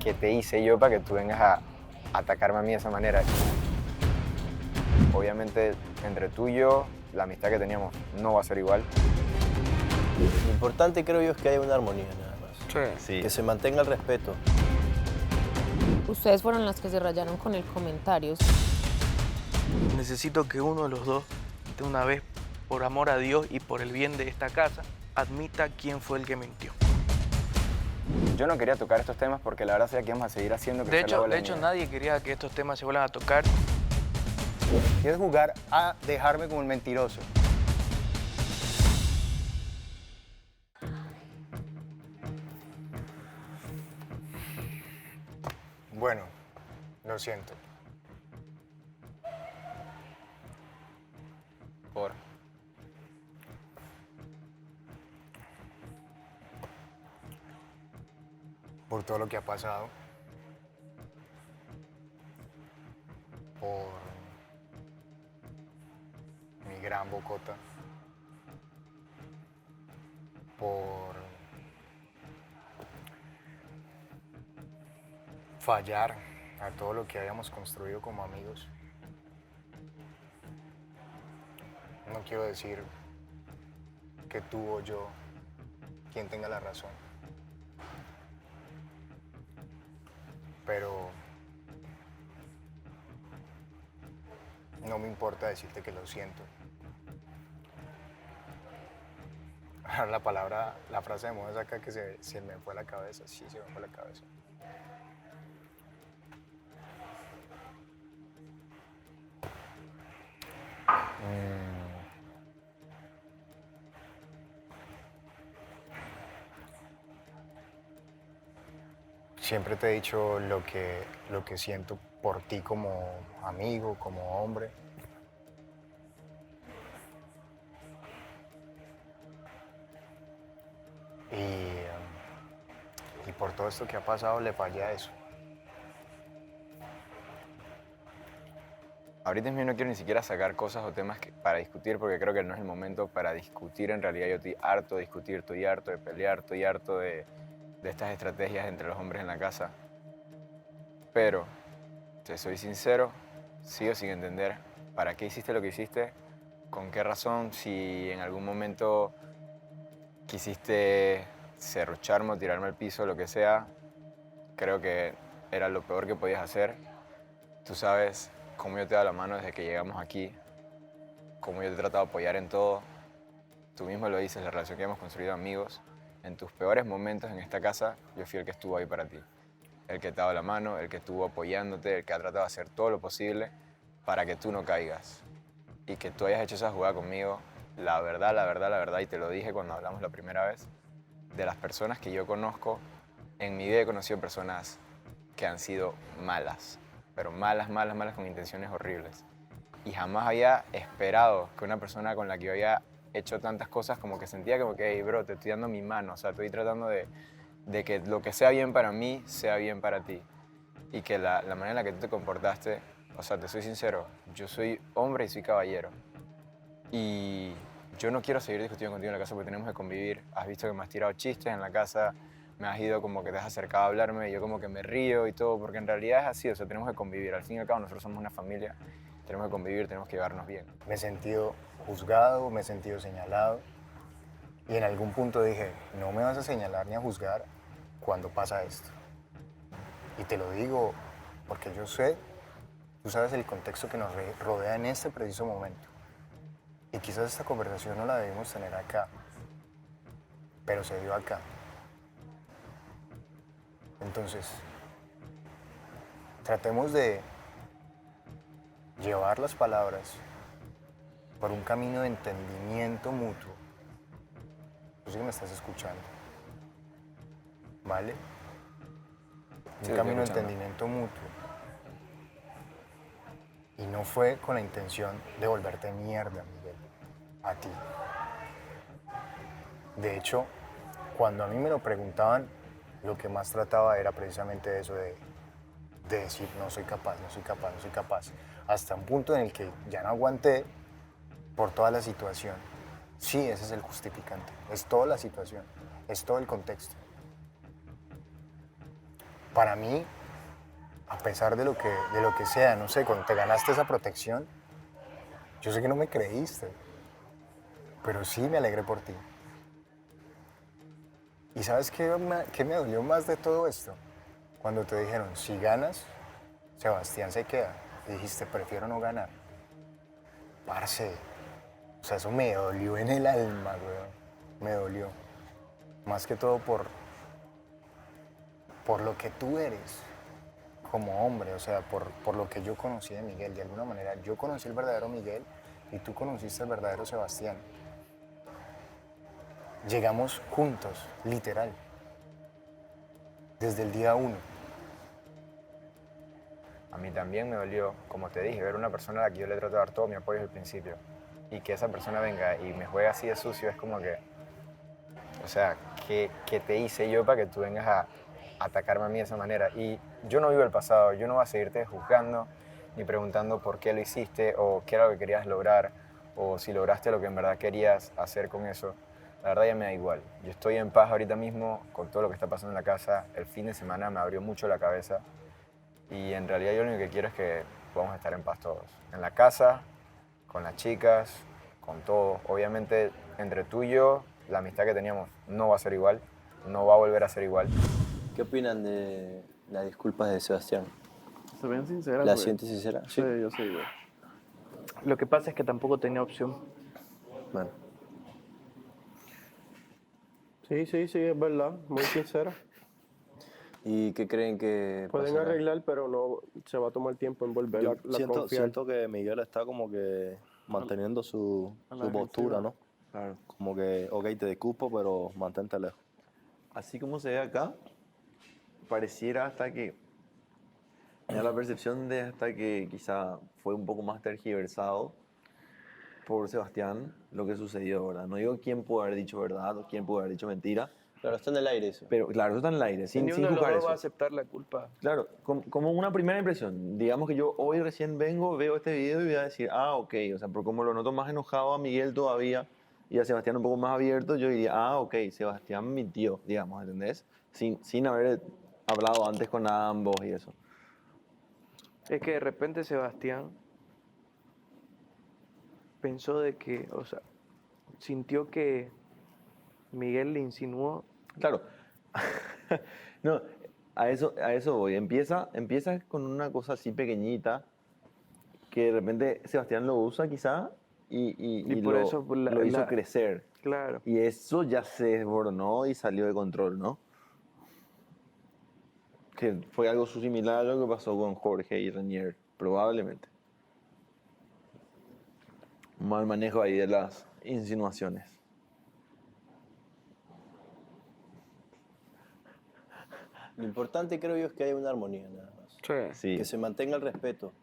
¿Qué te hice yo para que tú vengas a atacarme a mí de esa manera? Obviamente, entre tú y yo, la amistad que teníamos no va a ser igual. Lo importante creo yo es que haya una armonía nada más. Sí. Que se mantenga el respeto. Ustedes fueron las que se rayaron con el comentario. Necesito que uno de los dos, de una vez, por amor a Dios y por el bien de esta casa, admita quién fue el que mintió. Yo no quería tocar estos temas porque la verdad sería que íbamos a seguir haciendo De hecho, nadie quería que estos temas se vuelvan a tocar. ¿Quieres jugar a dejarme como el mentiroso? Bueno, lo siento. Por todo lo que ha pasado. Por mi gran bocota. Por fallar a todo lo que habíamos construido como amigos. No quiero decir que tú o yo, quien tenga la razón. Pero no me importa decirte que lo siento. La frase de moda es acá que se me fue la cabeza. Sí, se me fue la cabeza. siempre te he dicho lo que siento por ti como amigo, como hombre. Y por todo esto que ha pasado le fallé a eso. Ahorita mismo no quiero ni siquiera sacar cosas o temas para discutir porque creo que no es el momento para discutir. En realidad yo estoy harto de discutir, estoy harto de pelear, estoy harto de estas estrategias entre los hombres en la casa. Pero, te soy sincero, sigo sin entender para qué hiciste lo que hiciste, con qué razón, si en algún momento quisiste serrucharme o tirarme al piso, lo que sea, creo que era lo peor que podías hacer. Tú sabes cómo yo te he dado la mano desde que llegamos aquí, cómo yo te he tratado de apoyar en todo. Tú mismo lo dices, la relación que hemos construido amigos. En tus peores momentos en esta casa, yo fui el que estuvo ahí para ti. El que te ha dado la mano, el que estuvo apoyándote, el que ha tratado de hacer todo lo posible para que tú no caigas. Y que tú hayas hecho esa jugada conmigo, la verdad, y te lo dije cuando hablamos la primera vez, de las personas que yo conozco, en mi vida he conocido personas que han sido malas, pero malas, con intenciones horribles. Y jamás había esperado que una persona con la que yo había hecho tantas cosas, como que sentía como que, hey, bro, te estoy dando mi mano, o sea, estoy tratando de que lo que sea bien para mí, sea bien para ti. Y que la manera en la que tú te comportaste, o sea, te soy sincero, yo soy hombre y soy caballero. Y yo no quiero seguir discutiendo contigo en la casa porque tenemos que convivir. Has visto que me has tirado chistes en la casa, me has ido como que te has acercado a hablarme, y yo como que me río y todo, porque en realidad es así, o sea, tenemos que convivir. Al fin y al cabo, nosotros somos una familia, tenemos que convivir, tenemos que llevarnos bien. Me he sentido juzgado, me he sentido señalado. Y en algún punto dije, no me vas a señalar ni a juzgar cuando pasa esto. Y te lo digo porque yo sé, tú sabes el contexto que nos rodea en este preciso momento. Y quizás esta conversación no la debimos tener acá, pero se dio acá. Entonces, tratemos de llevar las palabras por un camino de entendimiento mutuo. Yo sé que me estás escuchando, ¿vale? Sí, Un camino de escuchando. entendimiento mutuo. Y no fue con la intención de volverte mierda, Miguel, a ti. De hecho, cuando a mí me lo preguntaban, lo que más trataba era precisamente eso de decir no soy capaz, no soy capaz, no soy capaz. Hasta un punto en el que ya no aguanté por toda la situación. Sí, ese es el justificante. Es toda la situación, es todo el contexto. Para mí, a pesar de lo que sea, no sé, cuando te ganaste esa protección, yo sé que no me creíste, pero sí me alegré por ti. ¿Y sabes qué me dolió más de todo esto? Cuando te dijeron, si ganas, Sebastián se queda. Y dijiste, prefiero no ganar. Parce, o sea, eso me dolió en el alma, weón. Me dolió. Más que todo por lo que tú eres como hombre, o sea, por lo que yo conocí de Miguel. De alguna manera, yo conocí el verdadero Miguel y tú conociste el verdadero Sebastián. Llegamos juntos, literal, desde el día 1. A mí también me dolió, como te dije, ver una persona a la que yo le trato de dar todo mi apoyo desde el principio. Y que esa persona venga y me juegue así de sucio es como que, o sea, ¿qué te hice yo para que tú vengas a atacarme a mí de esa manera? Y yo no vivo el pasado, yo no voy a seguirte juzgando ni preguntando por qué lo hiciste o qué era lo que querías lograr o si lograste lo que en verdad querías hacer con eso. La verdad ya me da igual. Yo estoy en paz ahorita mismo con todo lo que está pasando en la casa. El fin de semana me abrió mucho la cabeza y en realidad yo lo único que quiero es que podamos estar en paz todos. En la casa, con las chicas, con todo. Obviamente entre tú y yo la amistad que teníamos no va a ser igual, no va a volver a ser igual. ¿Qué opinan de las disculpas de Sebastián? Se ven sinceras, ¿Las güey. sientes sinceras? Sí, yo sí, güey. Lo que pasa es que tampoco tenía opción. Bueno. Sí, es verdad, muy sincera. ¿Y qué creen que Pueden pasará? arreglar, pero no se va a tomar tiempo en volver Yo la siento, confiar. siento que Miguel está como que manteniendo su a la postura, defensiva. ¿no? Claro. Como que, ok, te disculpo, pero mantente lejos. Así como se ve acá, pareciera hasta que, me da la percepción de hasta que quizá fue un poco más tergiversado por Sebastián lo que sucedió, ¿verdad? No digo quién pudo haber dicho verdad o quién pudo haber dicho mentira. Claro, está en el aire eso. Pero claro, eso está en el aire, sin Ni uno de los juzgar dos eso. va a aceptar la culpa. Claro, como una primera impresión. Digamos que yo hoy recién vengo, veo este video y voy a decir, ah, ok, o sea, por como lo noto más enojado a Miguel todavía y a Sebastián un poco más abierto, yo diría, ah, ok, Sebastián mintió, digamos, ¿entendés? Sin haber hablado antes con ambos y eso. Es que de repente Sebastián pensó de que, o sea, sintió que Miguel le insinuó. Claro. No, a eso voy. Empieza con una cosa así pequeñita que de repente Sebastián lo usa quizá y por lo, eso pues, lo hizo crecer. Claro. Y eso ya se desboronó y salió de control, ¿no? Que fue algo similar a lo que pasó con Jorge y Renier, probablemente. Un mal manejo ahí de las insinuaciones. Lo importante, creo yo, es que haya una armonía, nada más. Sí. Que se mantenga el respeto.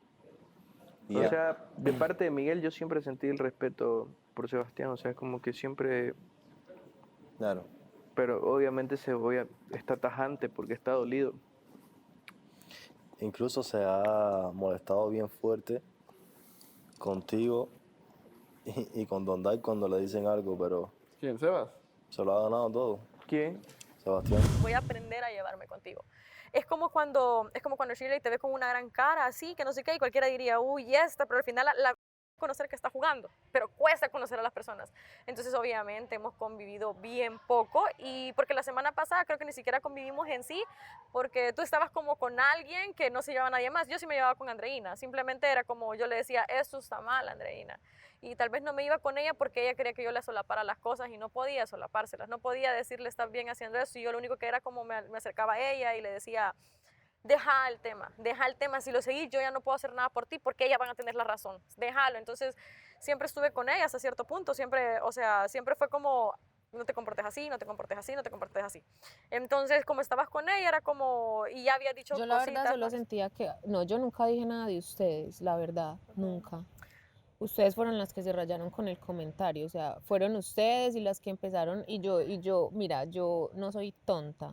Y O ya. sea, de parte de Miguel yo siempre sentí el respeto por Sebastián, o sea, como que siempre... Claro. Pero obviamente está tajante porque está dolido. Incluso se ha molestado bien fuerte contigo y con Don Dai cuando le dicen algo, pero... ¿Quién, Sebas? Se lo ha ganado todo. ¿Quién? Sebastián. Voy a aprender a llevarme contigo. Es como cuando Shirley te ve con una gran cara así, que no sé qué, y cualquiera diría, uy, pero al final la conocer que está jugando, pero cuesta conocer a las personas. Entonces, obviamente, hemos convivido bien poco, y porque la semana pasada creo que ni siquiera convivimos en sí, porque tú estabas como con alguien que no se llevaba a nadie más. Yo sí me llevaba con Andreina, simplemente era como yo le decía, eso está mal, Andreina. Y tal vez no me iba con ella porque ella quería que yo le solapara las cosas y no podía solapárselas, no podía decirle, estás bien haciendo eso, y yo lo único que era como me acercaba a ella y le decía, deja el tema, si lo seguís yo ya no puedo hacer nada por ti porque ellas van a tener la razón, déjalo. Entonces siempre estuve con ella hasta cierto punto, siempre fue como, no te comportes así, no te comportes así, no te comportes así. Entonces como estabas con ella era como, y ya había dicho Yo la cositas, verdad solo sentía que, no, yo nunca dije nada de ustedes, la verdad, nunca. Ustedes fueron las que se rayaron con el comentario, o sea, fueron ustedes y las que empezaron, y yo, mira, yo no soy tonta.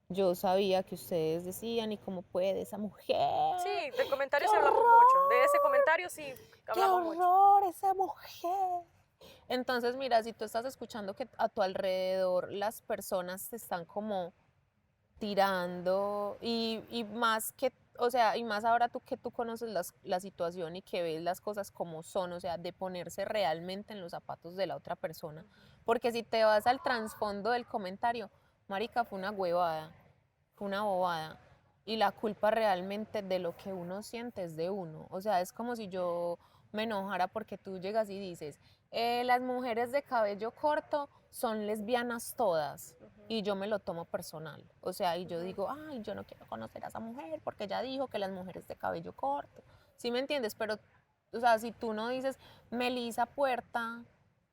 Yo sabía que ustedes decían, y cómo puede esa mujer. Sí, de comentarios hablamos mucho, de ese comentario sí hablamos mucho. ¡Qué horror esa mujer! Entonces, mira, si tú estás escuchando que a tu alrededor las personas te están como tirando y más que, o sea, y más ahora tú que tú conoces la situación y que ves las cosas como son, o sea, de ponerse realmente en los zapatos de la otra persona. Porque si te vas al trasfondo del comentario, marica, fue una huevada, fue una bobada. Y la culpa realmente de lo que uno siente es de uno. O sea, es como si yo me enojara porque tú llegas y dices, las mujeres de cabello corto son lesbianas todas. Y yo me lo tomo personal. O sea, y yo digo, ay, yo no quiero conocer a esa mujer porque ella dijo que las mujeres de cabello corto. ¿Sí me entiendes? Pero, o sea, si tú no dices, Melissa Puerta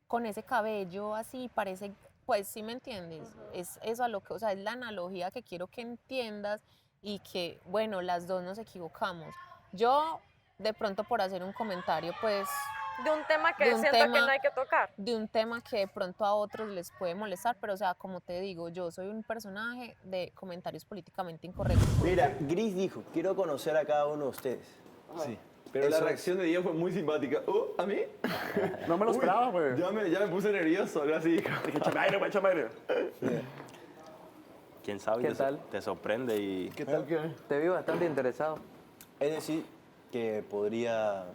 con ese cabello así, parece, pues sí me entiendes. Es eso a lo que, o sea, es la analogía que quiero que entiendas y que, bueno, las dos nos equivocamos. Yo, de pronto por hacer un comentario, pues... De un tema que siento que no hay que tocar. De un tema que de pronto a otros les puede molestar, pero o sea, como te digo, yo soy un personaje de comentarios políticamente incorrectos. Mira, Gris dijo, quiero conocer a cada uno de ustedes. Sí. Pero la reacción de Diego fue muy simpática. ¿A mí? No me lo esperaba, güey. Ya me puse nervioso, algo así. Dije, chamaire, güey, chamaire. ¿Quién sabe? ¿Qué tal? Te sorprende y... ¿Qué tal? Te vi bastante interesado. Es decir, que podría...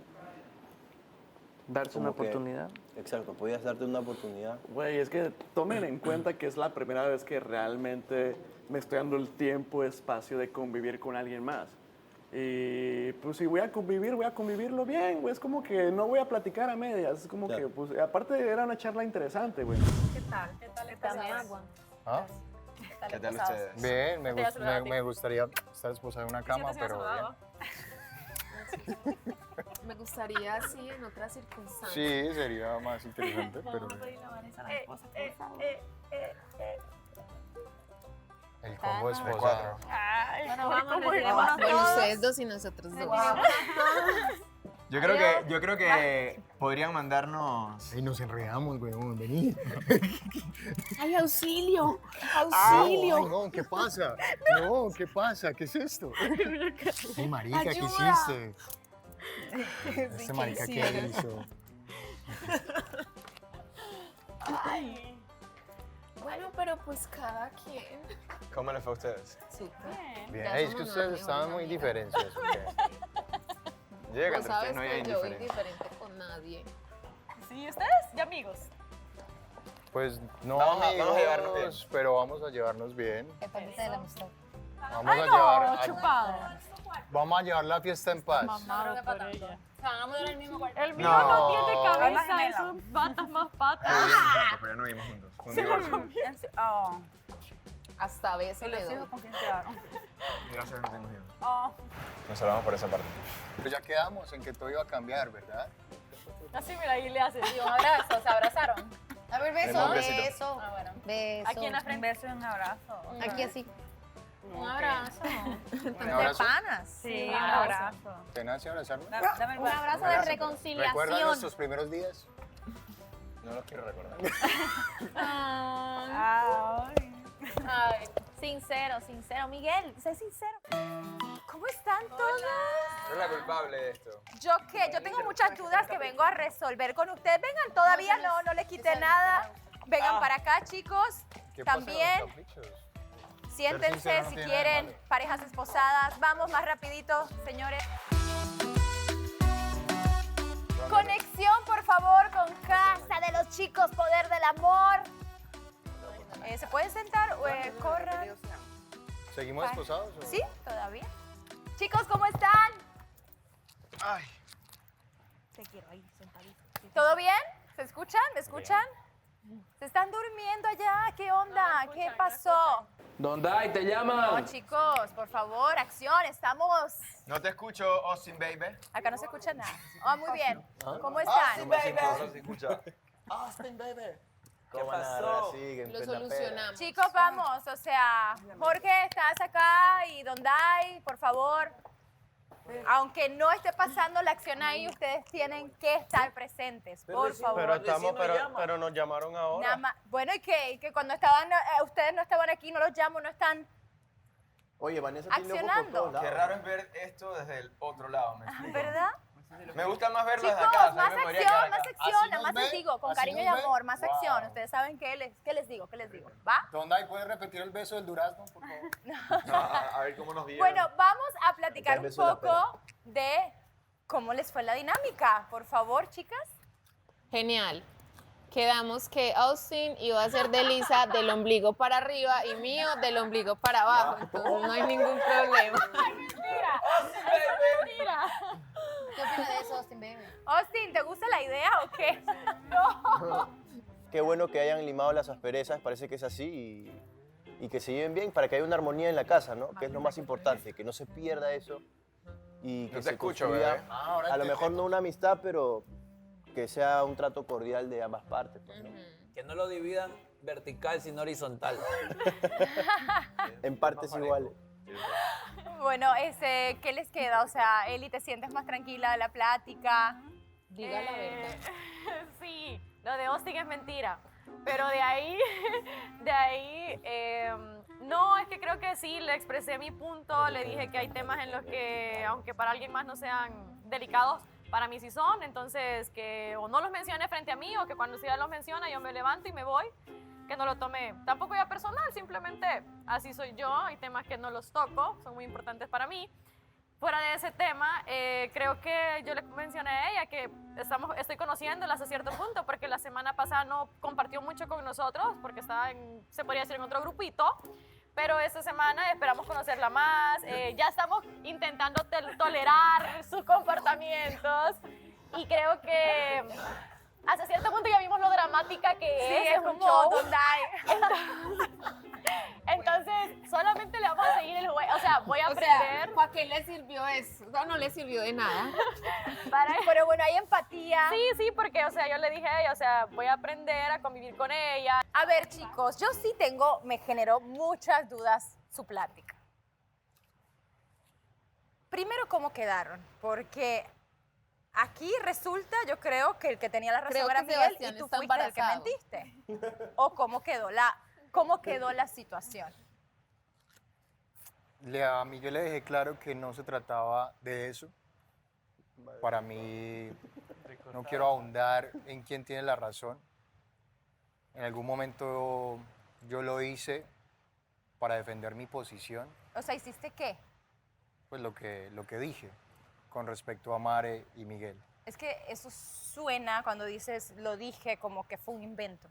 Darse una oportunidad. Exacto, podías darte una oportunidad. Güey, es que tomen en cuenta que es la primera vez que realmente me estoy dando el tiempo, espacio de convivir con alguien más. Y pues si voy a convivirlo bien, güey. Es como que no voy a platicar a medias. Es como que, pues, aparte era una charla interesante, güey. ¿Qué tal? ¿Qué tal Dame agua. ¿Ah? ¿Qué tal ustedes? Bien, Te voy a saludar a ti. me gustaría estar esposado en una cama, pero bien. Me gustaría así en otras circunstancias. Sí, sería más interesante, pero bien. El Como esposa. Bueno, vamos, Bueno, retirémonos todos. ustedes dos y nosotros dos. Yo creo que podrían mandarnos... Y nos enredamos, weón, vení. ¡Ay, auxilio! Ay, no, ¿qué pasa? No, ¿qué pasa? ¿Qué es esto? Ay, marica, ¿qué hiciste? Este marica, ¿qué hizo? Ay. Bueno, pero pues cada quien. ¿Cómo les fue a ustedes? Súper. Bien, es que ustedes estaban muy diferenciados. Yo digo que No entre sabes ustedes no hay que yo voy indiferencia. diferente con nadie. Sí, ustedes, de amigos. Pues no Vamos a amigos, llevarnos bien. pero vamos a llevarnos bien. Depende de la amistad. Vamos Ay, a no, llevar, chupado. vamos a llevar la fiesta en paz. Mamado por ella. Vamos a ver el mismo cuarto. El mío No. no tiene cabeza, Alma es un patas más patas. Pero ya no vivimos juntos. Fue un Se lo divorcio. comió. Oh. Hasta veces ¿Y le los doy. hijos con quién quedaron? Gracias a no tengo hijos. Oh. Nos salvamos por esa parte. Pero ya quedamos en que todo iba a cambiar, ¿verdad? Así, mira, ahí le hace. Y un abrazo, se abrazaron. A ver, beso. Un besito. Beso. Ah, bueno. Beso. Aquí en la Un frente. beso y un abrazo. Aquí así. Un abrazo. ¿Un abrazo? panas. Sí, un Abrazo. abrazo. ¿Tenés que abrazarme? Dame el Un beso. abrazo de reconciliación. ¿Recuerdas nuestros primeros días? No los quiero recordar. Ay, sincero, sincero. Miguel, sé sincero. ¿Cómo están todos? Soy la culpable de esto. ¿Yo qué? Yo tengo muchas dudas que vengo a resolver con ustedes. Vengan, todavía no les quité nada. Vengan para acá, chicos. ¿Qué pasa con los También. caprichos? Siéntense Ser sincero no si tiene nada de quieren, malo. parejas esposadas. Vamos más rapidito, señores. Conexión, por favor, con Casa de los Chicos, Poder del Amor. ¿Se pueden sentar? Corran. ¿Seguimos esposados? o? ¿Sí? ¿Todavía? Chicos, ¿cómo están? Ay. Te quiero ahí, sentadito. ¿Todo bien? ¿Se escuchan? ¿Me escuchan? ¿Se están durmiendo allá? ¿Qué onda? ¿Qué pasó? Dondai, te llaman. No, chicos, por favor, acción, estamos... No te escucho, Austin Baby. Acá no se escucha nada. Oh, muy bien. ¿Cómo Austin están? Baby. Ahora se escucha. Austin, baby. ¿Qué pasó? Lo solucionamos. Chicos, vamos, o sea, Jorge, estás acá y Dondai, por favor. Aunque no esté pasando la acción ahí, ustedes tienen que estar presentes, por favor. Pero nos llamaron ahora. Nada más. Bueno, ¿y qué? ¿Y que cuando estaban, ustedes no estaban aquí, no los llamo, no están Oye, Vanessa accionando? Qué raro es ver esto desde el otro lado, ¿me explico? ¿Verdad? Me gusta más verlo desde Chicos, acá. más a mí me podría acción, quedar más acá. acción, nada más les digo, con así cariño y nos ven. amor, más Wow. acción. Ustedes saben qué les digo, qué les digo, ¿va? Dondai, ¿puedes repetir el beso del durazno, por favor? A ver cómo nos vieron. Bueno, vamos a platicar El un beso de la poco de cómo les fue la dinámica. Por favor, chicas. Genial. Quedamos que Austin iba a ser de Lisa del ombligo para arriba y mío del ombligo para abajo. Entonces no hay ningún problema. Mentira. Mentira. ¿Qué opinas de eso, Austin Baby? Austin, ¿te gusta la idea o qué? No. Qué bueno que hayan limado las asperezas, parece que es así, y que se lleven bien para que haya una armonía en la casa, ¿no? Que es lo más importante, que no se pierda eso y que No te se escucho, construya, bebé. a lo mejor no una amistad, pero que sea un trato cordial de ambas partes, pues, ¿no? Que no lo dividan vertical, sino horizontal. En partes iguales. Bueno, ¿qué les queda? O sea, Eli, ¿te sientes más tranquila de la plática? Diga la verdad. Sí, lo de Austin es mentira. Pero de ahí, no, es que creo que sí, le expresé mi punto, le dije que hay temas en los que, aunque para alguien más no sean delicados, para mí sí son, entonces que o no los mencione frente a mí o que cuando sí los menciona yo me levanto y me voy, que no lo tome tampoco ya personal, simplemente así soy yo, hay temas que no los toco, son muy importantes para mí. Fuera de ese tema, creo que yo le mencioné a ella que estoy conociéndola hasta cierto punto, porque la semana pasada no compartió mucho con nosotros, porque estaba se podría decir, en otro grupito, pero esta semana esperamos conocerla más, ya estamos intentando tolerar sus comportamientos, y creo que hasta cierto punto ya vimos lo dramática que es un como show. Dondai. Entonces, solamente le vamos a seguir el juego, o sea, voy a O aprender. sea, ¿para qué le sirvió eso? No le sirvió de nada. Pero bueno, hay empatía. Sí, porque, o sea, yo le dije a ella, o sea, voy a aprender a convivir con ella. A ver, chicos, yo sí me generó muchas dudas su plática. Primero, ¿cómo quedaron? Porque aquí resulta, yo creo que el que tenía la razón Creo era que Miguel Sebastián y tú está fuiste el que embarazado. mentiste. ¿O cómo quedó la situación? A mí yo le dejé claro que no se trataba de eso. Para mí, no quiero ahondar en quién tiene la razón. En algún momento yo lo hice para defender mi posición, O sea, ¿hiciste qué? pues lo que dije con respecto a Mare y Miguel. Es que eso suena cuando dices lo dije como que fue un invento.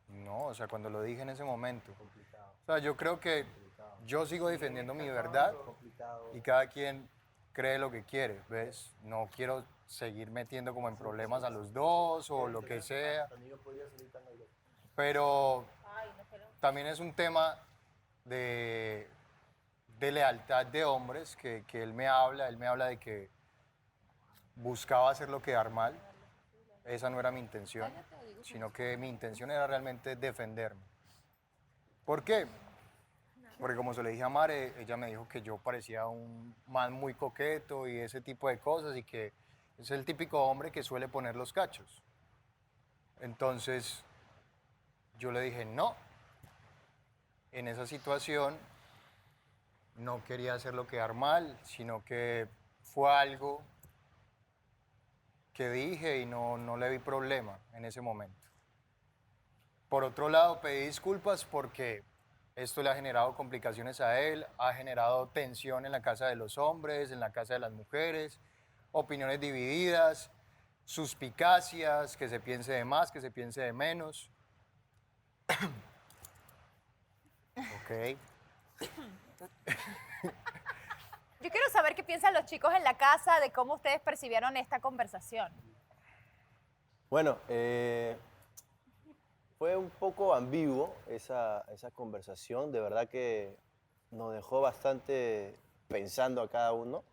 No, o sea, cuando lo dije en ese momento. O sea, yo creo que yo sigo defendiendo mi verdad y cada quien cree lo que quiere, ¿ves? No quiero seguir metiendo como en problemas a los dos o lo que sea. Pero también es un tema de lealtad de hombres que él me habla de que buscaba hacerlo quedar mal. Esa no era mi intención, sino que mi intención era realmente defenderme. ¿Por qué? Porque como se le dije a Mare, ella me dijo que yo parecía un man muy coqueto y ese tipo de cosas y que es el típico hombre que suele poner los cachos. Entonces, yo le dije no. En esa situación no quería hacerlo quedar mal, sino que fue algo que dije y no le vi problema en ese momento. Por otro lado, pedí disculpas porque esto le ha generado complicaciones a él, ha generado tensión en la casa de los hombres, en la casa de las mujeres, opiniones divididas, suspicacias, que se piense de más, que se piense de menos. Ok. Yo quiero saber qué piensan los chicos en la casa de cómo ustedes percibieron esta conversación. Bueno, fue un poco ambiguo esa conversación. De verdad que nos dejó bastante pensando a cada uno.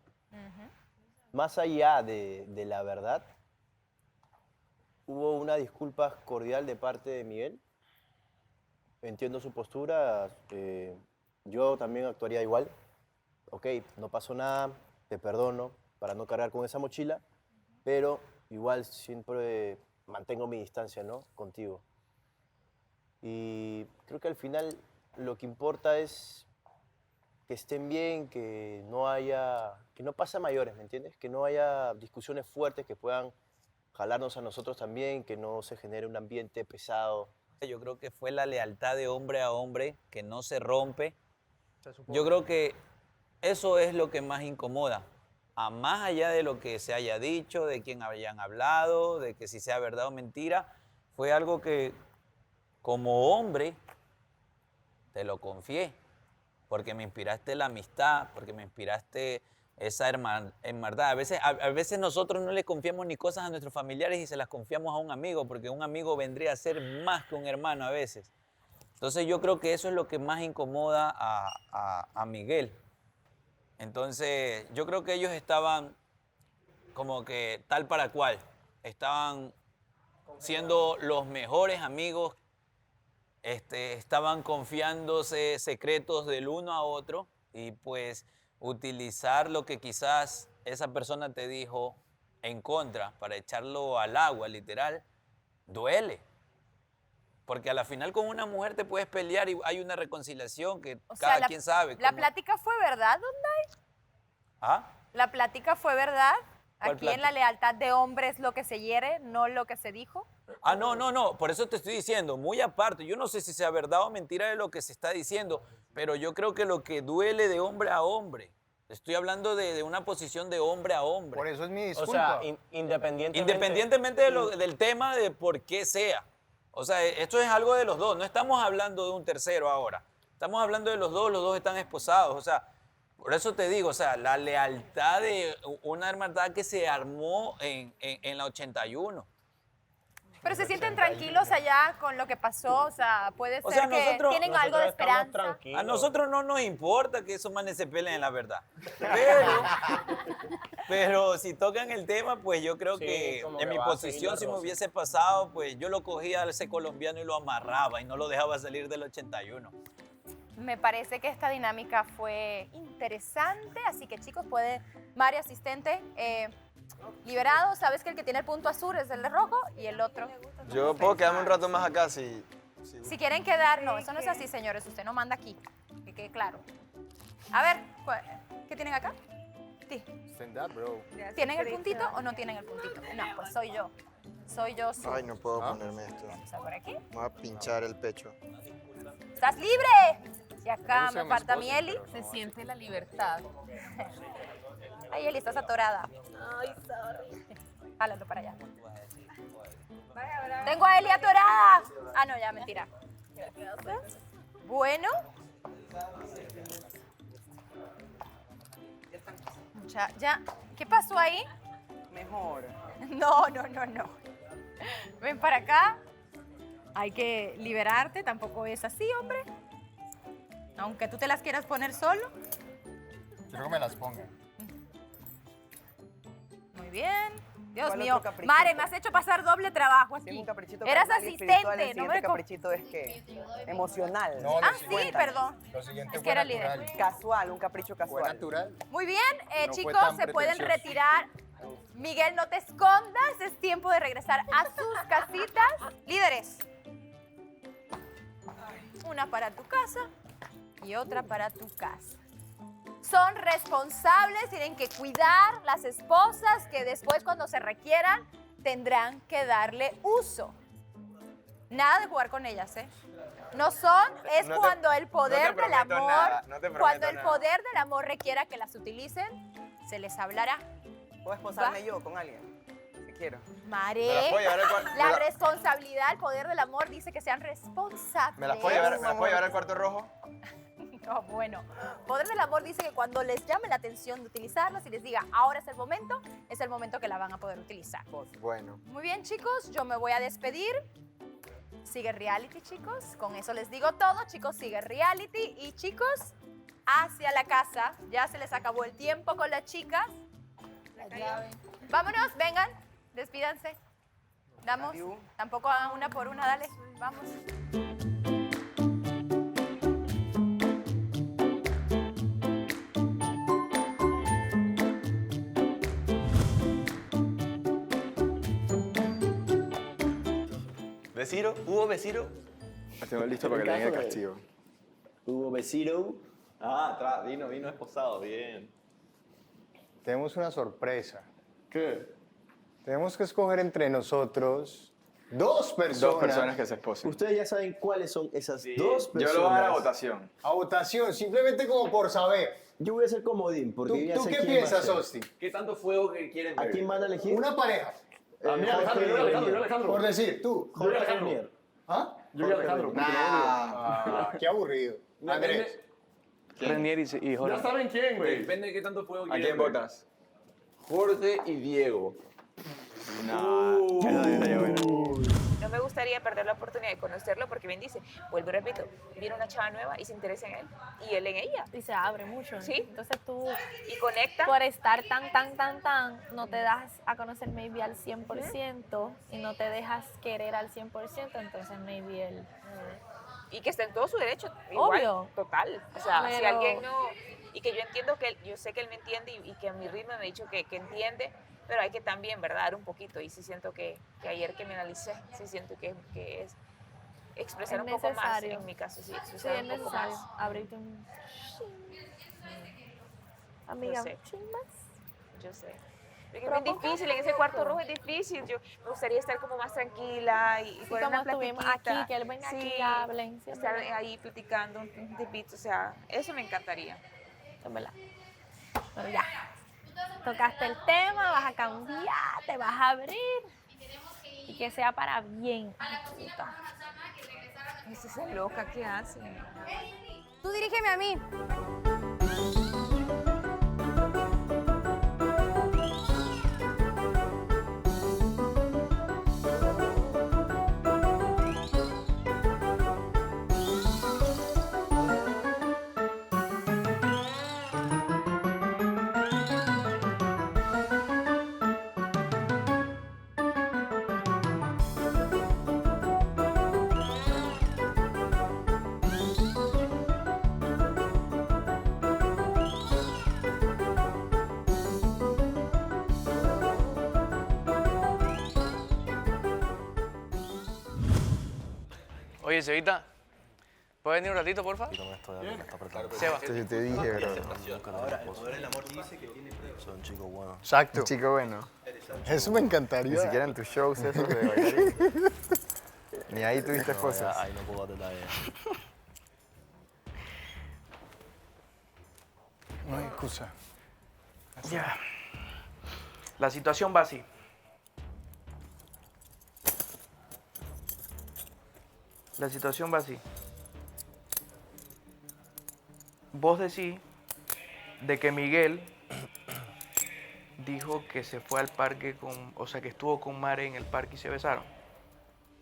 Más allá de la verdad, hubo una disculpa cordial de parte de Miguel. Entiendo su postura. Yo también actuaría igual. Ok, no pasó nada, te perdono para no cargar con esa mochila, pero igual siempre mantengo mi distancia, ¿no? Contigo. Y creo que al final lo que importa es que estén bien, que no pase a mayores, ¿me entiendes? Que no haya discusiones fuertes que puedan jalarnos a nosotros también, que no se genere un ambiente pesado. Yo creo que fue la lealtad de hombre a hombre que no se rompe. Yo creo que eso es lo que más incomoda. A más allá de lo que se haya dicho, de quién hayan hablado, de que si sea verdad o mentira, fue algo que como hombre te lo confié, porque me inspiraste la amistad, porque me inspiraste esa hermandad. A veces nosotros no le confiamos ni cosas a nuestros familiares y se las confiamos a un amigo, porque un amigo vendría a ser más que un hermano a veces. Entonces yo creo que eso es lo que más incomoda a Miguel. Entonces yo creo que ellos estaban como que tal para cual. Estaban siendo los mejores amigos, estaban confiándose secretos del uno a otro y pues utilizar lo que quizás esa persona te dijo en contra para echarlo al agua, literal, duele. Porque a la final con una mujer te puedes pelear y hay una reconciliación que cada quien sabe. ¿La plática fue verdad, Donday? ¿Ah? ¿La plática fue verdad? ¿Cuál Aquí en plática? la lealtad de hombre es lo que se hiere, no lo que se dijo. Ah, no, por eso te estoy diciendo, muy aparte, yo no sé si sea verdad o mentira de lo que se está diciendo, pero yo creo que lo que duele de hombre a hombre, estoy hablando de una posición de hombre a hombre. Por eso es mi O disculpa. sea, independientemente... Independientemente del tema de por qué sea. O sea, esto es algo de los dos, no estamos hablando de un tercero ahora, estamos hablando de los dos están esposados, o sea, por eso te digo, o sea, la lealtad de una hermandad que se armó en la 81. Pero se sienten tranquilos allá con lo que pasó, o sea, puede ser O sea, que tienen algo de esperanza. A nosotros no nos importa que esos manes se peleen en la verdad. Pero si tocan el tema, pues yo creo Sí, que como en que mi va a seguir posición, la si me rosa. hubiese pasado, pues yo lo cogía a ese colombiano y lo amarraba y no lo dejaba salir del 81. Me parece que esta dinámica fue interesante, así que chicos, puede, Mario, asistente, liberado. Sabes que el que tiene el punto azul es el de rojo y el otro. Yo puedo quedarme un rato más acá si... Si quieren quedar, no, eso no es así, señores, usted no manda aquí, que quede claro. A ver, ¿qué tienen acá? Sí. Stand up, bro. ¿Tienen el puntito o no tienen el puntito? No, pues soy yo. Soy yo. Sí. Ay, no puedo ponerme esto. Vamos a por aquí. Me voy a pinchar el pecho. ¡Estás libre! Y acá me falta mi Eli. Se siente la libertad. Ay, Eli, estás atorada. Ay, sorry. Jálalo para allá. Tengo a Eli atorada. Ah, no, ya, mentira. Bueno. Ya. ¿Qué pasó ahí? Mejor. No. Ven para acá. Hay que liberarte, tampoco es así, hombre. Aunque tú te las quieras poner solo. Quiero que me las pongan. Muy bien. Dios ¿Cuál mío. otro caprichito? Mare, me has hecho pasar doble trabajo Si es aquí. un caprichito Eras carnal y espiritual, asistente, el no siguiente me caprichito es que emocional. No, lo Ah, sí, siguiente- perdón. Lo siguiente Es que fue era natural. líder. Casual, un capricho casual. Fue natural. Muy bien, No fue chicos, tan se pueden pretencioso. retirar. Miguel, no te escondas, es tiempo de regresar a sus casitas. Líderes. Una para tu casa y otra para tu casa. Son responsables, tienen que cuidar las esposas que después cuando se requieran tendrán que darle uso. Nada de jugar con ellas, ¿eh? No son, es No te- cuando el poder no te del prometo amor, nada, no te prometo cuando el nada. poder del amor requiera que las utilicen, se les hablará. ¿Puedo esposarme yo con alguien? Si quiero. Mare, ¿Me las puedo llevar al cuarto? la responsabilidad, el poder del amor dice que sean responsables. ¿Me las puedo llevar al cuarto rojo? No, bueno. Poder del amor dice que cuando les llame la atención de utilizarlas y les diga, ahora es el momento que la van a poder utilizar. Bueno. Muy bien, chicos, yo me voy a despedir. Sigue reality, chicos. Con eso les digo todo, chicos, sigue reality. Y chicos, hacia la casa. Ya se les acabó el tiempo con las chicas. Vámonos, vengan, despídanse. Damos, tampoco hagan una por una, dale, vamos. ¿Besiro? ¿Hubo besiro? Estoy listo para que le den el castigo. Hubo besiro. Ah, atrás, vino esposado, bien. Tenemos una sorpresa. ¿Qué? Tenemos que escoger entre nosotros dos personas. Dos personas que se esposen. Ustedes ya saben cuáles son esas dos personas. Yo lo voy a dar a votación. A votación, simplemente como por saber. Yo voy a ser comodín, porque yo ya ¿Tú sé qué quién va a piensas, ser. Austin? ¿Qué tanto fuego que quieren ¿A ver? quién van a elegir? Una pareja. A mí, Alejandro, yo Alejandro. Por decir, tú. Yo Alejandro. ¿Ah? Yo y Alejandro. Qué aburrido. Andrés. Renier y Jorge. Ya saben quién, güey. Depende de qué tanto fuego ¿A quieren quién ver. votas? Jorge y Diego. No me gustaría perder la oportunidad de conocerlo porque bien dice, vuelvo y repito, viene una chava nueva y se interesa en él y él en ella. Y se abre mucho. Sí. Entonces tú, Y conecta. por estar tan, no te das a conocer maybe al 100% y no te dejas querer al 100%, entonces maybe él... Y que está en todo su derecho. Igual, Obvio. total. O sea, si Pero- alguien no... Y que yo entiendo que yo sé que él me entiende y que a mi ritmo me ha dicho que entiende, pero hay que también, ¿verdad? Dar un poquito. Y sí siento que ayer que me analicé, sí siento que es expresar Es un poco más, necesario. en mi caso, sí, Sí, expresar es un poco necesario más. abrirte un... Amiga, Yo sé. un chin más. Yo sé. Porque es bien difícil, en ese cuarto rojo es difícil. Yo me gustaría estar como más tranquila y Sí, poner como una estuvimos platiquita. aquí, que él venga aquí y hablen, sí, es estar verdad. ahí platicando un tipito, o sea, eso me encantaría. Es verdad. Pero ya, tocaste el tema, vas a cambiar, te vas a abrir y que sea para bien. Puta. Esa es loca, ¿qué hace? Tú dirígeme a mí. Oye, Cevita, ¿puedes venir un ratito, porfa? Seba. Yo te dije, bro. Ahora, el poder del amor dice que tiene pruebas. Soy un chico bueno. Exacto. Un chico bueno. Eso me encantaría. Ni siquiera en tus shows esos de bailarín. Ni ahí tuviste cosas. Ahí no puedo dar detalles. No hay excusa. Ya. La situación va así. La situación va así. Vos decís de que Miguel dijo que se fue al parque con, o sea, que estuvo con Mare en el parque y se besaron.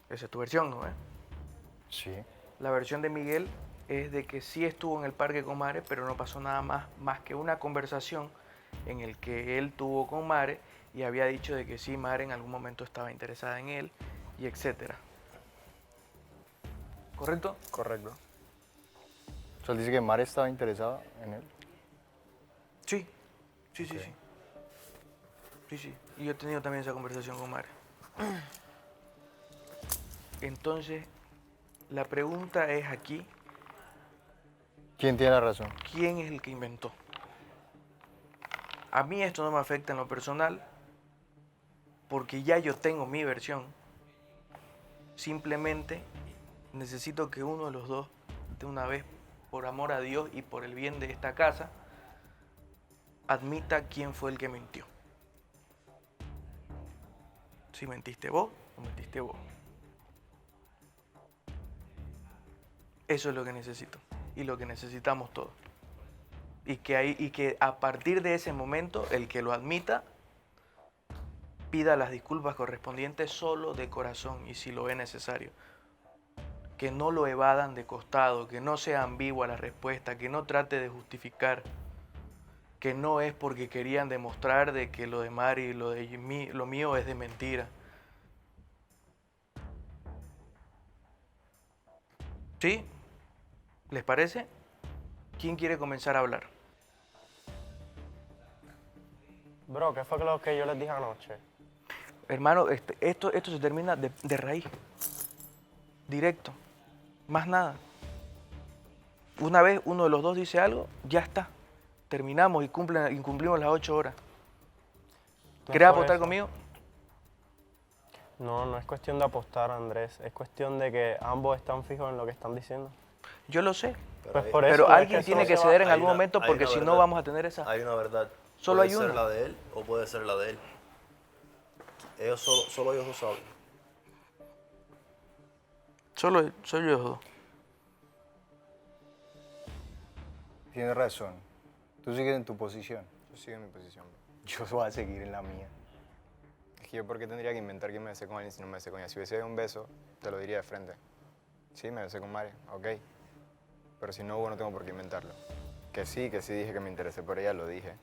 Esa es tu versión, ¿no? Sí. La versión de Miguel es de que sí estuvo en el parque con Mare, pero no pasó nada más que una conversación en el que él tuvo con Mare y había dicho de que sí, Mare en algún momento estaba interesada en él y etcétera. ¿Correcto? Correcto. O sea, él dice que Mare estaba interesada en él. Sí, sí, sí, sí. Sí, sí. Y yo he tenido también esa conversación con Mare. Entonces, la pregunta es aquí, ¿Quién tiene la razón? ¿quién es el que inventó? A mí esto no me afecta en lo personal, porque ya yo tengo mi versión. Simplemente necesito que uno de los dos, de una vez, por amor a Dios y por el bien de esta casa, admita quién fue el que mintió. Si mentiste vos o mentiste vos. Eso es lo que necesito y lo que necesitamos todos. Y que a partir de ese momento, el que lo admita, pida las disculpas correspondientes solo de corazón y si lo ve necesario. Que no lo evadan de costado, que no sea ambigua la respuesta, que no trate de justificar, que no es porque querían demostrar de que lo de Mari y lo mío es de mentira. ¿Sí? ¿Les parece? ¿Quién quiere comenzar a hablar? Bro, ¿qué fue lo que yo les dije anoche? Hermano, esto se termina de raíz. Directo. Más nada. Una vez uno de los dos dice algo, ya está. Terminamos y cumplimos las 8 horas. No ¿Querés es por apostar eso. conmigo? No, no es cuestión de apostar, Andrés. Es cuestión de que ambos están fijos en lo que están diciendo. Yo lo sé. Pues por eso Pero es alguien que tiene eso que se va- ceder en Hay algún una- momento hay porque una si no verdad. vamos a tener esa. Hay una verdad. Solo hay Puede ser una. la de él o puede ser la de él. Ellos solo ellos dos saben. Solo soy yo dos. Tienes razón. Tú sigues en tu posición. Yo sigo en mi posición. Yo voy a seguir en la mía. Es que yo, ¿por qué tendría que inventar que me besé con alguien si no me besé con ella? Si hubiese un beso, te lo diría de frente. Sí, me besé con Mari, ok. Pero si no hubo, no tengo por qué inventarlo. Que sí dije que me interesé por ella, lo dije.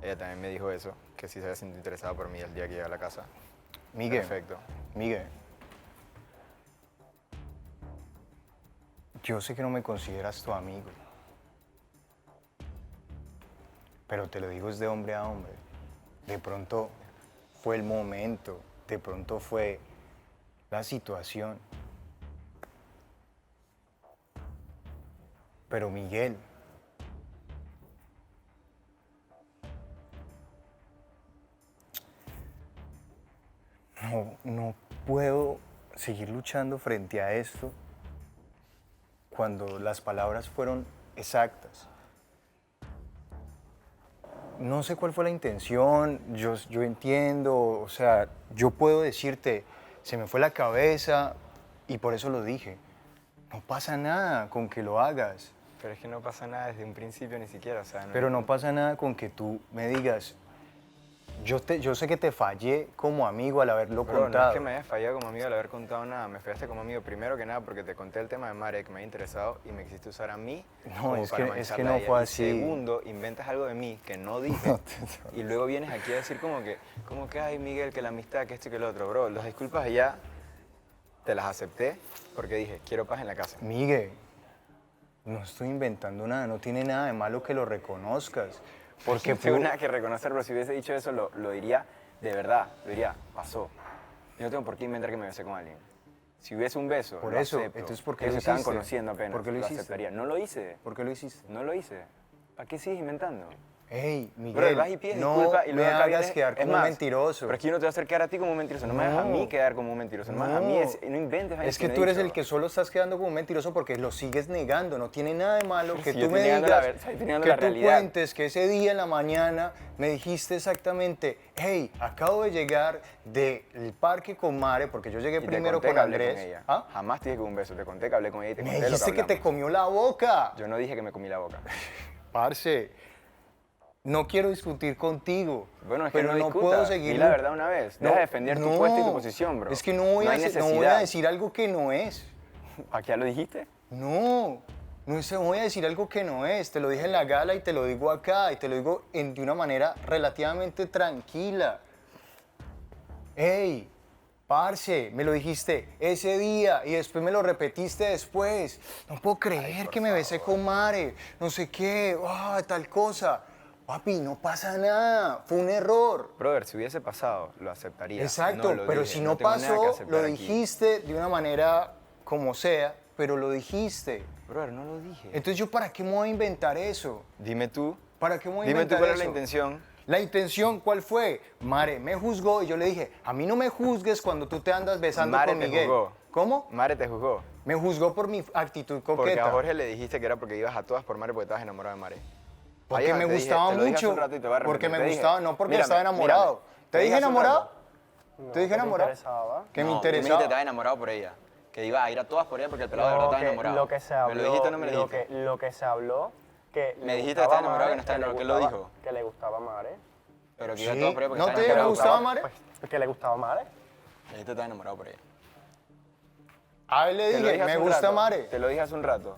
Ella también me dijo eso, que sí se había sentido interesada por mí el día que llegué a la casa. Miguel. Perfecto. Miguel. Yo sé que no me consideras tu amigo. Pero te lo digo es de hombre a hombre. De pronto fue el momento, de pronto fue la situación. Pero Miguel, no puedo seguir luchando frente a esto cuando las palabras fueron exactas. No sé cuál fue la intención, yo entiendo, o sea, yo puedo decirte, se me fue la cabeza y por eso lo dije. No pasa nada con que lo hagas. Pero es que no pasa nada desde un principio ni siquiera, o sea... Pero no pasa nada con que tú me digas, yo sé que te fallé como amigo al haberlo Bro, contado. no es que me hayas fallado como amigo al haber contado nada, me fallaste como amigo primero que nada porque te conté el tema de Mare que me había interesado y me quisiste usar a mí No, como es para que mancharla no a ella. fue Y así. segundo, inventas algo de mí que no dije y luego vienes aquí a decir como que, ay Miguel, que la amistad, que esto y que lo otro. Bro, las disculpas allá te las acepté porque dije, quiero paz en la casa. Miguel, no estoy inventando nada, no tiene nada de malo que lo reconozcas. Porque no tengo nada que reconocer, pero si hubiese dicho eso lo diría de verdad, lo diría, pasó. Yo no tengo por qué inventar que me besé con alguien. Si hubiese un beso, Por lo eso, acepto. entonces, ¿por qué Ellos lo estaban hiciste? conociendo apenas. ¿Por qué lo hiciste? aceptaría. No lo hice. ¿Por qué lo hiciste? No lo hice. ¿Para qué sigues inventando? Hey, Bro, Miguel, vas y pides no disculpas y me luego acá hagas vienes- quedar es como un más, mentiroso. Pero es que yo no te voy a hacer quedar a ti como un mentiroso. No me hagas a mí quedar como un mentiroso. No me hagas a mí. No inventes. Es que tú eres el que solo estás quedando como un mentiroso porque lo sigues negando. No tiene nada de malo que Si yo tú me estoy negando la digas, ver- estoy negando que la tú realidad. cuentes que ese día en la mañana me dijiste exactamente, hey, acabo de llegar del parque con Mare, porque yo llegué Y te primero conté con que hablé Andrés. con ella. ¿Ah? Jamás te dije que un beso. Te conté que hablé con ella y te Me conté lo dijiste que te hablamos. comió la boca. Yo no dije que me comí la boca. Parce, no quiero discutir contigo. Bueno, es que pero no no discutas. puedo seguir. Di la verdad una vez. Deja de defender tu puesto y tu posición, bro. Es que no voy, hay no voy a necesidad. decir algo que no es. ¿A qué ya lo dijiste? No, voy a decir algo que no es. Te lo dije en la gala y te lo digo acá y te lo digo de una manera relativamente tranquila. Ey, parce, me lo dijiste ese día y después me lo repetiste después. No puedo creer que me besé con Mare, no sé qué, tal cosa. Papi, no pasa nada, fue un error. Brother, si hubiese pasado, lo aceptaría. Exacto, No lo pero dije, si no tengo nada que pasó, aceptar lo aquí. dijiste de una manera como sea, pero lo dijiste. Brother, no lo dije. Entonces, ¿yo para qué me voy a inventar eso? Dime tú. ¿Para qué me voy a Dime tú inventar cuál eso? es la intención. ¿La intención cuál fue? Mare me juzgó y yo le dije, a mí no me juzgues cuando tú te andas besando Mare con te Miguel. juzgó. ¿Cómo? Mare te juzgó. Me juzgó por mi actitud Porque coqueta. a Jorge le dijiste que era porque ibas a todas por Mare porque estabas enamorado de Mare. Porque Ayer me te dije, gustaba te lo dije hace mucho. un rato y te voy a repetir, Porque me te dije, gustaba, no porque mírame, estaba enamorado. mírame. ¿Te dije hace un enamorado? rato. ¿Te dije enamorado? Que me No, tú me dijiste interesaba. que estabas enamorado por ella. Que iba a ir a todas por ella porque el pelado de verdad estaba enamorado. Lo que se habló, ¿Me lo dijiste o no me lo dijiste? lo que se habló, que Me le dijiste que gustaba estaba enamorado, Mare, que no estaba le enamorado, que lo gustaba- dijo. Que le gustaba Mare. Pero que iba a Sí. todas por ella porque ¿No estaba te enamorado. gustaba Mare? Pues que le gustaba Mare. Me dijiste que estaba enamorado por ella. A él le Te lo dije, hace me un gusta rato, Mare. Te lo dije hace un rato.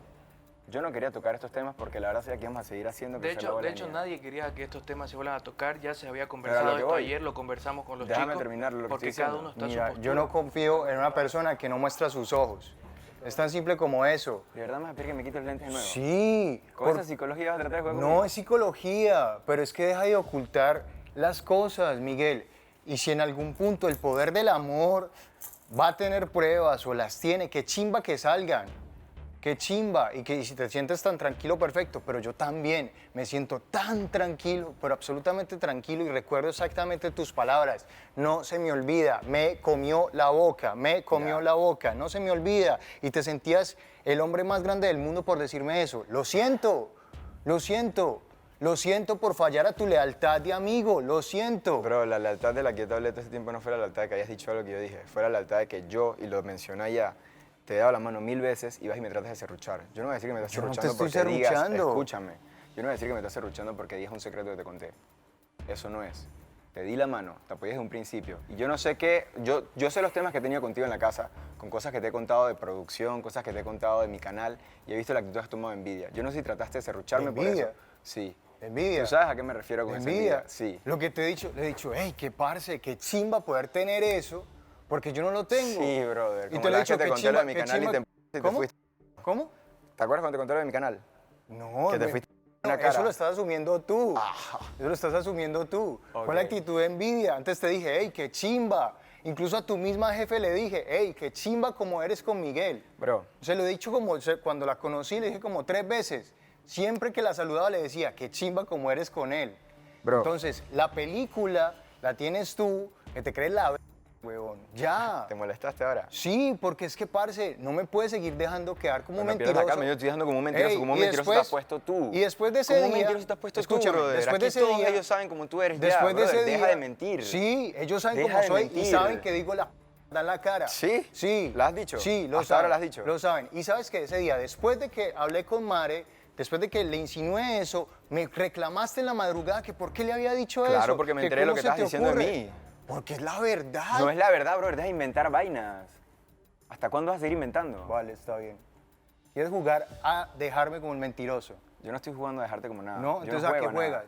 Yo no quería tocar estos temas porque la verdad sabía que íbamos a seguir haciendo. De crecer la hecho, bola de nieve. nadie quería que estos temas se vuelvan a tocar. Ya se había Pero a conversado lo que esto voy. ayer, lo conversamos con los Déjame chicos. terminar lo que porque estoy cada diciendo. uno está en su Mira, postura. yo no confío en una persona que no muestra sus ojos. Es tan simple como eso. ¿De verdad me vas a pedir que me quite los lentes de nuevo? Sí. ¿Con esa psicología vas a tratar de jugar No conmigo? es psicología, pero es que deja de ocultar las cosas, Miguel. Y si en algún punto el poder del amor va a tener pruebas o las tiene, qué chimba que salgan. Qué chimba. Y que si te sientes tan tranquilo, perfecto. Pero yo también me siento tan tranquilo, pero absolutamente tranquilo. Y recuerdo exactamente tus palabras. No se me olvida. Me comió la boca. Me comió la boca. No se me olvida. Y te sentías el hombre más grande del mundo por decirme eso. Lo siento. Lo siento. Lo siento por fallar a tu lealtad de amigo. Lo siento. Bro, la lealtad de la que yo te hablé todo este tiempo no fue la lealtad de que hayas dicho algo que yo dije. Fue la lealtad de que yo, y lo mencioné allá, te he dado la mano 1000 veces y vas y me tratas de serruchar. Yo no voy a decir que me estás Yo no te serruchando estoy porque digas, serruchando. escúchame. Yo no voy a decir que me estás serruchando porque digas un secreto que te conté. Eso no es. Te di la mano, te apoyé desde un principio. Y yo no sé qué, yo sé los temas que he tenido contigo en la casa, con cosas que te he contado de producción, cosas que te he contado de mi canal, y he visto la actitud que has tomado de envidia. Yo no sé si trataste de serrucharme por ¿Envidia? eso. Sí. Envidia. ¿Tú sabes a qué me refiero con esa Envidia. envidia? Sí. Lo que te he dicho, le he dicho, hey, qué parce, qué chimba poder tener eso, porque yo no lo tengo. Sí, brother. Y Como te lo la he vez que dicho, te qué conté chimba, lo de mi qué canal y chimba. te ¿Cómo? fuiste. ¿Cómo? ¿Te acuerdas cuando te conté lo de mi canal? No, Que te me- fuiste no, una cara. eso lo estás asumiendo tú. Eso lo estás asumiendo tú. Ok. ¿Cuál actitud de envidia? Antes te dije, hey, qué chimba. Incluso a tu misma jefe le dije, hey, qué chimba como eres con Miguel. Bro. Se lo he dicho como, cuando la conocí, le dije como 3 veces. Siempre que la saludaba le decía, qué chimba como eres con él. Bro. Entonces, la película la tienes tú, que te crees la huevón. Ya. ¿Te molestaste ahora? Sí, porque es que, parce, no me puedes seguir dejando quedar como un No pierdas la mentiroso. calma, yo estoy dejando como un mentiroso, Ey, como un y mentiroso después- te has puesto tú. Y después de ese Como un día... mentiroso te has puesto escúchame, tú, brother. después Aquí de ese todos día... ellos saben cómo tú eres Después ya, de ese brother, día... deja de mentir. Sí, ellos saben Deja cómo de soy mentir. y saben que digo la en la cara. ¿Sí? Sí. ¿Lo has dicho? Sí, lo Hasta ahora saben. lo has dicho. Lo saben. Y sabes que ese día, después de que hablé con Mare, después de que le insinué eso, me reclamaste en la madrugada que por qué le había dicho eso. Claro, porque me enteré de lo cómo que se estabas te diciendo de ocurre. mí. Porque es la verdad. No es la verdad, brother, deja de inventar vainas. ¿Hasta cuándo vas a seguir inventando? Vale, está bien. ¿Quieres jugar a dejarme como el mentiroso? Yo no estoy jugando a dejarte como nada. No, Yo entonces ¿a qué juego nada. juegas?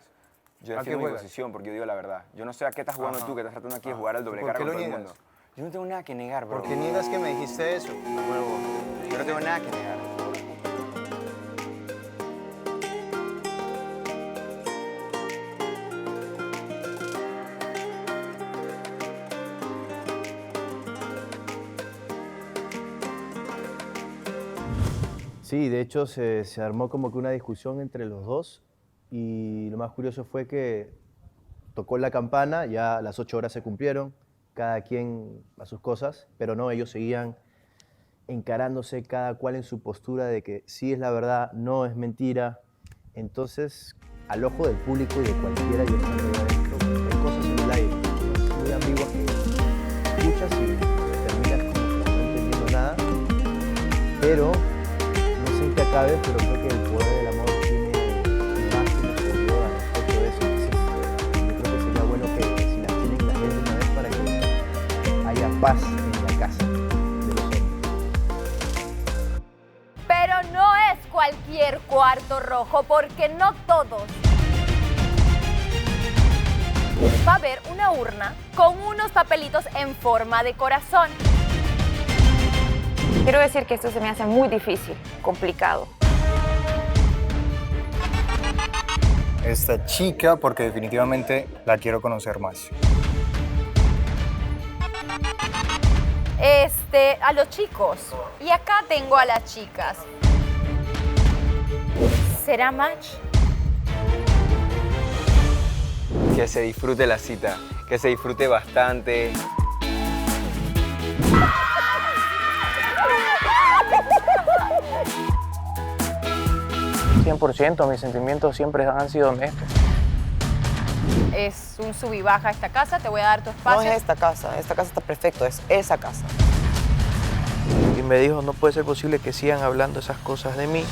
Yo ¿A qué defiendo mi juegas? posición porque yo digo la verdad. Yo no sé a qué estás jugando Ajá. tú, que estás tratando aquí de Ajá. jugar al doble ¿Por cara qué con lo todo el niegas? mundo. Yo no tengo nada que negar, bro. ¿Por qué niegas que me dijiste eso? Yo no tengo nada que negar. Sí, de hecho se armó como que una discusión entre los dos y lo más curioso fue que tocó la campana, ya las 8 horas se cumplieron, cada quien a sus cosas, pero no, ellos seguían encarándose cada cual en su postura de que sí es la verdad, no es mentira. Entonces, al ojo del público y de cualquiera, yo estando ahí adentro, hay cosas en el aire, muy ambiguas que escuchas y terminas como que no entendiendo nada, pero no sé en qué acabe, pero creo que el poder del amor tiene más que nos ayuda a respecto de eso. Entonces, yo creo que sería bueno que si las tienen las ven una vez para que haya paz en la casa de los hombres. Pero no es cualquier cuarto rojo, porque no todos. Va a haber una urna con unos papelitos en forma de corazón. Quiero decir que esto se me hace muy difícil, complicado. Esta chica, porque definitivamente la quiero conocer más. A los chicos. Y acá tengo a las chicas. ¿Será match? Que se disfrute la cita, que se disfrute bastante. 100%, mis sentimientos siempre han sido honestos. Es un sub y baja esta casa, te voy a dar tu espacio. No es esta casa está perfecto, es esa casa. Y me dijo, no puede ser posible que sigan hablando esas cosas de mí.